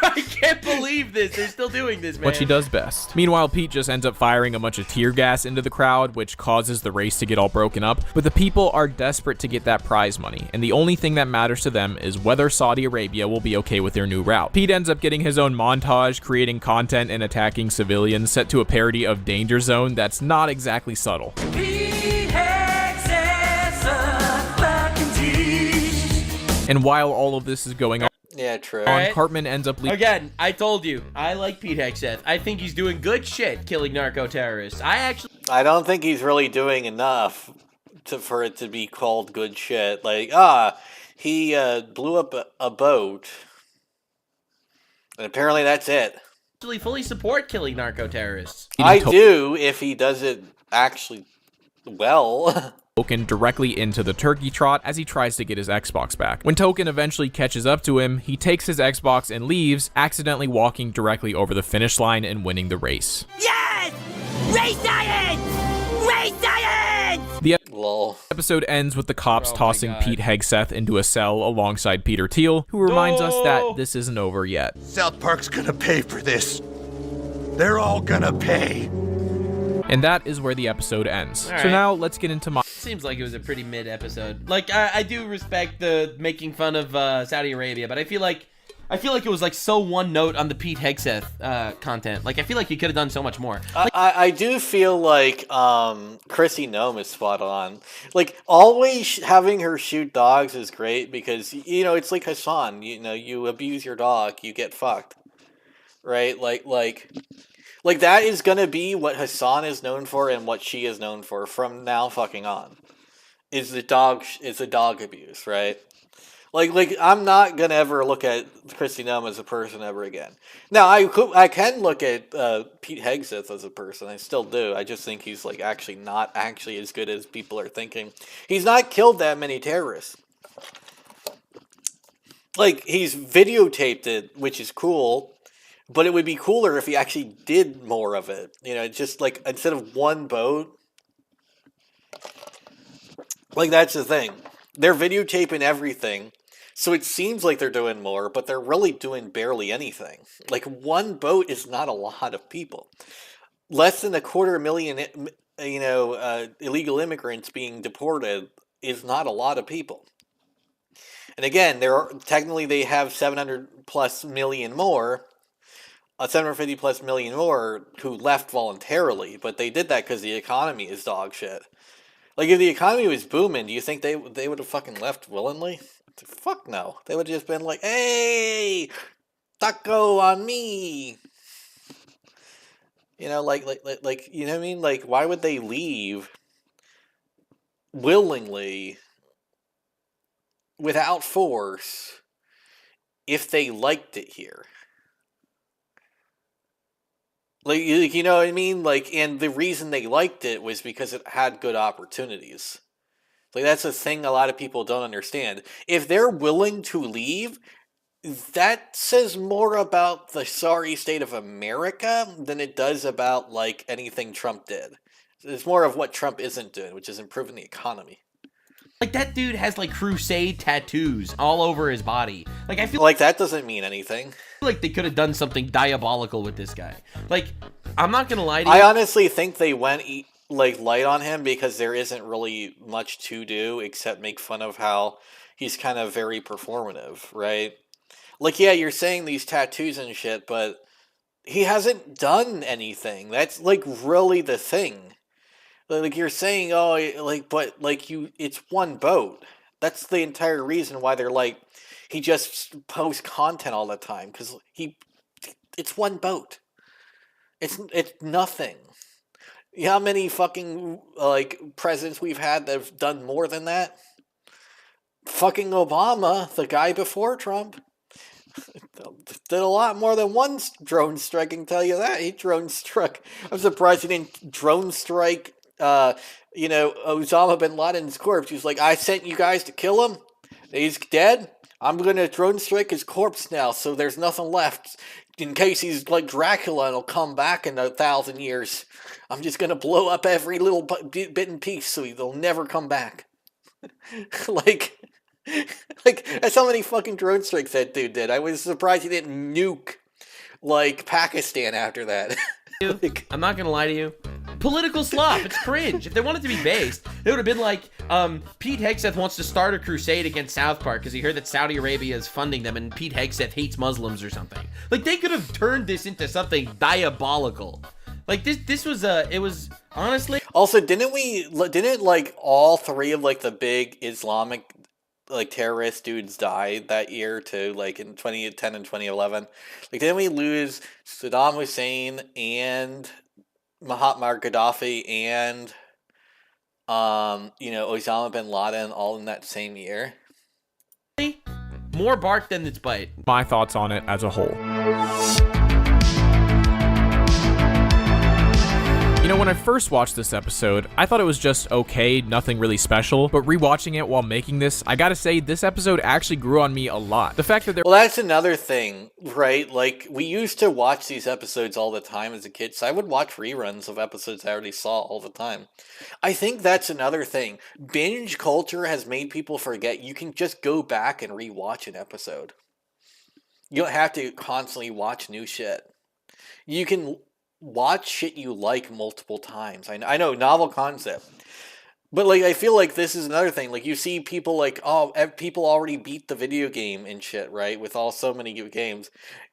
I can't believe this. They're still doing this, man. what she does best. Meanwhile, Pete just ends up firing a bunch of tear gas into the crowd, which causes the race to get all broken up. But the people are desperate to get that prize money, and the only thing that matters to them is whether Saudi Arabia will be okay with their new route. Pete ends up getting his own montage, creating content and attacking civilians, set to a parody of Danger Zone that's not exactly subtle. And while all of this is going on, Yeah, true. Right. Cartman ends up leaving. Again, I told you, I like Pete Hegseth. I think he's doing good shit killing narco-terrorists. I don't think he's really doing enough for it to be called good shit. Like, he blew up a boat, and apparently that's it. actually fully support killing narco-terrorists. I do, if he does it actually well. Token directly into the turkey trot as he tries to get his Xbox back. When Token eventually catches up to him, he takes his Xbox and leaves, accidentally walking directly over the finish line and winning the race. Yes! Race science! Race science! The episode ends with the cops tossing Pete Hegseth into a cell alongside Peter Thiel, who reminds us that this isn't over yet. Southpark's gonna pay for this. They're all gonna pay. And that is where the episode ends. All right. So now let's get into my... Seems like it was a pretty mid episode. Like, I do respect the making fun of Saudi Arabia, but I feel like it was like so one note on the Pete Hegseth content. Like, I feel like he could have done so much more. Like, I do feel like Chrissy Nome is spot on. Like, always having her shoot dogs is great because, you know, it's like Hassan. You know, you abuse your dog, you get fucked. Right? Like that is gonna be what Hassan is known for and what she is known for from now fucking on. Is the dog abuse, right? Like I'm not gonna ever look at Chrissy Nome as a person ever again. Now I can look at Pete Hegseth as a person. I still do. I just think he's like actually not actually as good as people are thinking. He's not killed that many terrorists. Like he's videotaped it, which is cool. But it would be cooler if he actually did more of it. You know, just like instead of one boat. Like that's the thing. They're videotaping everything. So it seems like they're doing more, but they're really doing barely anything. Like one boat is not a lot of people. Less than 250,000, illegal immigrants being deported is not a lot of people. And again, technically they have 700 plus million more. 750 plus million more who left voluntarily, but they did that because the economy is dog shit. Like, if the economy was booming, do you think they would have fucking left willingly? Fuck no. They would have just been like, hey, taco on me. You know, like, you know what I mean? Like, why would they leave willingly without force if they liked it here? Like, you know what I mean? Like, and the reason they liked it was because it had good opportunities. Like, that's a thing a lot of people don't understand. If they're willing to leave, that says more about the sorry state of America than it does about, like, anything Trump did. It's more of what Trump isn't doing, which is improving the economy. Like, that dude has, like, crusade tattoos all over his body. Like, I feel like that doesn't mean anything. Like, they could have done something diabolical with this guy. Like, I'm not gonna lie to you. I honestly think they went, light on him because there isn't really much to do except make fun of how he's kind of very performative, right? Like, yeah, you're saying these tattoos and shit, but he hasn't done anything. That's, like, really the thing. Like, you're saying, it's one boat. That's the entire reason why they're like, he just posts content all the time, because it's one boat. It's nothing. You know how many fucking, presidents we've had that have done more than that? Fucking Obama, the guy before Trump, did a lot more than one drone strike, I can tell you that. He drone struck. I'm surprised he didn't drone strike Osama bin Laden's corpse. He's like, I sent you guys to kill him. He's dead. I'm gonna drone strike his corpse now, so there's nothing left. In case he's like Dracula and he'll come back in 1,000 years. I'm just gonna blow up every little bit and piece so he'll never come back. like, that's how many fucking drone strikes that dude did. I was surprised he didn't nuke, like, Pakistan after that. I'm not gonna lie to you. Political slop, it's cringe. If they wanted to be based, it would have been like, Pete Hegseth wants to start a crusade against Southpark because he heard that Saudi Arabia is funding them and Pete Hegseth hates Muslims or something. Like, they could have turned this into something diabolical. Like, this was, it was, honestly... Also, didn't, like, all three of, like, the big Islamic, like, terrorist dudes die that year, too? Like, in 2010 and 2011? Like, didn't we lose Saddam Hussein and Muammar Gaddafi and, Osama bin Laden all in that same year? More bark than its bite. My thoughts on it as a whole. When I first watched this episode, I thought it was just okay, nothing really special, but rewatching it while making this, I gotta say, this episode actually grew on me a lot. The fact that Well, that's another thing, right? Like, we used to watch these episodes all the time as a kid, so I would watch reruns of episodes I already saw all the time. I think that's another thing. Binge culture has made people forget you can just go back and rewatch an episode. You don't have to constantly watch new shit. You can watch shit you like multiple times. I know, novel concept. But, like, I feel like this is another thing. Like, you see people like, people already beat the video game and shit, right? With so many games.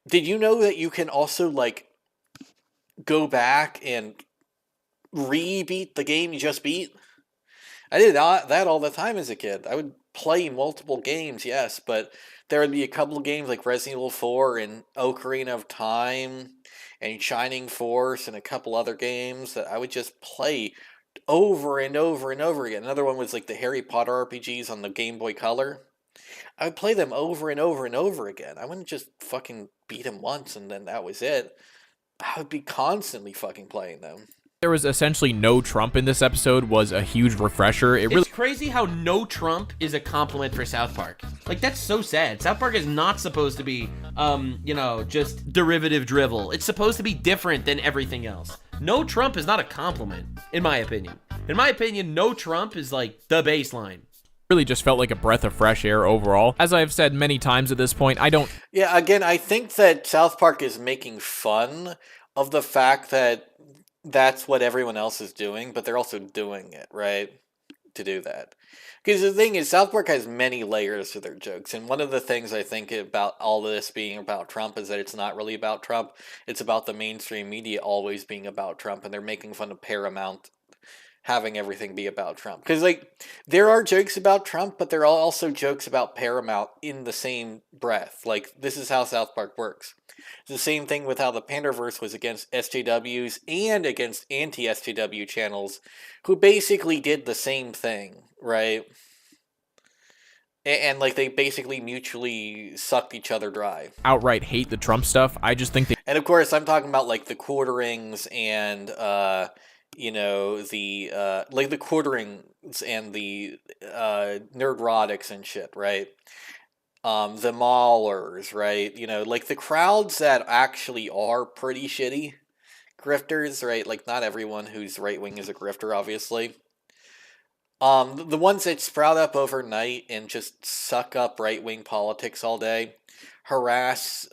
Did you know that you can also, like, go back and re-beat the game you just beat? I did that all the time as a kid. I would play multiple games, yes, but there would be a couple of games like Resident Evil 4 and Ocarina of Time and Shining Force and a couple other games that I would just play over and over and over again. Another one was like the Harry Potter RPGs on the Game Boy Color. I would play them over and over and over again. I wouldn't just fucking beat them once and then that was it. I would be constantly fucking playing them. There was essentially no Trump in this episode was a huge refresher. It's crazy how no Trump is a compliment for South Park. Like, that's so sad. South Park is not supposed to be, just derivative drivel. It's supposed to be different than everything else. No Trump is not a compliment, in my opinion. In my opinion, no Trump is, like, the baseline. Really just felt like a breath of fresh air overall. As I have said many times at this point, Yeah, again, I think that South Park is making fun of the fact that that's what everyone else is doing, but they're also doing it, right? To do that. Because the thing is, South Park has many layers to their jokes, and one of the things I think about all this being about Trump is that it's not really about Trump. It's about the mainstream media always being about Trump, and they're making fun of Paramount having everything be about Trump. Because, like, there are jokes about Trump, but there are also jokes about Paramount in the same breath. Like, this is how South Park works. It's the same thing with how the Panderverse was against SJWs and against anti-SJW channels who basically did the same thing, right? And like, they basically mutually sucked each other dry. Outright hate the Trump stuff. I just think And of course, I'm talking about, like, the quarterings and, the quarterings and the nerdrotics and shit, right? The maulers, right? Like the crowds that actually are pretty shitty grifters, right? Like, not everyone who's right-wing is a grifter, obviously. The ones that sprout up overnight and just suck up right-wing politics all day, harass,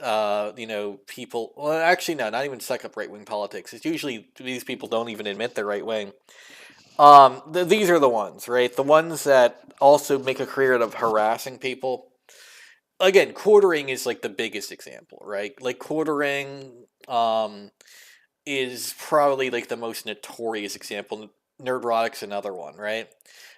people. Well, actually, no, not even suck up right-wing politics. It's usually these people don't even admit they're right-wing. These are the ones, right? The ones that also make a career out of harassing people. Again, quartering is like the biggest example, right? Like, quartering is probably like the most notorious example. Nerdrotic's another one, right?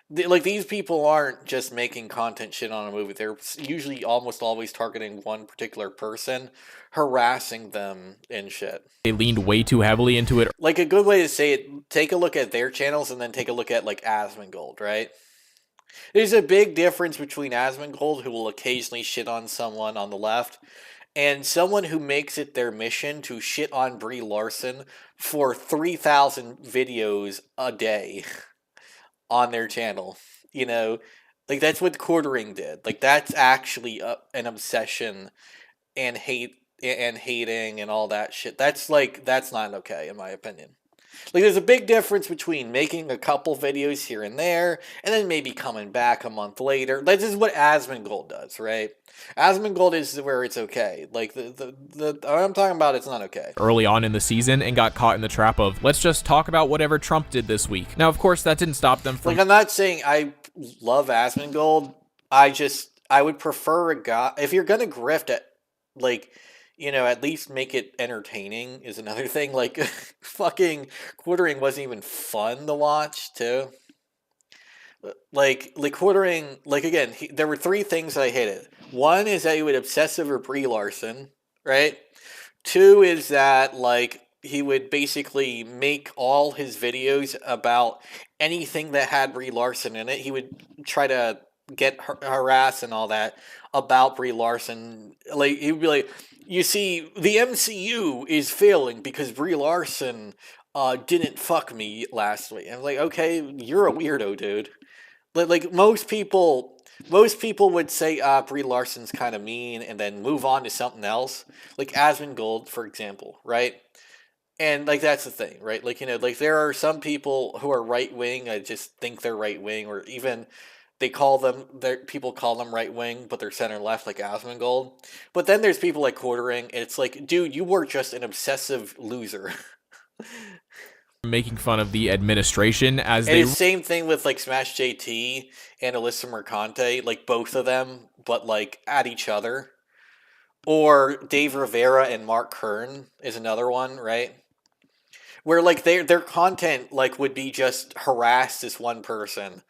These people aren't just making content shit on a movie. They're usually almost always targeting one particular person, harassing them and shit. They leaned way too heavily into it. Like, a good way to say it, take a look at their channels and then take a look at, like, Asmongold, right? There's a big difference between Asmongold, who will occasionally shit on someone on the left, and someone who makes it their mission to shit on Brie Larson for 3,000 videos a day on their channel. Like that's what quartering did. Like that's actually an obsession and hating and all that shit. That's not okay in my opinion. Like there's a big difference between making a couple videos here and there and then maybe coming back a month later. This is what Asmongold does, right? Asmongold is where it's okay. Like the what I'm talking about, it's not okay. Early on in the season and got caught in the trap of, let's just talk about whatever Trump did this week. Now, of course, that didn't stop them from... Like, I'm not saying I love Asmongold. I would prefer a guy... If you're gonna grift it, like... at least make it entertaining is another thing. Like, fucking quartering wasn't even fun to watch, too. Like quartering, like, again, there were 3 things that I hated. One is that he would obsess over Brie Larson, right? 2 is that, like, he would basically make all his videos about anything that had Brie Larson in it. He would try to get harassed and all that about Brie Larson. Like, he'd be like... You see, the MCU is failing because Brie Larson didn't fuck me last week. I'm like, okay, you're a weirdo, dude. Like most people would say, Brie Larson's kind of mean, and then move on to something else. Like Asmongold, for example, right? And like that's the thing, right? Like like there are some people who are right wing. I just think they're right wing, or even. People call them right wing, but they're center left, like Asmongold. But then there's people like quartering, and it's like, dude, you were just an obsessive loser. Making fun of the administration as and same thing with like Smash JT and Alyssa Mercante, like both of them, but like at each other. Or Dave Rivera and Mark Kern is another one, right? Where like their content like would be just harass this one person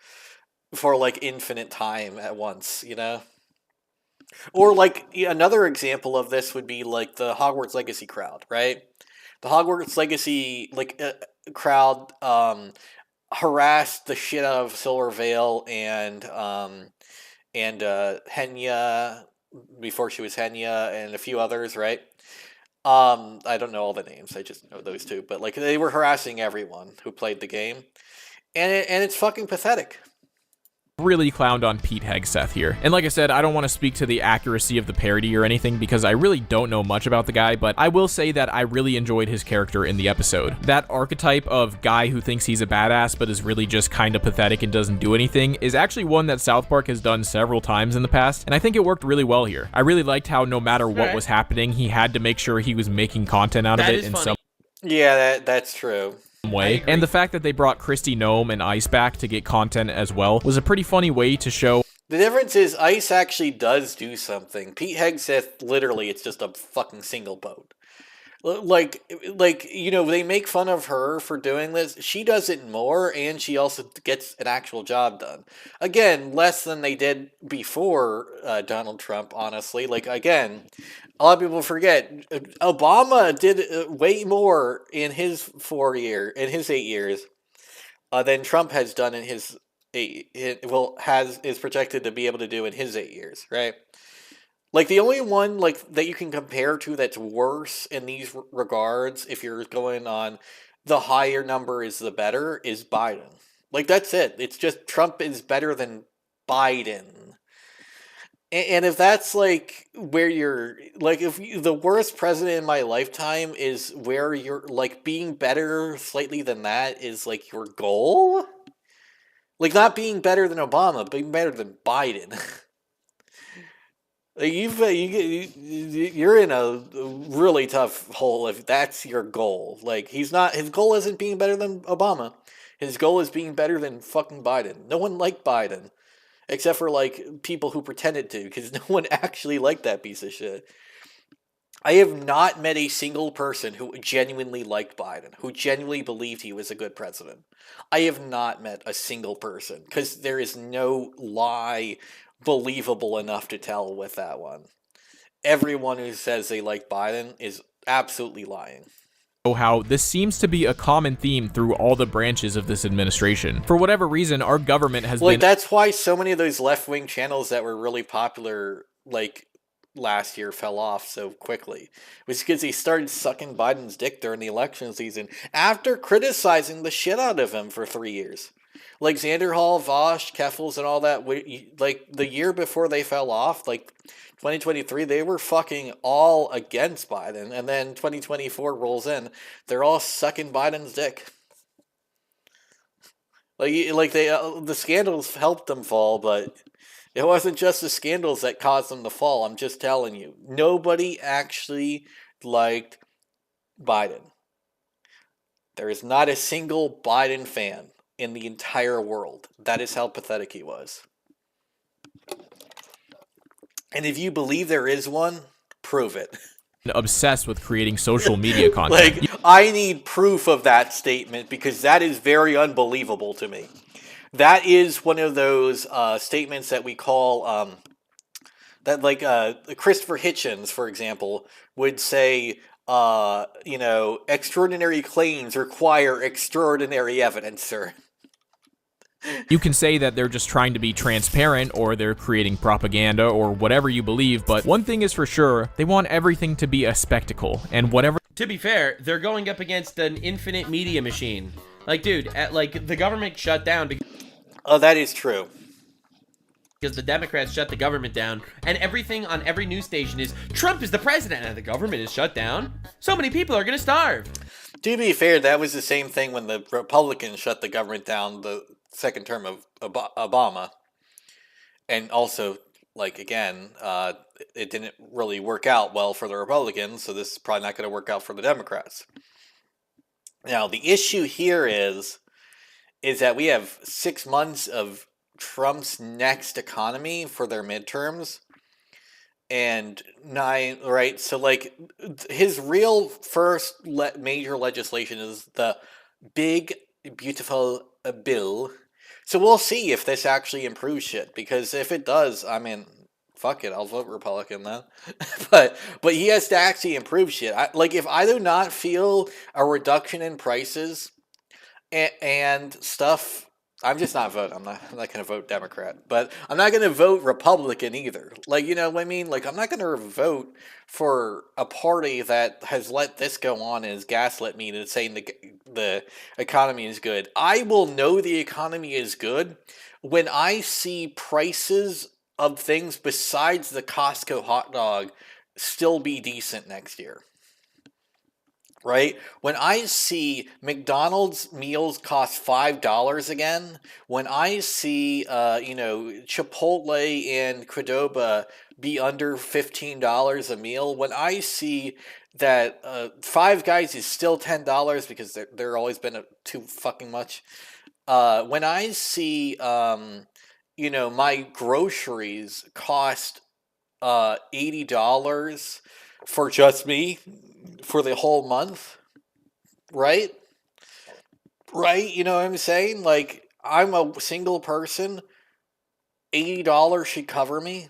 for like infinite time at once, Or like another example of this would be like the Hogwarts Legacy crowd, right? The Hogwarts Legacy crowd harassed the shit out of Silver Veil and Henya before she was Henya and a few others, right? I don't know all the names, I just know those 2, but like they were harassing everyone who played the game, and it's fucking pathetic. Really clowned on Pete Hegseth here. And like I said, I don't want to speak to the accuracy of the parody or anything because I really don't know much about the guy, but I will say that I really enjoyed his character in the episode. That archetype of guy who thinks he's a badass but is really just kind of pathetic and doesn't do anything is actually one that Southpark has done several times in the past, and I think it worked really well here. I really liked how no matter what was happening, he had to make sure he was making content out of it in some... Yeah, that's true. Way. And the fact that they brought Christy Gnome and Ice back to get content as well was a pretty funny way to show. The difference is Ice actually does do something. Pete Hegseth, literally, it's just a fucking single boat. Like they make fun of her for doing this. She does it more, and she also gets an actual job done. Again, less than they did before Donald Trump, honestly. Like, again, a lot of people forget, Obama did way more in his 8 years, than Trump has done in his is projected to be able to do in his 8 years, right? Like, the only one, like, that you can compare to that's worse in these regards, if you're going on the higher number is the better, is Biden. Like, that's it. It's just Trump is better than Biden. And if that's, like, where you're, like, the worst president in my lifetime is where you're, like, being better slightly than that is, like, your goal? Like, not being better than Obama, but being better than Biden. Like you're in a really tough hole if that's your goal. Like, his goal isn't being better than Obama. His goal is being better than fucking Biden. No one liked Biden. Except for, like, people who pretended to, because no one actually liked that piece of shit. I have not met a single person who genuinely liked Biden, who genuinely believed he was a good president. I have not met a single person, because there is no lie believable enough to tell with that one. Everyone who says they like Biden is absolutely lying. How this seems to be a common theme through all the branches of this administration. For whatever reason, our government has been... That's why so many of those left-wing channels that were really popular, like, last year fell off so quickly. It was because he started sucking Biden's dick during the election season after criticizing the shit out of him for 3 years. Like Xander Hall, Vosh, Keffels, and all that, like the year before they fell off, like 2023, they were fucking all against Biden. And then 2024 rolls in, they're all sucking Biden's dick. Like they, the scandals helped them fall, but it wasn't just the scandals that caused them to fall. I'm just telling you. Nobody actually liked Biden. There is not a single Biden fan in the entire world. That is how pathetic he was. And if you believe there is one, prove it. Obsessed with creating social media content. Like, I need proof of that statement because that is very unbelievable to me. That is one of those statements that we call, that like Christopher Hitchens, for example, would say, extraordinary claims require extraordinary evidence, sir. You can say that they're just trying to be transparent or they're creating propaganda or whatever you believe, but one thing is for sure, they want everything to be a spectacle, and whatever... To be fair, they're going up against an infinite media machine. Like, dude, the government shut down because... Oh, that is true. Because the Democrats shut the government down, and everything on every news station is, Trump is the president, and the government is shut down. So many people are going to starve. To be fair, that was the same thing when the Republicans shut the government down the second term of Obama. And also, like, again, it didn't really work out well for the Republicans, so this is probably not going to work out for the Democrats. Now, the issue here is that we have 6 months of Trump's next economy for their midterms, and 9, right? So, like, his real first major legislation is the big, beautiful bill. So we'll see if this actually improves shit, because if it does, I mean, fuck it, I'll vote Republican then. but he has to actually improve shit. If I do not feel a reduction in prices and stuff, I'm just not voting. I'm not going to vote Democrat, but I'm not going to vote Republican either. Like, you know what I mean? Like, I'm not going to vote for a party that has let this go on and has gaslit me into saying the economy is good. I will know the economy is good when I see prices of things besides the Costco hot dog still be decent next year. Right? When I see McDonald's meals cost $5 again, when I see, Chipotle and Qdoba be under $15 a meal, when I see that Five Guys is still $10 because they're always been too fucking much, when I see, my groceries cost $80 for just me for the whole month, right? You know what I'm saying? Like, I'm a single person. $80 should cover me.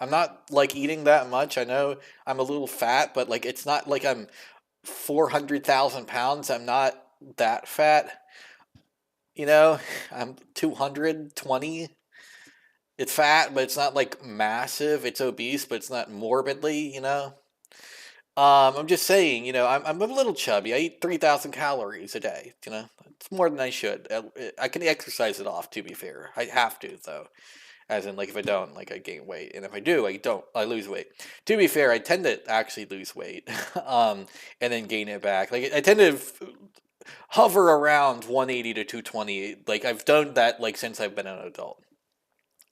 I'm not, like, eating that much. I know I'm a little fat, but, like, it's not like I'm 400,000 pounds. I'm not that fat. You know, I'm 220. It's fat, but it's not, like, massive. It's obese, but it's not morbidly, you know? I'm just saying, you know, I'm a little chubby. I eat 3,000 calories a day, you know? It's more than I should. I can exercise it off, to be fair. I have to, though. As in, like, if I don't, like, I gain weight. And if I do, I lose weight. To be fair, I tend to actually lose weight, and then gain it back. Like, I tend to hover around 180 to 220. Like, I've done that, like, since I've been an adult.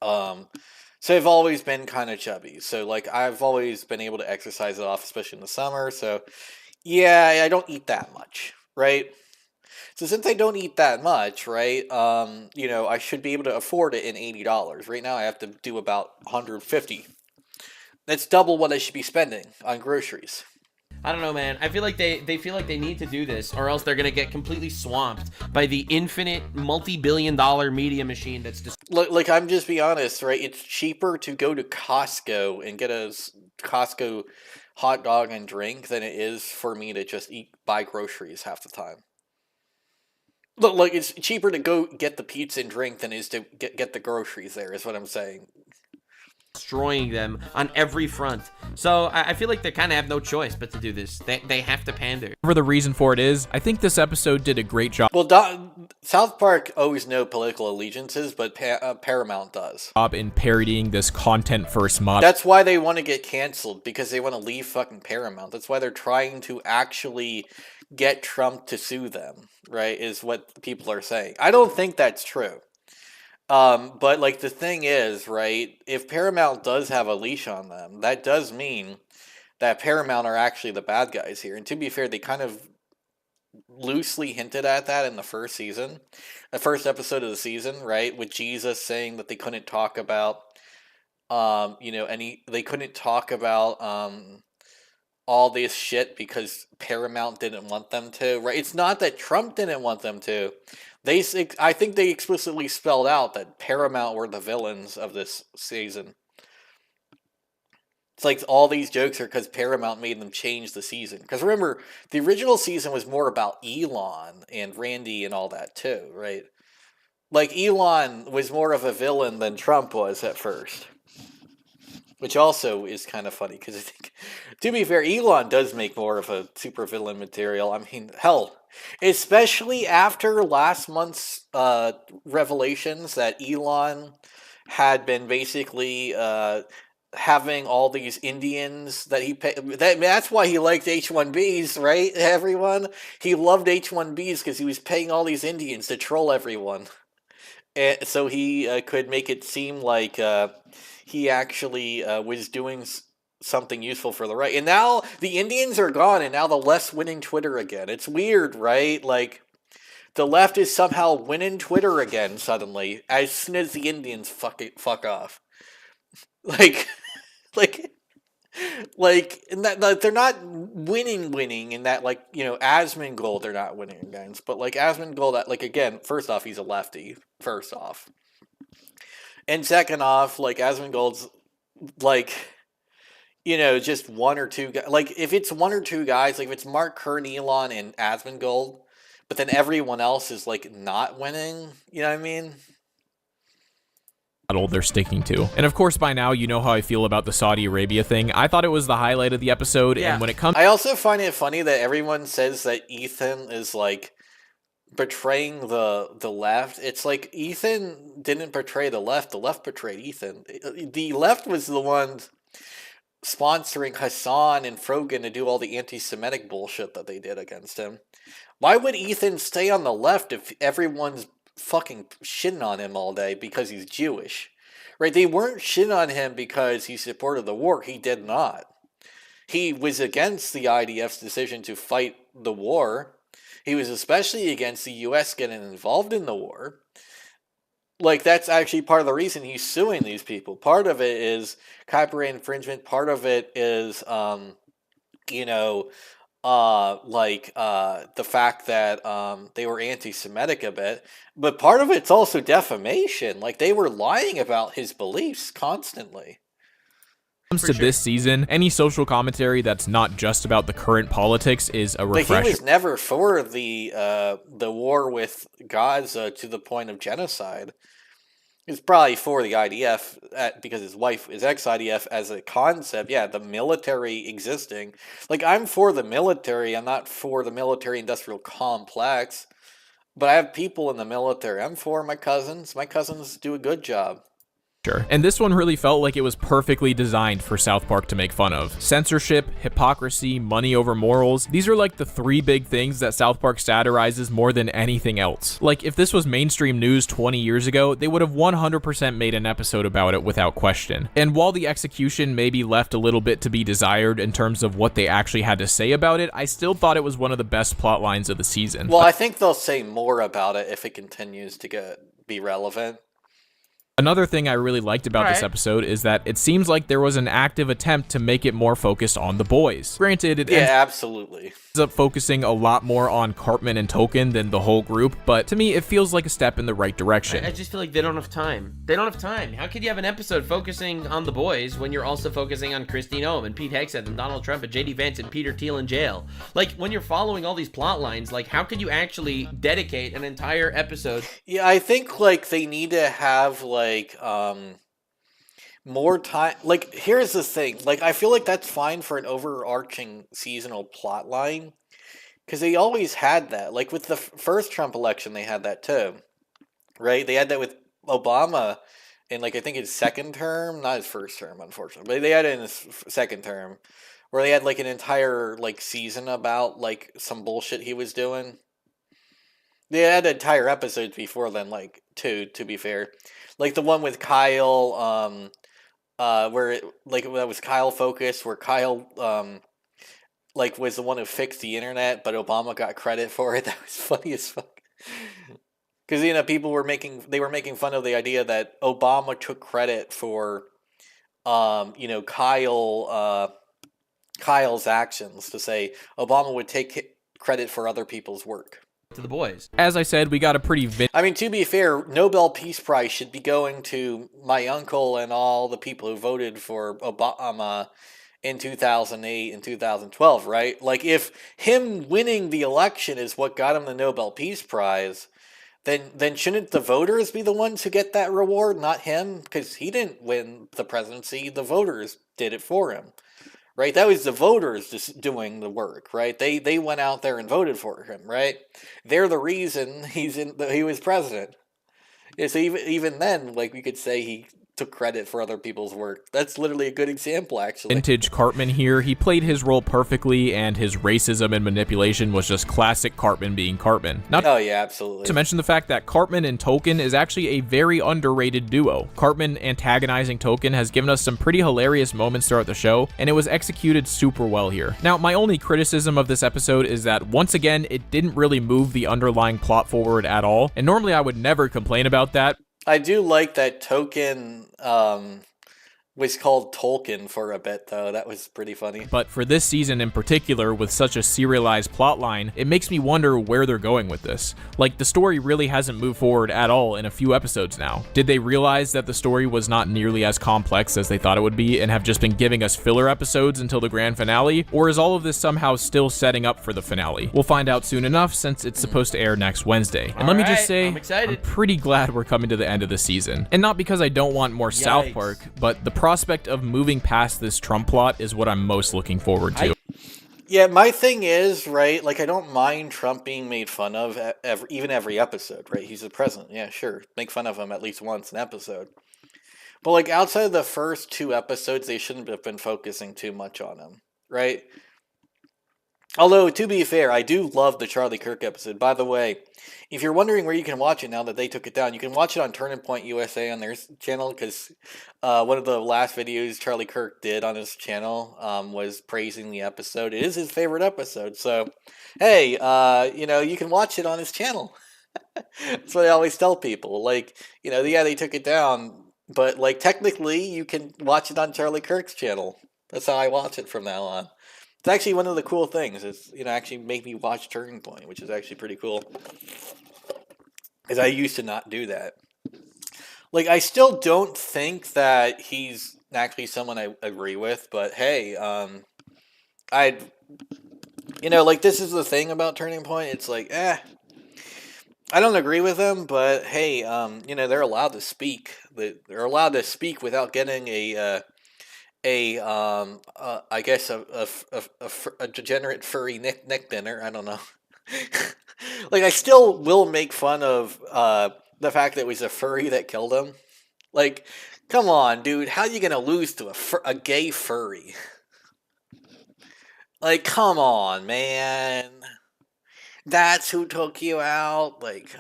So I've always been kind of chubby. So, like, I've always been able to exercise it off, especially in the summer. So, yeah, I don't eat that much, right? So since I don't eat that much, right, I should be able to afford it in $80. Right now I have to do about $150. That's double what I should be spending on groceries. I don't know, man. I feel like they feel like they need to do this, or else they're going to get completely swamped by the infinite multi-billion-dollar media machine that's just... Like, I'm just be honest, right? It's cheaper to go to Costco and get a Costco hot dog and drink than it is for me to just buy groceries half the time. Look, like, it's cheaper to go get the pizza and drink than it is to get the groceries there, is what I'm saying. Destroying them on every front. So I feel like they kind of have no choice but to do this. They have to pander. Whatever the reason for it is, I think this episode did a great job. Well, South Park owes no political allegiances, but Paramount does. In parodying this content-first model. That's why they want to get canceled, because they want to leave fucking Paramount. That's why they're trying to actually get Trump to sue them, right, is what people are saying. I don't think that's true. But, like, the thing is, right, if Paramount does have a leash on them, that does mean that Paramount are actually the bad guys here. And to be fair, they kind of loosely hinted at that in the first episode of the season, right, with Jesus saying that they couldn't talk about, they couldn't talk about, all this shit because Paramount didn't want them to, right? It's not that Trump didn't want them to. I think they explicitly spelled out that Paramount were the villains of this season. It's like all these jokes are because Paramount made them change the season. Because remember, the original season was more about Elon and Randy and all that too, right? Like, Elon was more of a villain than Trump was at first. Which also is kind of funny, because I think, to be fair, Elon does make more of a supervillain material. I mean, hell, especially after last month's revelations that Elon had been basically having all these Indians that he paid. That's why he liked H-1Bs, right, everyone? He loved H-1Bs because he was paying all these Indians to troll everyone. And so he could make it seem like he actually was doing something useful for the right. And now the Indians are gone, and now the left's winning Twitter again. It's weird, right? Like, the left is somehow winning Twitter again suddenly, as soon as the Indians fuck off. Like, and that they're not winning in that, like, Asmongold they're not winning against, but like Asmongold, like, again, first off, he's a lefty, first off. And second off, like, Asmongold's, like, just one or two guys. Like, if it's one or two guys, like, if it's Mark Kern, Elon, and Asmongold, but then everyone else is, like, not winning, you know what I mean? They're sticking to. And of course, by now, you know how I feel about the Saudi Arabia thing. I thought it was the highlight of the episode, and when it comes... I also find it funny that everyone says that Ethan is, like, betraying the left. It's like, Ethan didn't betray the left betrayed Ethan. The left was the ones sponsoring Hassan and Frogan to do all the anti-Semitic bullshit that they did against him. Why would Ethan stay on the left if everyone's fucking shitting on him all day because he's Jewish? Right? They weren't shitting on him because he supported the war. He did not. He was against the IDF's decision to fight the war. He was especially against the U.S. getting involved in the war. Like, that's actually part of the reason he's suing these people. Part of it is copyright infringement. Part of it is, the fact that they were anti-Semitic a bit. But part of it's also defamation. Like, they were lying about his beliefs constantly. Comes to this season, any social commentary that's not just about the current politics is a refresher. Like, he was never for the war with Gaza to the point of genocide. He's probably for the IDF because his wife is ex-IDF as a concept. Yeah, the military existing. Like, I'm for the military. I'm not for the military-industrial complex. But I have people in the military. I'm for my cousins. My cousins do a good job. And this one really felt like it was perfectly designed for South Park to make fun of. Censorship, hypocrisy, money over morals, these are like the three big things that South Park satirizes more than anything else. Like, if this was mainstream news 20 years ago, they would have 100% made an episode about it without question. And while the execution maybe left a little bit to be desired in terms of what they actually had to say about it, I still thought it was one of the best plot lines of the season. Well, I think they'll say more about it if it continues to be relevant. Another thing I really liked about this episode is that it seems like there was an active attempt to make it more focused on the boys. Granted, it absolutely ends up focusing a lot more on Cartman and Token than the whole group, but to me, it feels like a step in the right direction. I just feel like they don't have time. They don't have time. How could you have an episode focusing on the boys when you're also focusing on Christine Ohm and Pete Hegseth and Donald Trump and JD Vance and Peter Thiel in jail? Like, when you're following all these plot lines, like, how could you actually dedicate an entire episode? Yeah, I think, like, they need to have, like, more time. Like, here's the thing. Like, I feel like that's fine for an overarching seasonal plot line, because they always had that. Like with the first Trump election, they had that too, right? They had that with Obama in like I think his second term, not his first term, unfortunately, but they had it in his second term, where they had like an entire like season about like some bullshit he was doing. They had entire episodes before then, like two, to be fair, like the one with Kyle, where it, like that was Kyle focused, where Kyle like was the one who fixed the internet, but Obama got credit for it. That was funny as fuck. Because people were making fun of the idea that Obama took credit for Kyle's actions, to say Obama would take credit for other people's work. To the boys. As I said, we got a pretty I mean, to be fair, Nobel Peace Prize should be going to my uncle and all the people who voted for Obama in 2008 and 2012, right? Like, if him winning the election is what got him the Nobel Peace Prize, then shouldn't the voters be the ones who get that reward, not him? Because he didn't win the presidency, the voters did it for him. Right, that was the voters just doing the work, right? They went out there and voted for him, right? They're the reason he was president. Yeah, so even then, like, we could say he took credit for other people's work. That's literally a good example, actually. Vintage Cartman here. He played his role perfectly, and his racism and manipulation was just classic Cartman being Cartman. Oh yeah, absolutely. To mention the fact that Cartman and Token is actually a very underrated duo. Cartman antagonizing Token has given us some pretty hilarious moments throughout the show, and it was executed super well here. Now, my only criticism of this episode is that, once again, it didn't really move the underlying plot forward at all, and normally I would never complain about that. I do like that Token was called Tolkien for a bit, though. That was pretty funny. But for this season in particular, with such a serialized plotline, it makes me wonder where they're going with this. Like, the story really hasn't moved forward at all in a few episodes now. Did they realize that the story was not nearly as complex as they thought it would be and have just been giving us filler episodes until the grand finale? Or is all of this somehow still setting up for the finale? We'll find out soon enough, since it's supposed to air next Wednesday. And let me just say, I'm pretty glad we're coming to the end of the season. And not because I don't want more South Park, but the prospect of moving past this Trump plot is what I'm most looking forward to. Yeah, my thing is, right, like, I don't mind Trump being made fun of every episode, right? He's the president. Yeah, sure. Make fun of him at least once an episode. But, like, outside of the first 2 episodes, they shouldn't have been focusing too much on him, right? Although, to be fair, I do love the Charlie Kirk episode. By the way, if you're wondering where you can watch it now that they took it down, you can watch it on Turning Point USA on their channel, because one of the last videos Charlie Kirk did on his channel was praising the episode. It is his favorite episode, so, hey, you can watch it on his channel. That's what I always tell people. Like, yeah, they took it down, but, like, technically, you can watch it on Charlie Kirk's channel. That's how I watch it from now on. It's actually one of the cool things is, actually make me watch Turning Point, which is actually pretty cool. Because I used to not do that. Like, I still don't think that he's actually someone I agree with, but hey, this is the thing about Turning Point. It's like, I don't agree with them, but hey, they're allowed to speak. They're allowed to speak without getting a degenerate furry neck dinner. I don't know. Like, I still will make fun of the fact that it was a furry that killed him. Like, come on, dude. How are you gonna lose to a gay furry? Like, come on, man. That's who took you out? Like,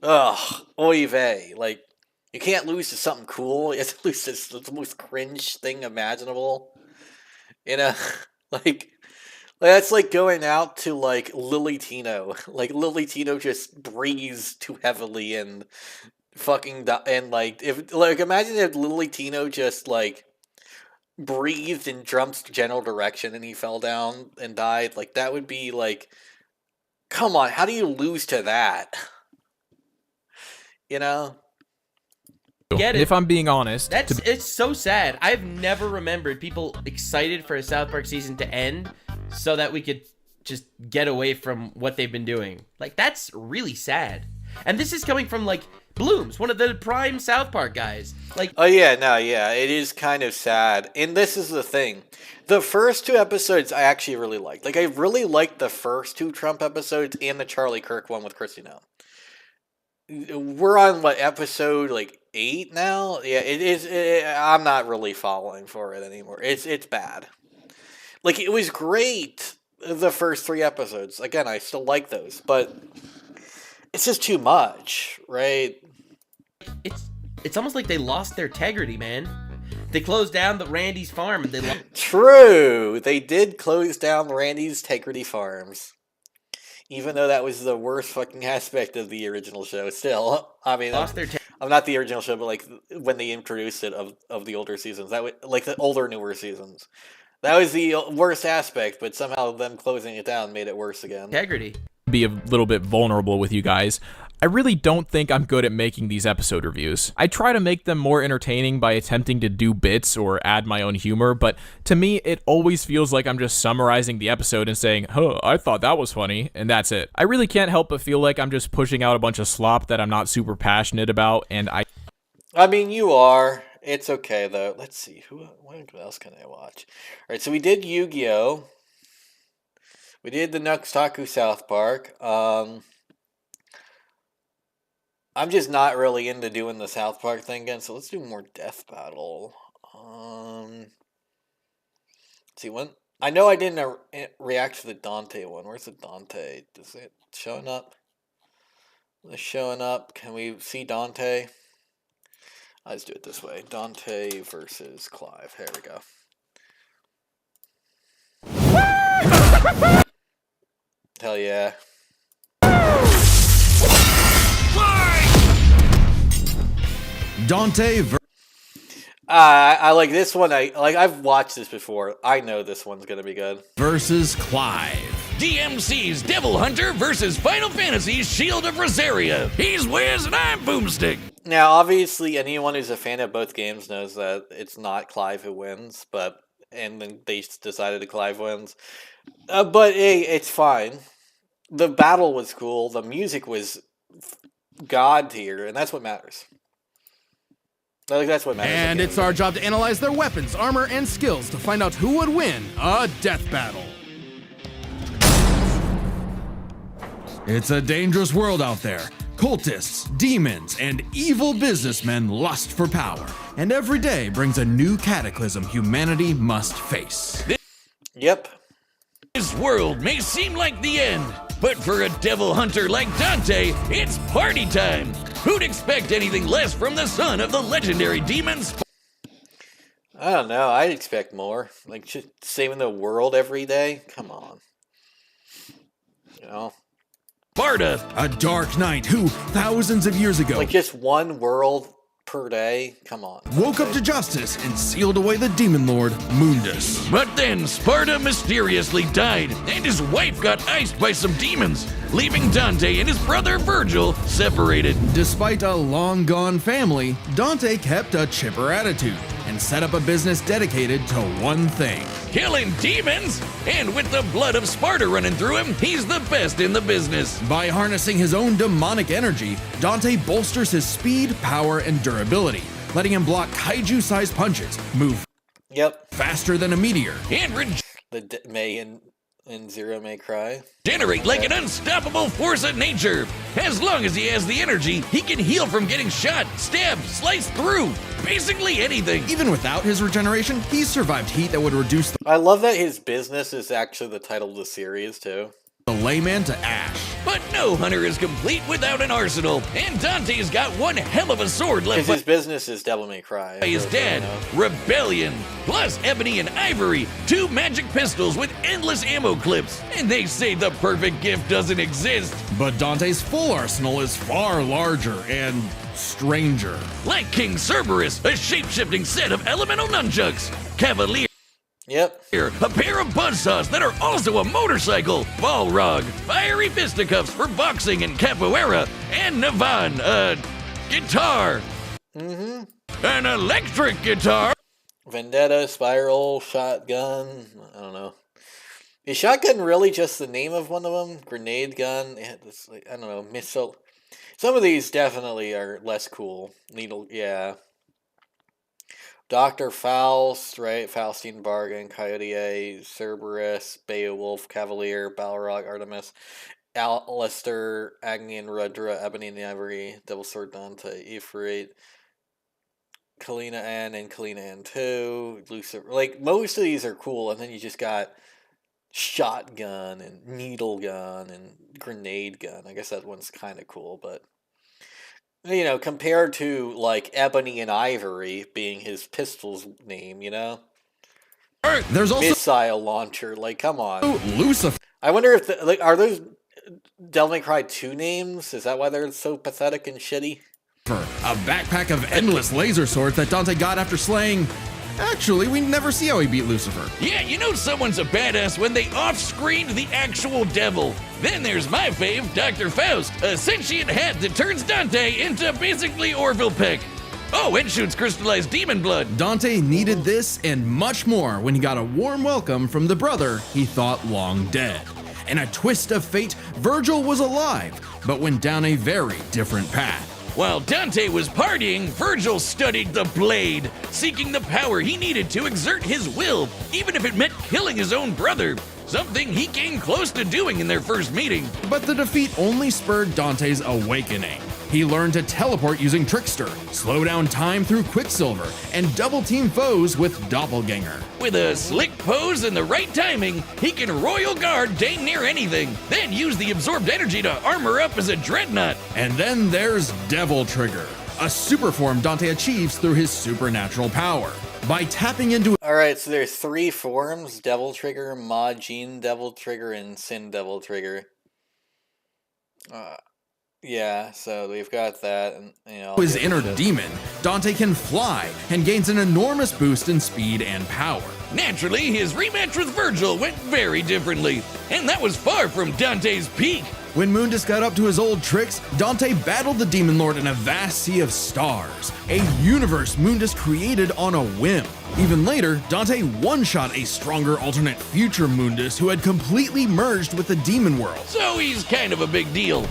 ugh, oy vey. Like, you can't lose to something cool. You have to lose to the most cringe thing imaginable. Like, that's like going out to, like, Lily Tino. Like, Lily Tino just breathes too heavily and fucking and, like, imagine if Lily Tino just, like, breathed in Trump's general direction and he fell down and died. Like, that would be, like, come on, how do you lose to that? Get it. If I'm being honest, it's so sad. I've never remembered people excited for a South Park season to end so that we could just get away from what they've been doing. Like, that's really sad. And this is coming from, like, Blooms, one of the prime South Park guys. Like, oh yeah, no, yeah, it is kind of sad. And this is the thing. The first 2 episodes I actually really liked. Like, I really liked the first 2 Trump episodes and the Charlie Kirk one with Christy Now. We're on, what, episode, 8 now? Yeah, it is. I'm not really following for it anymore. It's bad. Like, it was great, the first 3 episodes. Again, I still like those, but it's just too much, right? It's almost like they lost their integrity, man. They closed down the Randy's farm and they True! They did close down Randy's Integrity Farms. Even though that was the worst fucking aspect of the original show, still. I mean, I'm not the original show, but when they introduced it of the older seasons, that was the older, newer seasons. That was the worst aspect, but somehow them closing it down made it worse again. Integrity. Be a little bit vulnerable with you guys. I really don't think I'm good at making these episode reviews. I try to make them more entertaining by attempting to do bits or add my own humor, but to me, it always feels like I'm just summarizing the episode and saying, huh, I thought that was funny, and that's it. I really can't help but feel like I'm just pushing out a bunch of slop that I'm not super passionate about, and I mean, you are. It's okay, though. Let's see. What else can I watch? Alright, so we did Yu-Gi-Oh! We did the Nuxtaku South Park. I'm just not really into doing the South Park thing again, so let's do more Deathbattle. Let's see, I know I didn't react to the Dante one. Where's the Dante? Is it showing up? It's showing up. Can we see Dante? Let's do it this way. Dante versus Clive. Here we go. Hell yeah. Dante I like this one. I've watched this before. I know this one's gonna be good. versus Clive. DMC's Devil Hunter versus Final Fantasy's Shield of Rosaria. He's Wiz and I'm Boomstick. Now, obviously, anyone who's a fan of both games knows that it's not Clive who wins, and then they decided that Clive wins. But hey, it's fine. The battle was cool. The music was god tier, and that's what matters. That's what matters. And it's our job to analyze their weapons, armor, and skills to find out who would win a death battle. It's a dangerous world out there. Cultists, demons, and evil businessmen lust for power. And every day brings a new cataclysm humanity must face. Yep. This world may seem like the end, but for a devil hunter like Dante, it's party time. Who'd expect anything less from the son of the legendary demon? I don't know. I'd expect more. Just saving the world every day? Come on. You know? Sparta. A dark knight who, thousands of years ago, just one world per day? Come on. woke up to justice and sealed away the demon lord, Mundus. But then Sparta mysteriously died, and his wife got iced by some demons, leaving Dante and his brother Virgil separated. Despite a long-gone family, Dante kept a chipper attitude and set up a business dedicated to one thing: killing demons! And with the blood of Sparta running through him, he's the best in the business. By harnessing his own demonic energy, Dante bolsters his speed, power, and durability, letting him block kaiju-sized punches, move faster than a meteor, and May and Zero May Cry. Generate like an unstoppable force of nature. As long as he has the energy, he can heal from getting shot, stabbed, sliced through. Basically anything. Even without his regeneration, he's survived heat that would reduce I love that his business is actually the title of the series, too. the layman to ash. But no hunter is complete without an arsenal, and Dante's got one hell of a sword left His business is Devil May Cry. by his dad, Rebellion, plus Ebony and Ivory, 2 magic pistols with endless ammo clips, and they say the perfect gift doesn't exist. But Dante's full arsenal is far larger and stranger. Like King Cerberus, a shape-shifting set of elemental nunchucks, Cavalier, a pair of buzzsaws that are also a motorcycle, Balrog, fiery fisticuffs for boxing and capoeira, and Navan, a guitar. An electric guitar. Vendetta, Spiral, Shotgun. I don't know. Is Shotgun really just the name of one of them? Grenade gun? I don't know. Missile. Some of these definitely are less cool. Needle, yeah. Dr. Faust, right? Faustine Bargain, Coyote A, Cerberus, Beowulf, Cavalier, Balrog, Artemis, Alistair, Agni and Rudra, Ebony and the Ivory, Devil Sword Dante, Ifrit, Kalina N and Kalina N 2, Lucifer. Like, most of these are cool, and then you just got Shotgun and Needle Gun and Grenade Gun. I guess that one's kind of cool, but you know, compared to like Ebony and Ivory being his pistol's name, you know? There's also missile launcher. Like, come on. Lucifer. I wonder if are those Devil May Cry 2 names? Is that why they're so pathetic and shitty? A backpack of endless laser swords that Dante got after slaying. Actually, we never see how he beat Lucifer. Yeah, you know someone's a badass when they off-screened the actual devil. Then there's my fave, Dr. Faust, a sentient hat that turns Dante into basically Orville Peck. Oh, and shoots crystallized demon blood. Dante needed this and much more when he got a warm welcome from the brother he thought long dead. In a twist of fate, Virgil was alive, but went down a very different path. While Dante was partying, Virgil studied the blade, seeking the power he needed to exert his will, even if it meant killing his own brother, something he came close to doing in their first meeting. But the defeat only spurred Dante's awakening. He learned to teleport using Trickster, slow down time through Quicksilver, and double-team foes with Doppelganger. With a slick pose and the right timing, he can Royal Guard dang near anything, then use the absorbed energy to armor up as a dreadnought. And then there's Devil Trigger, a super form Dante achieves through his supernatural power. By tapping into... Alright, so there's 3 forms: Devil Trigger, Majin Devil Trigger, and Sin Devil Trigger. Yeah, so we've got that, and you know. His inner demon, Dante can fly and gains an enormous boost in speed and power. Naturally, his rematch with Virgil went very differently, and that was far from Dante's peak. When Mundus got up to his old tricks, Dante battled the Demon Lord in a vast sea of stars, a universe Mundus created on a whim. Even later, Dante one-shot a stronger alternate future Mundus who had completely merged with the demon world. So he's kind of a big deal.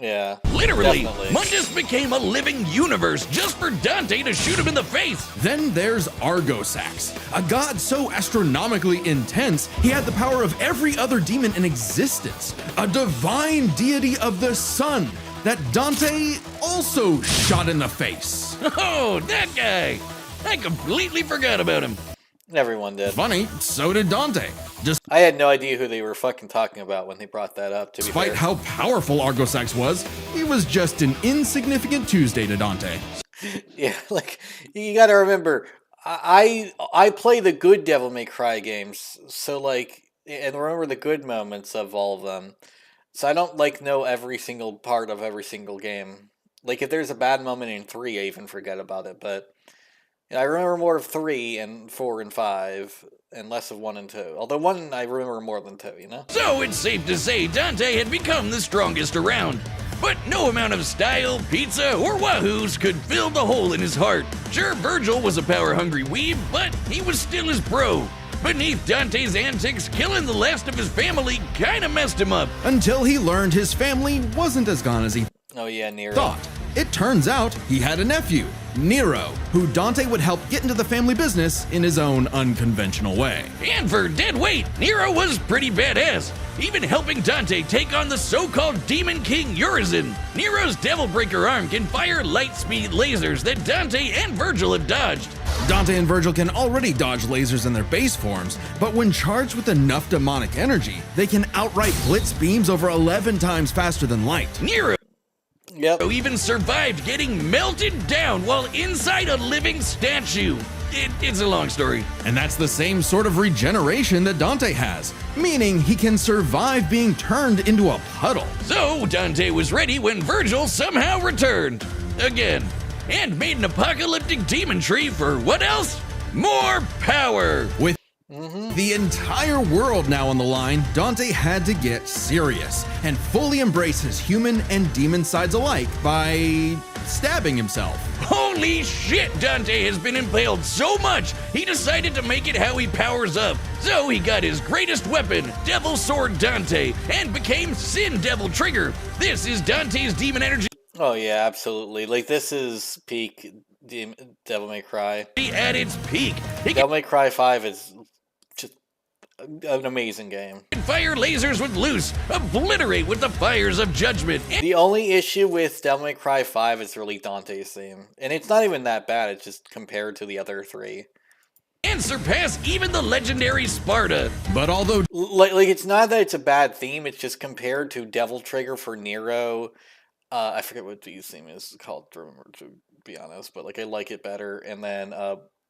Yeah. Literally, definitely. Mundus became a living universe just for Dante to shoot him in the face. Then there's Argosax, a god so astronomically intense, he had the power of every other demon in existence, a divine deity of the sun that Dante also shot in the face. Oh, that guy! I completely forgot about him. Everyone did. Funny, so did Dante. I had no idea who they were fucking talking about when they brought that up, to be Despite fair. how powerful Argosax was, he was just an insignificant Tuesday to Dante. Yeah, like, you gotta remember, I play the good Devil May Cry games, so like, and remember the good moments of all of them. So I don't like know every single part of every single game. Like, if there's a bad moment in 3, I even forget about it, but I remember more of 3 and 4 and 5, and less of 1 and 2. Although 1 I remember more than 2, you know? So it's safe to say Dante had become the strongest around. But no amount of style, pizza, or wahoos could fill the hole in his heart. Sure, Virgil was a power-hungry weeb, but he was still his bro. Beneath Dante's antics, killing the last of his family kinda messed him up. Until he learned his family wasn't as gone as he Oh yeah, Nero. thought. It turns out he had a nephew, Nero, who Dante would help get into the family business in his own unconventional way. And for dead weight, Nero was pretty badass, even helping Dante take on the so-called Demon King Urizen. Nero's Devil Breaker arm can fire light-speed lasers that Dante and Virgil have dodged. Dante and Virgil can already dodge lasers in their base forms, but when charged with enough demonic energy, they can outright blitz beams over 11 times faster than light. Nero even survived getting melted down while inside a living statue. It's a long story. And that's the same sort of regeneration that Dante has, meaning he can survive being turned into a puddle. So Dante was ready when Virgil somehow returned. Again. And made an apocalyptic demon tree for what else? More power! With the entire world now on the line, Dante had to get serious and fully embrace his human and demon sides alike by stabbing himself. Holy shit, Dante has been impaled so much, he decided to make it how he powers up. So he got his greatest weapon, Devil Sword Dante, and became Sin Devil Trigger. This is Dante's demon energy. Oh yeah, absolutely. Like this is peak Devil May Cry. At its peak, Devil May Cry 5 is just an amazing game. Fire lasers with loose, obliterate with the fires of judgment. The only issue with Devil May Cry 5 is really Dante's theme. And it's not even that bad, it's just compared to the other three. And surpass even the legendary Sparta. But although... Like it's not that it's a bad theme, it's just compared to Devil Trigger for Nero. I forget what the theme is called, to be honest, but like I like it better. And then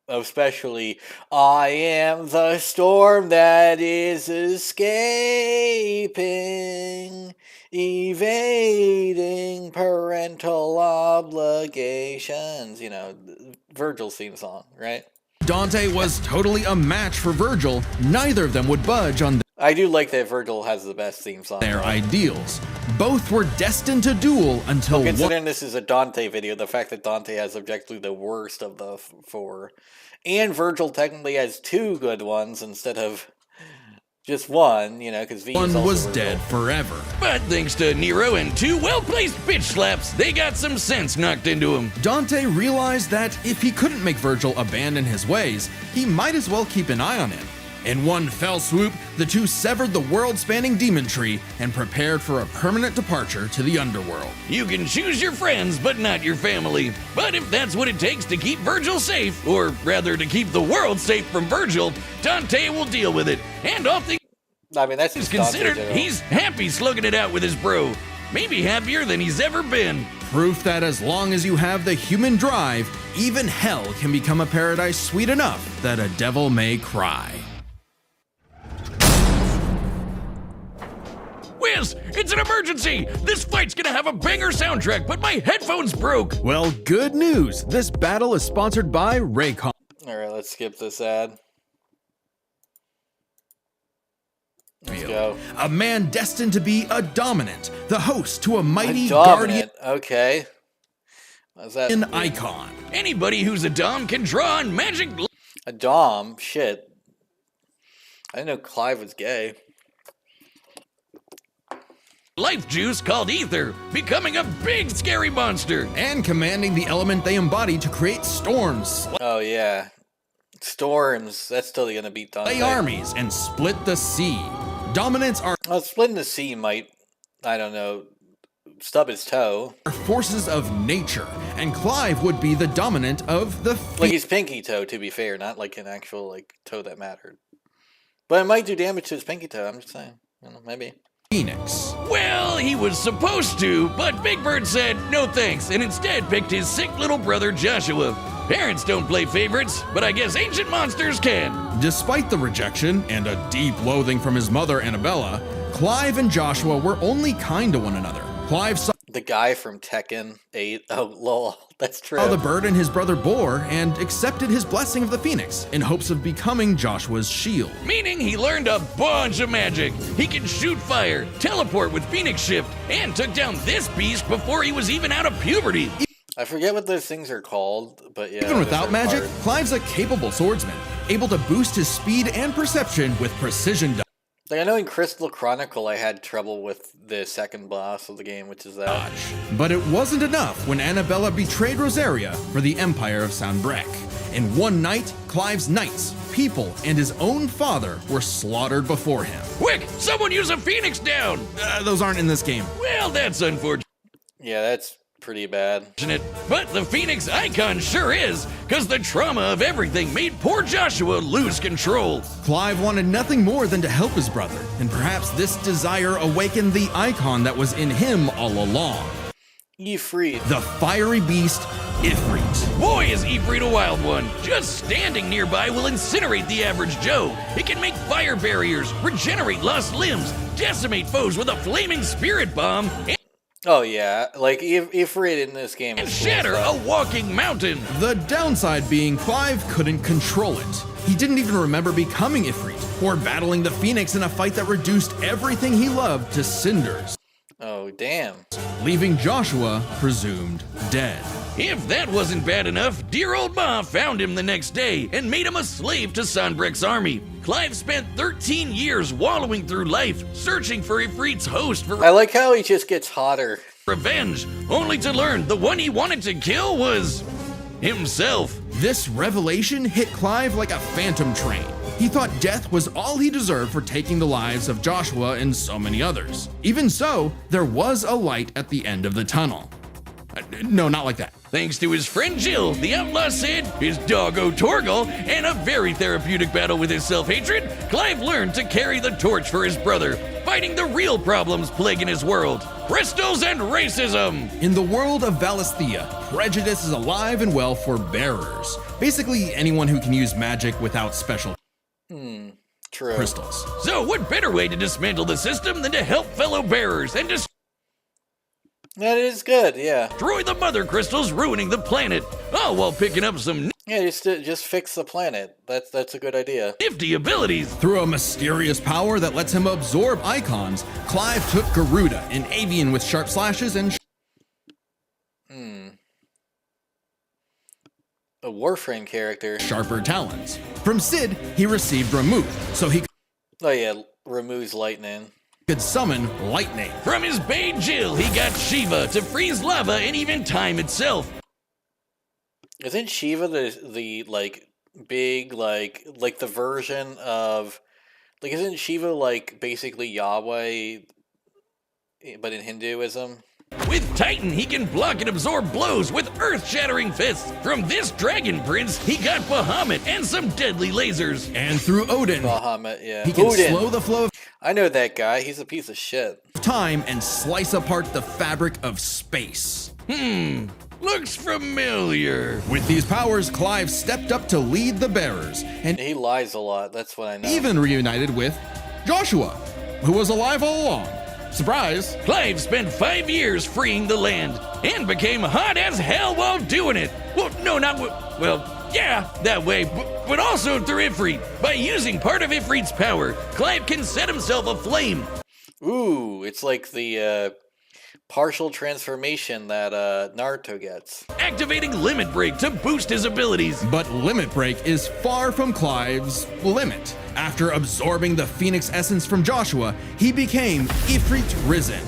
especially, I am the storm that is escaping, evading parental obligations. You know, Virgil's theme song, right? Dante was totally a match for Virgil. Neither of them would budge on I do like that Virgil has the best theme song. Their ideals. Both were destined to duel until... Well, considering this is a Dante video, the fact that Dante has objectively the worst of the four, and Virgil technically has two good ones instead of just one, you know, because one was dead forever. But thanks to Nero and two well-placed bitch slaps, they got some sense knocked into him. Dante realized that if he couldn't make Virgil abandon his ways, he might as well keep an eye on him. In one fell swoop, the two severed the world-spanning demon tree and prepared for a permanent departure to the underworld. You can choose your friends, but not your family. But if that's what it takes to keep Virgil safe, or rather to keep the world safe from Virgil, Dante will deal with it. And all things that's considered, he's happy slugging it out with his bro. Maybe happier than he's ever been. Proof that as long as you have the human drive, even hell can become a paradise sweet enough that a devil may cry. Whiz, it's an emergency! This fight's gonna have a banger soundtrack, but my headphones broke! Well, good news. This battle is sponsored by Raycon. Alright, let's skip this ad. Let's go. A man destined to be a dominant, the host to a mighty guardian. Okay. What's that? An icon. Anybody who's a dom can draw on magic. A dom? Shit. I didn't know Clive was gay. Life juice called ether, becoming a big scary monster. And commanding the element they embody to create storms. Oh yeah. Storms. That's totally gonna beat Dante. Lay armies and split the sea. Dominants are... Well, splitting the sea might, I don't know, stub his toe. Forces of nature. And Clive would be the dominant of the... Like his pinky toe, to be fair, not like an actual like toe that mattered. But it might do damage to his pinky toe, I'm just saying. I don't know, maybe. Phoenix. Well, he was supposed to, but Big Bird said no thanks and instead picked his sick little brother Joshua. Parents don't play favorites, but I guess ancient monsters can. Despite the rejection and a deep loathing from his mother Annabella, Clive and Joshua were only kind to one another. Clive saw the guy from Tekken 8. Oh, lol. That's true. The bird and his brother bore and accepted his blessing of the Phoenix in hopes of becoming Joshua's shield. Meaning he learned a bunch of magic. He can shoot fire, teleport with Phoenix Shift, and took down this beast before he was even out of puberty. I forget what those things are called, but yeah. Even without magic, Clive's a capable swordsman, able to boost his speed and perception with precision. Like I know in Crystal Chronicle I had trouble with the second boss of the game, which is that. But it wasn't enough when Annabella betrayed Rosaria for the Empire of Sanbreque. In one night, Clive's knights, people, and his own father were slaughtered before him. Quick! Someone use a phoenix down! Those aren't in this game. Well, that's unfortunate. Yeah, that's pretty bad. But the Phoenix icon sure is, because the trauma of everything made poor Joshua lose control. Clive wanted nothing more than to help his brother, and perhaps this desire awakened the icon that was in him all along. Ifrit. The fiery beast, Ifrit. Boy, is Ifrit a wild one. Just standing nearby will incinerate the average Joe. It can make fire barriers, regenerate lost limbs, decimate foes with a flaming spirit bomb, oh yeah, like Ifrit in this game and is shatter a walking mountain. The downside being Clive couldn't control it. He didn't even remember becoming Ifrit or battling the Phoenix in a fight that reduced everything he loved to cinders. Oh damn. Leaving Joshua presumed dead. If that wasn't bad enough, dear old Ma found him the next day and made him a slave to Sanbreque's army. Clive spent 13 years wallowing through life, searching for Ifrit's host for... I like how he just gets hotter. revenge, only to learn the one he wanted to kill was himself. This revelation hit Clive like a phantom train. He thought death was all he deserved for taking the lives of Joshua and so many others. Even so, there was a light at the end of the tunnel. No, not like that. Thanks to his friend Jill, the outlaw Sid, his doggo Torgal, and a very therapeutic battle with his self-hatred, Clive learned to carry the torch for his brother, fighting the real problems plaguing his world: crystals and racism. In the world of Valisthea, prejudice is alive and well for bearers. Basically, anyone who can use magic without special True. crystals. So what better way to dismantle the system than to help fellow bearers and That is good, yeah. destroy the mother crystals ruining the planet, all while picking up some Yeah, just fix the planet. That's a good idea. nifty abilities. Through a mysterious power that lets him absorb icons, Clive took Garuda, an avian with sharp slashes and A Warframe character. sharper talons. From Sid, he received Ramuth, so he Oh yeah, removes lightning. could summon lightning. From his bae Jill, he got Shiva to freeze lava and even time itself. Isn't Shiva the like big like the version of like isn't Shiva like basically Yahweh but in Hinduism? With Titan, he can block and absorb blows with earth-shattering fists. From this dragon prince, he got Bahamut and some deadly lasers. And through Odin, Bahamut, yeah. he can Odin. slow the flow of I know that guy. He's a piece of shit. time and slice apart the fabric of space. Looks familiar. With these powers, Clive stepped up to lead the bearers, and He lies a lot. That's what I know. even reunited with Joshua, who was alive all along. Surprise! Clive spent 5 years freeing the land and became hot as hell while doing it. Well, no, not well, yeah, that way, but also through Ifrit. By using part of Ifrit's power, Clive can set himself aflame. Ooh, it's like the partial transformation that Naruto gets. Activating Limit Break to boost his abilities. But Limit Break is far from Clive's limit. After absorbing the Phoenix essence from Joshua, he became Ifrit Risen.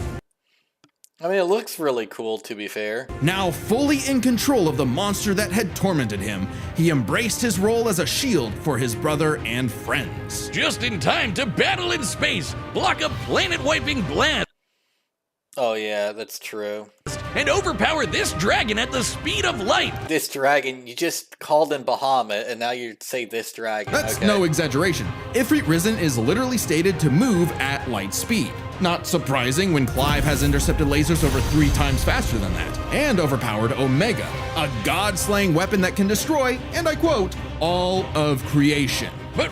I mean, it looks really cool, to be fair. Now fully in control of the monster that had tormented him, he embraced his role as a shield for his brother and friends. Just in time to battle in space, block a planet-wiping blast, Oh yeah, that's true. and overpower this dragon at the speed of light. This dragon, you just called him Bahamut, and now you say this dragon. That's okay. no exaggeration. Ifrit Risen is literally stated to move at light speed. Not surprising when Clive has intercepted lasers over 3 times faster than that, and overpowered Omega, a god-slaying weapon that can destroy, and I quote, all of creation. But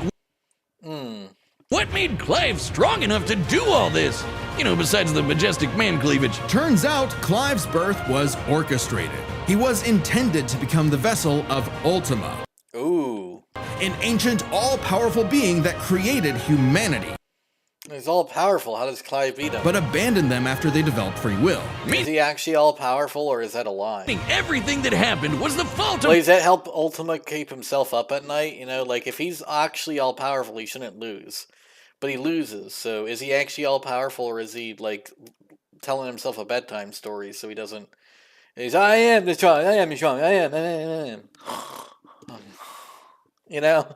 what made Clive strong enough to do all this? You know, besides the majestic man cleavage. Turns out Clive's birth was orchestrated. He was intended to become the vessel of Ultima, Ooh. an ancient, all-powerful being that created humanity, He's all powerful. How does Clive beat him? but abandoned them after they developed free will. Is he actually all powerful, or is that a lie? Everything that happened was the fault Well, of does that help Ultima keep himself up at night? You know, like if he's actually all powerful, he shouldn't lose. But he loses, so is he actually all powerful, or is he like telling himself a bedtime story so he doesn't? He's I am the strong, I am strong, I am. You know?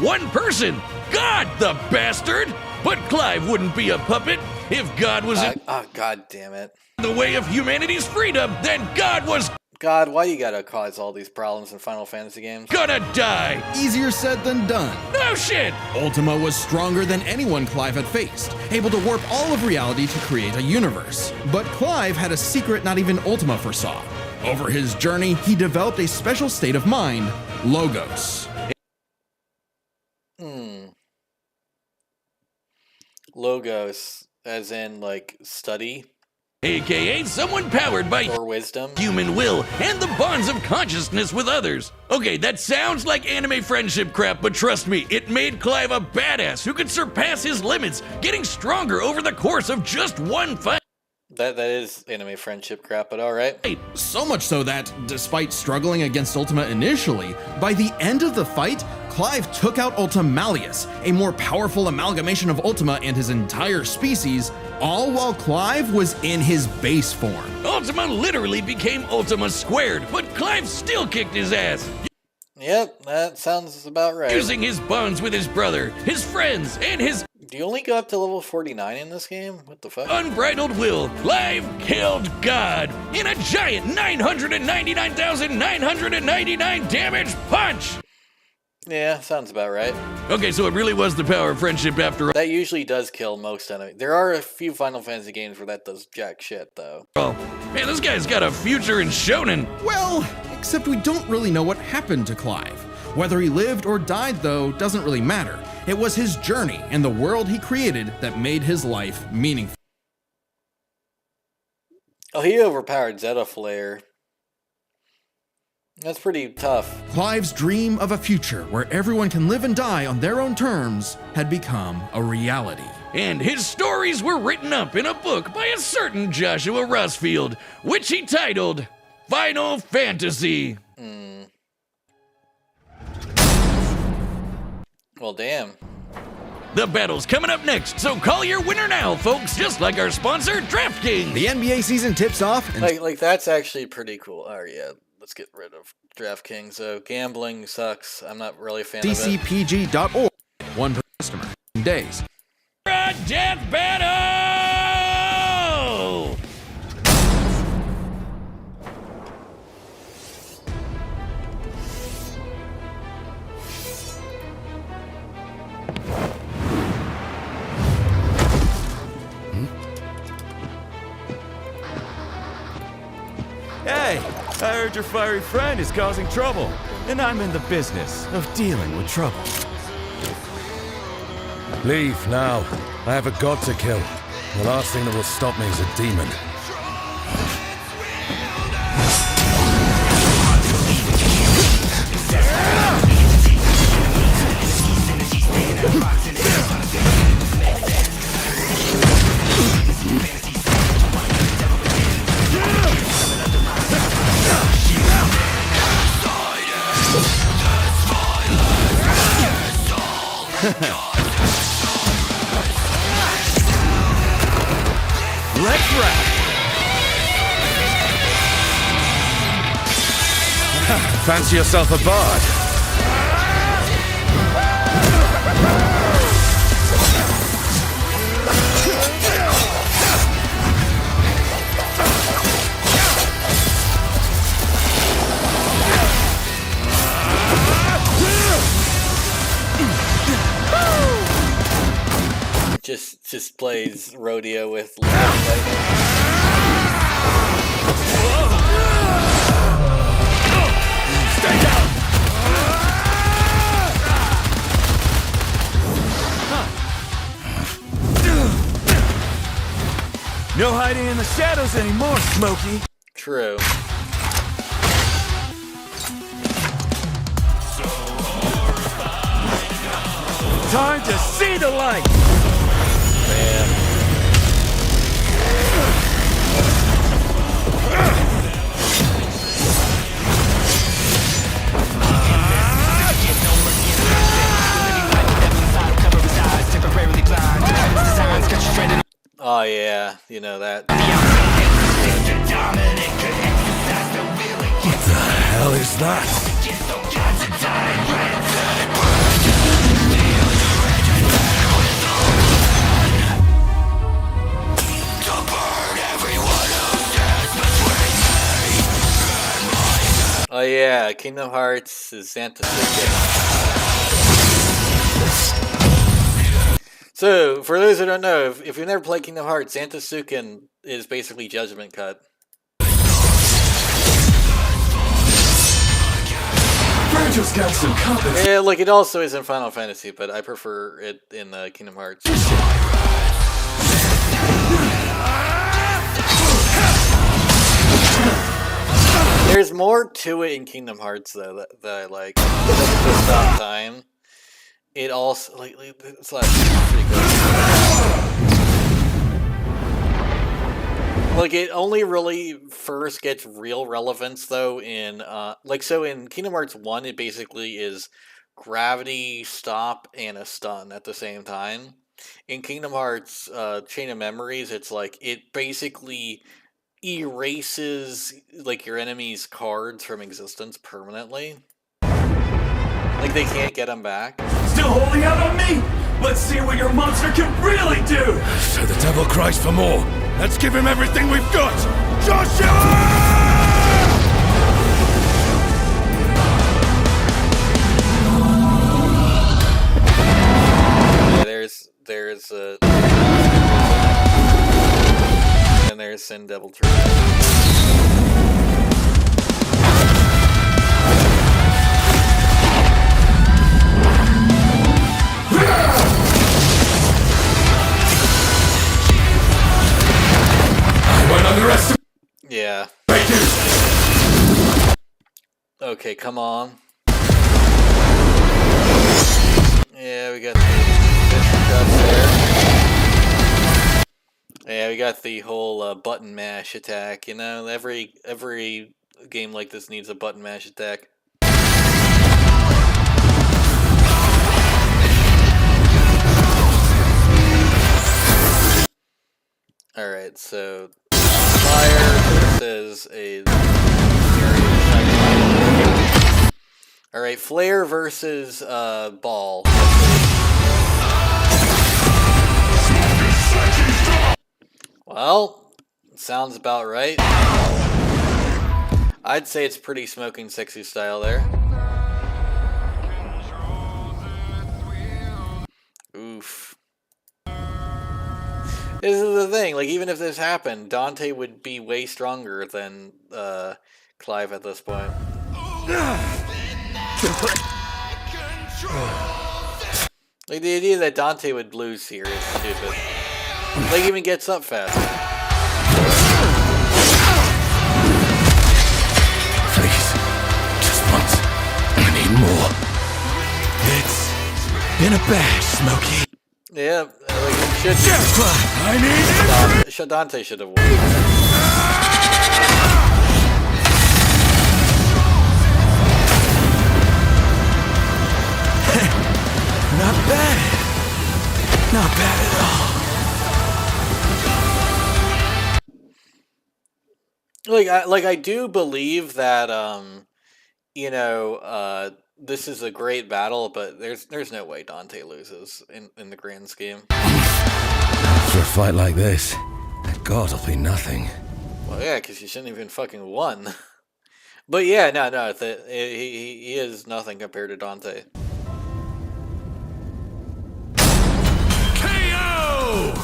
one person. God, the bastard! But Clive wouldn't be a puppet. If God was in Oh god damn it! the way of humanity's freedom, then God was God, why you gotta cause all these problems in Final Fantasy games? gonna die. Easier said than done. No shit! Ultima was stronger than anyone Clive had faced, able to warp all of reality to create a universe. But Clive had a secret not even Ultima foresaw. Over his journey, he developed a special state of mind, Logos. Logos, as in like study AKA someone powered by or wisdom. human will and the bonds of consciousness with others. Okay, that sounds like anime friendship crap, but trust me, it made Clive a badass who could surpass his limits, getting stronger over the course of just one fight. That is anime friendship crap, but alright. So much so that, despite struggling against Ultima initially, by the end of the fight, Clive took out Ultimalius, a more powerful amalgamation of Ultima and his entire species, all while Clive was in his base form. Ultima literally became Ultima squared, but Clive still kicked his ass. Yep, that sounds about right. Using his bonds with his brother, his friends, and his Do you only go up to level 49 in this game? What the fuck? unbridled will, Clive killed God in a giant 999,999 damage punch! Yeah, sounds about right. Okay, so it really was the power of friendship after all. That usually does kill most enemies. There are a few Final Fantasy games where that does jack shit, though. Man, this guy's got a future in shonen. Well, except we don't really know what happened to Clive. Whether he lived or died, though, doesn't really matter. It was his journey and the world he created that made his life meaningful. Oh, he overpowered Zeta Flare. That's pretty tough. Clive's dream of a future where everyone can live and die on their own terms had become a reality. And his stories were written up in a book by a certain Joshua Rossfield, which he titled Final Fantasy. Well, damn. The battle's coming up next, so call your winner now, folks, just like our sponsor, DraftKings. The NBA season tips off. And Like that's actually pretty cool. Oh, yeah. Let's get rid of DraftKings. So gambling sucks. I'm not really a fan of it. DCPG.org. One per customer. Days. Deathbattle! Hey, I heard your fiery friend is causing trouble, and I'm in the business of dealing with trouble. Leave now. I have a god to kill. The last thing that will stop me is a demon. Let's rock! Fancy yourself a bard? Just plays rodeo with lightning. Stay down! No hiding in the shadows anymore, Smokey. True. Time to see the light! Oh yeah, you know that. What the hell is that? Oh yeah, Kingdom Hearts is Santa Suke. So, for those who don't know, if you've never played Kingdom Hearts, Santa Sukin is basically Judgment Cut. Virgil's got some company. Yeah, like it also is in Final Fantasy, but I prefer it in Kingdom Hearts. There's more to it in Kingdom Hearts though that I like. The stop time. It also it's like pretty good. Like, it only really first gets real relevance, though, in, so in Kingdom Hearts 1, it basically is gravity, stop, and a stun at the same time. In Kingdom Hearts Chain of Memories, it's like, it basically erases, like, your enemy's cards from existence permanently. Like, they can't get them back. Still holding out on me? Let's see what your monster can really do! So the devil cries for more. Let's give him everything we've got! Joshua! There's and there's Sin Devil Tree. Yeah. Okay, come on. Yeah, we got the there. Yeah, we got the whole button mash attack. You know, every game like this needs a button mash attack. All right, so fire versus a. All right, flare versus ball. Well, sounds about right. I'd say it's pretty smoking sexy style there. Oof. This is the thing, like, even if this happened, Dante would be way stronger than Clive at this point. Like, the idea that Dante would lose here is stupid. Like, even gets up fast. Please, just once. I need more. It's been a bash, Smokey. Yeah, like, it should. I need it. Dante should have won. Not bad. Not bad at all. I do believe that you know, this is a great battle, but there's no way Dante loses in the grand scheme. After a fight like this, God will be nothing. Well, yeah, because you shouldn't even fucking won. But yeah, no, he is nothing compared to Dante.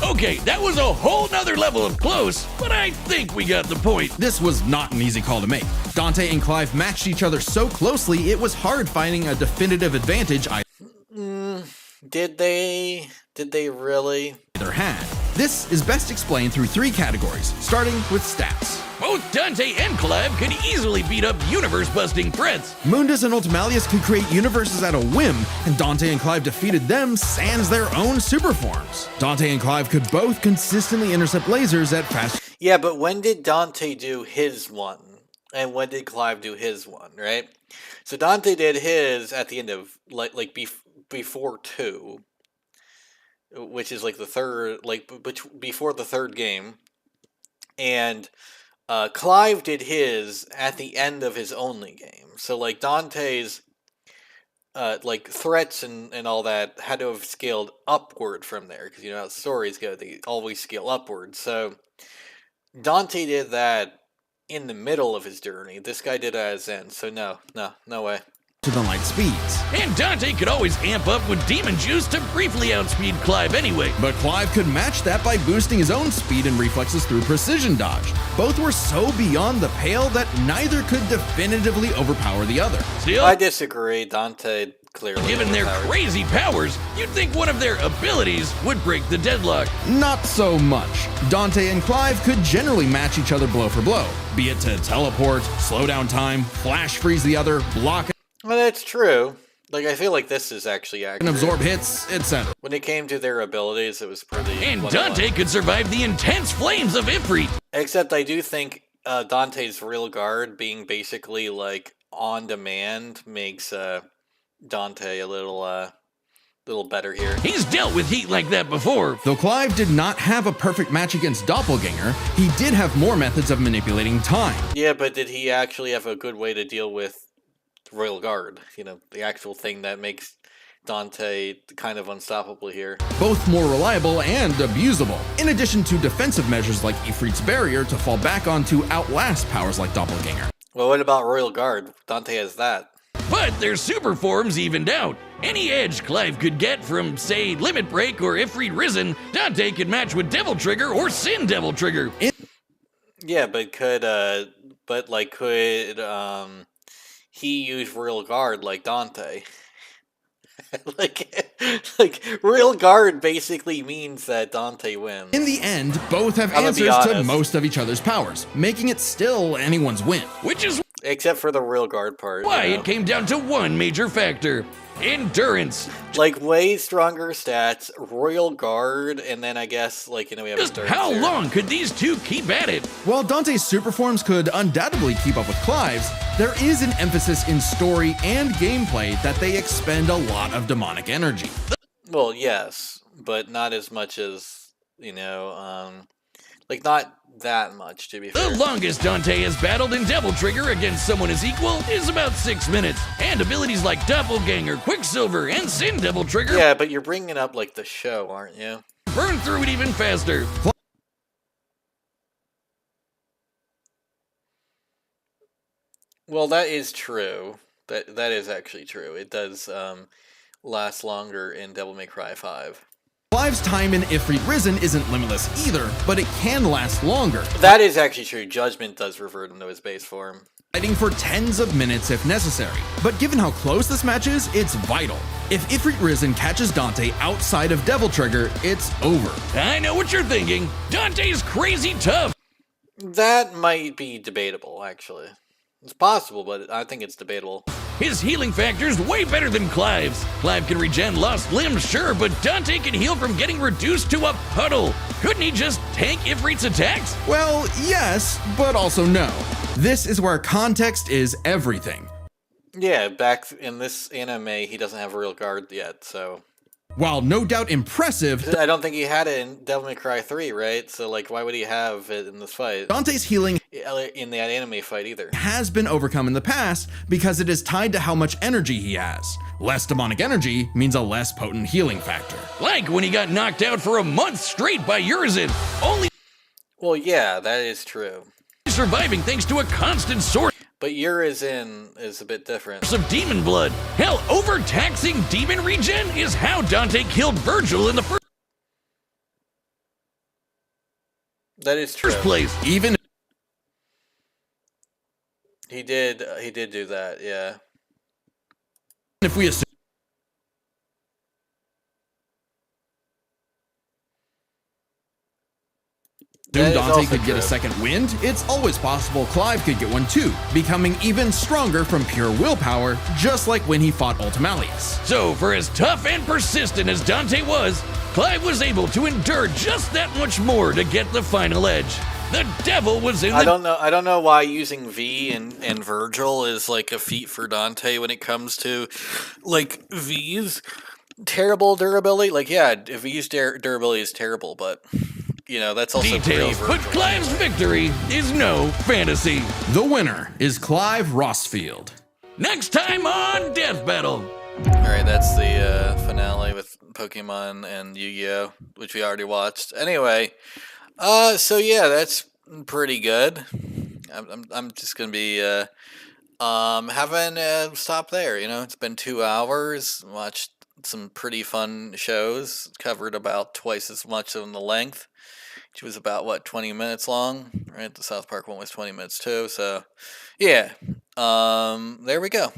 Okay, that was a whole nother level of close, but I think we got the point. This was not an easy call to make. Dante and Clive matched each other so closely, it was hard finding a definitive advantage Did they really? either had. This is best explained through three categories, starting with stats. Both Dante and Clive could easily beat up universe-busting threats. Mundus and Ultimalius could create universes at a whim, and Dante and Clive defeated them sans their own super forms. Dante and Clive could both consistently intercept lasers at fast... Yeah, but when did Dante do his one? And when did Clive do his one, right? So Dante did his at the end of, before 2. Which is like the third, before the third game. And Clive did his at the end of his only game. So, like, Dante's, threats and all that had to have scaled upward from there. Because you know how stories go, they always scale upward. So, Dante did that in the middle of his journey. This guy did it at his end. So, no way. to the light speeds. And Dante could always amp up with demon juice to briefly outspeed Clive anyway. But Clive could match that by boosting his own speed and reflexes through precision dodge. Both were so beyond the pale that neither could definitively overpower the other. Still, I disagree. Dante clearly given their crazy powers, you'd think one of their abilities would break the deadlock. Not so much. Dante and Clive could generally match each other blow for blow, be it to teleport, slow down time, flash freeze the other, block. Well, that's true. Like, I feel like this is actually accurate. And absorb hits, etc. When it came to their abilities, it was pretty... And Dante could survive the intense flames of Ifrit. Except I do think Dante's real guard being basically like on demand makes Dante a little better here. He's dealt with heat like that before. Though Clive did not have a perfect match against Doppelganger, he did have more methods of manipulating time. Yeah, but did he actually have a good way to deal with Royal Guard? You know, the actual thing that makes Dante kind of unstoppable here. Both more reliable and abusable, in addition to defensive measures like Ifrit's Barrier to fall back on to outlast powers like Doppelganger. Well, what about Royal Guard? Dante has that. But their super forms evened out. Any edge Clive could get from, say, Limit Break or Ifrit Risen, Dante could match with Devil Trigger or Sin Devil Trigger. Yeah, but could he use Royal Guard like Dante? like Royal Guard basically means that Dante wins. In the end, both have answers to most of each other's powers, making it still anyone's win. Which is except for the Royal Guard part. Why it came down to one major factor. Endurance. Like way stronger stats, Royal Guard, and then I guess we have just endurance. How long could these two keep at it? While Dante's super forms could undoubtedly keep up with Clive's, there is an emphasis in story and gameplay that they expend a lot of demonic energy. Well, yes, but not as much as, not that much, to be fair. The longest Dante has battled in Devil Trigger against someone his equal is about 6 minutes, and abilities like Doppelganger, Quicksilver, and Sin Devil Trigger. Yeah, but you're bringing up, the show, aren't you? Burn through it even faster. Well, that is true. That is actually true. It does last longer in Devil May Cry 5. Clive's time in Ifrit Risen isn't limitless either, but it can last longer. That is actually true. Judgment does revert into his base form. Fighting for tens of minutes if necessary. But given how close this match is, it's vital. If Ifrit Risen catches Dante outside of Devil Trigger, it's over. I know what you're thinking. Dante's crazy tough. That might be debatable, actually. It's possible, but I think it's debatable. His healing factor's way better than Clive's. Clive can regen lost limbs, sure, but Dante can heal from getting reduced to a puddle. Couldn't he just tank Ifrit's attacks? Well, yes, but also no. This is where context is everything. Yeah, back in this anime, he doesn't have a real guard yet, so... While no doubt impressive... I don't think he had it in Devil May Cry 3, right? So, why would he have it in this fight? Dante's healing... in that anime fight, either. ...has been overcome in the past because it is tied to how much energy he has. Less demonic energy means a less potent healing factor. Like when he got knocked out for a month straight by Urizen. Only... Well, yeah, that is true. Surviving thanks to a constant source. But Urizen is a bit different. Of demon blood. Hell, overtaxing demon regen is how Dante killed Virgil in the first... That is true. First place. Even... He did do that, yeah. If we assume... Dante could get a second wind, it's always possible Clive could get one too, becoming even stronger from pure willpower, just like when he fought Ultimalius. So, for as tough and persistent as Dante was, Clive was able to endure just that much more to get the final edge. The devil was in the... I don't know why using V and Virgil is a feat for Dante when it comes to, V's terrible durability. V's durability is terrible, but... that's also details, but Clive's victory is no fantasy. The winner is Clive Rossfield. Next time on Deathbattle. Alright, that's the finale with Pokemon and Yu-Gi-Oh!, which we already watched. Anyway, so yeah, that's pretty good. I'm just gonna be having a stop there. It's been 2 hours. Watched some pretty fun shows. Covered about twice as much of the length. Which was about 20 minutes long, right? The Southpark one was 20 minutes too. So, yeah. There we go.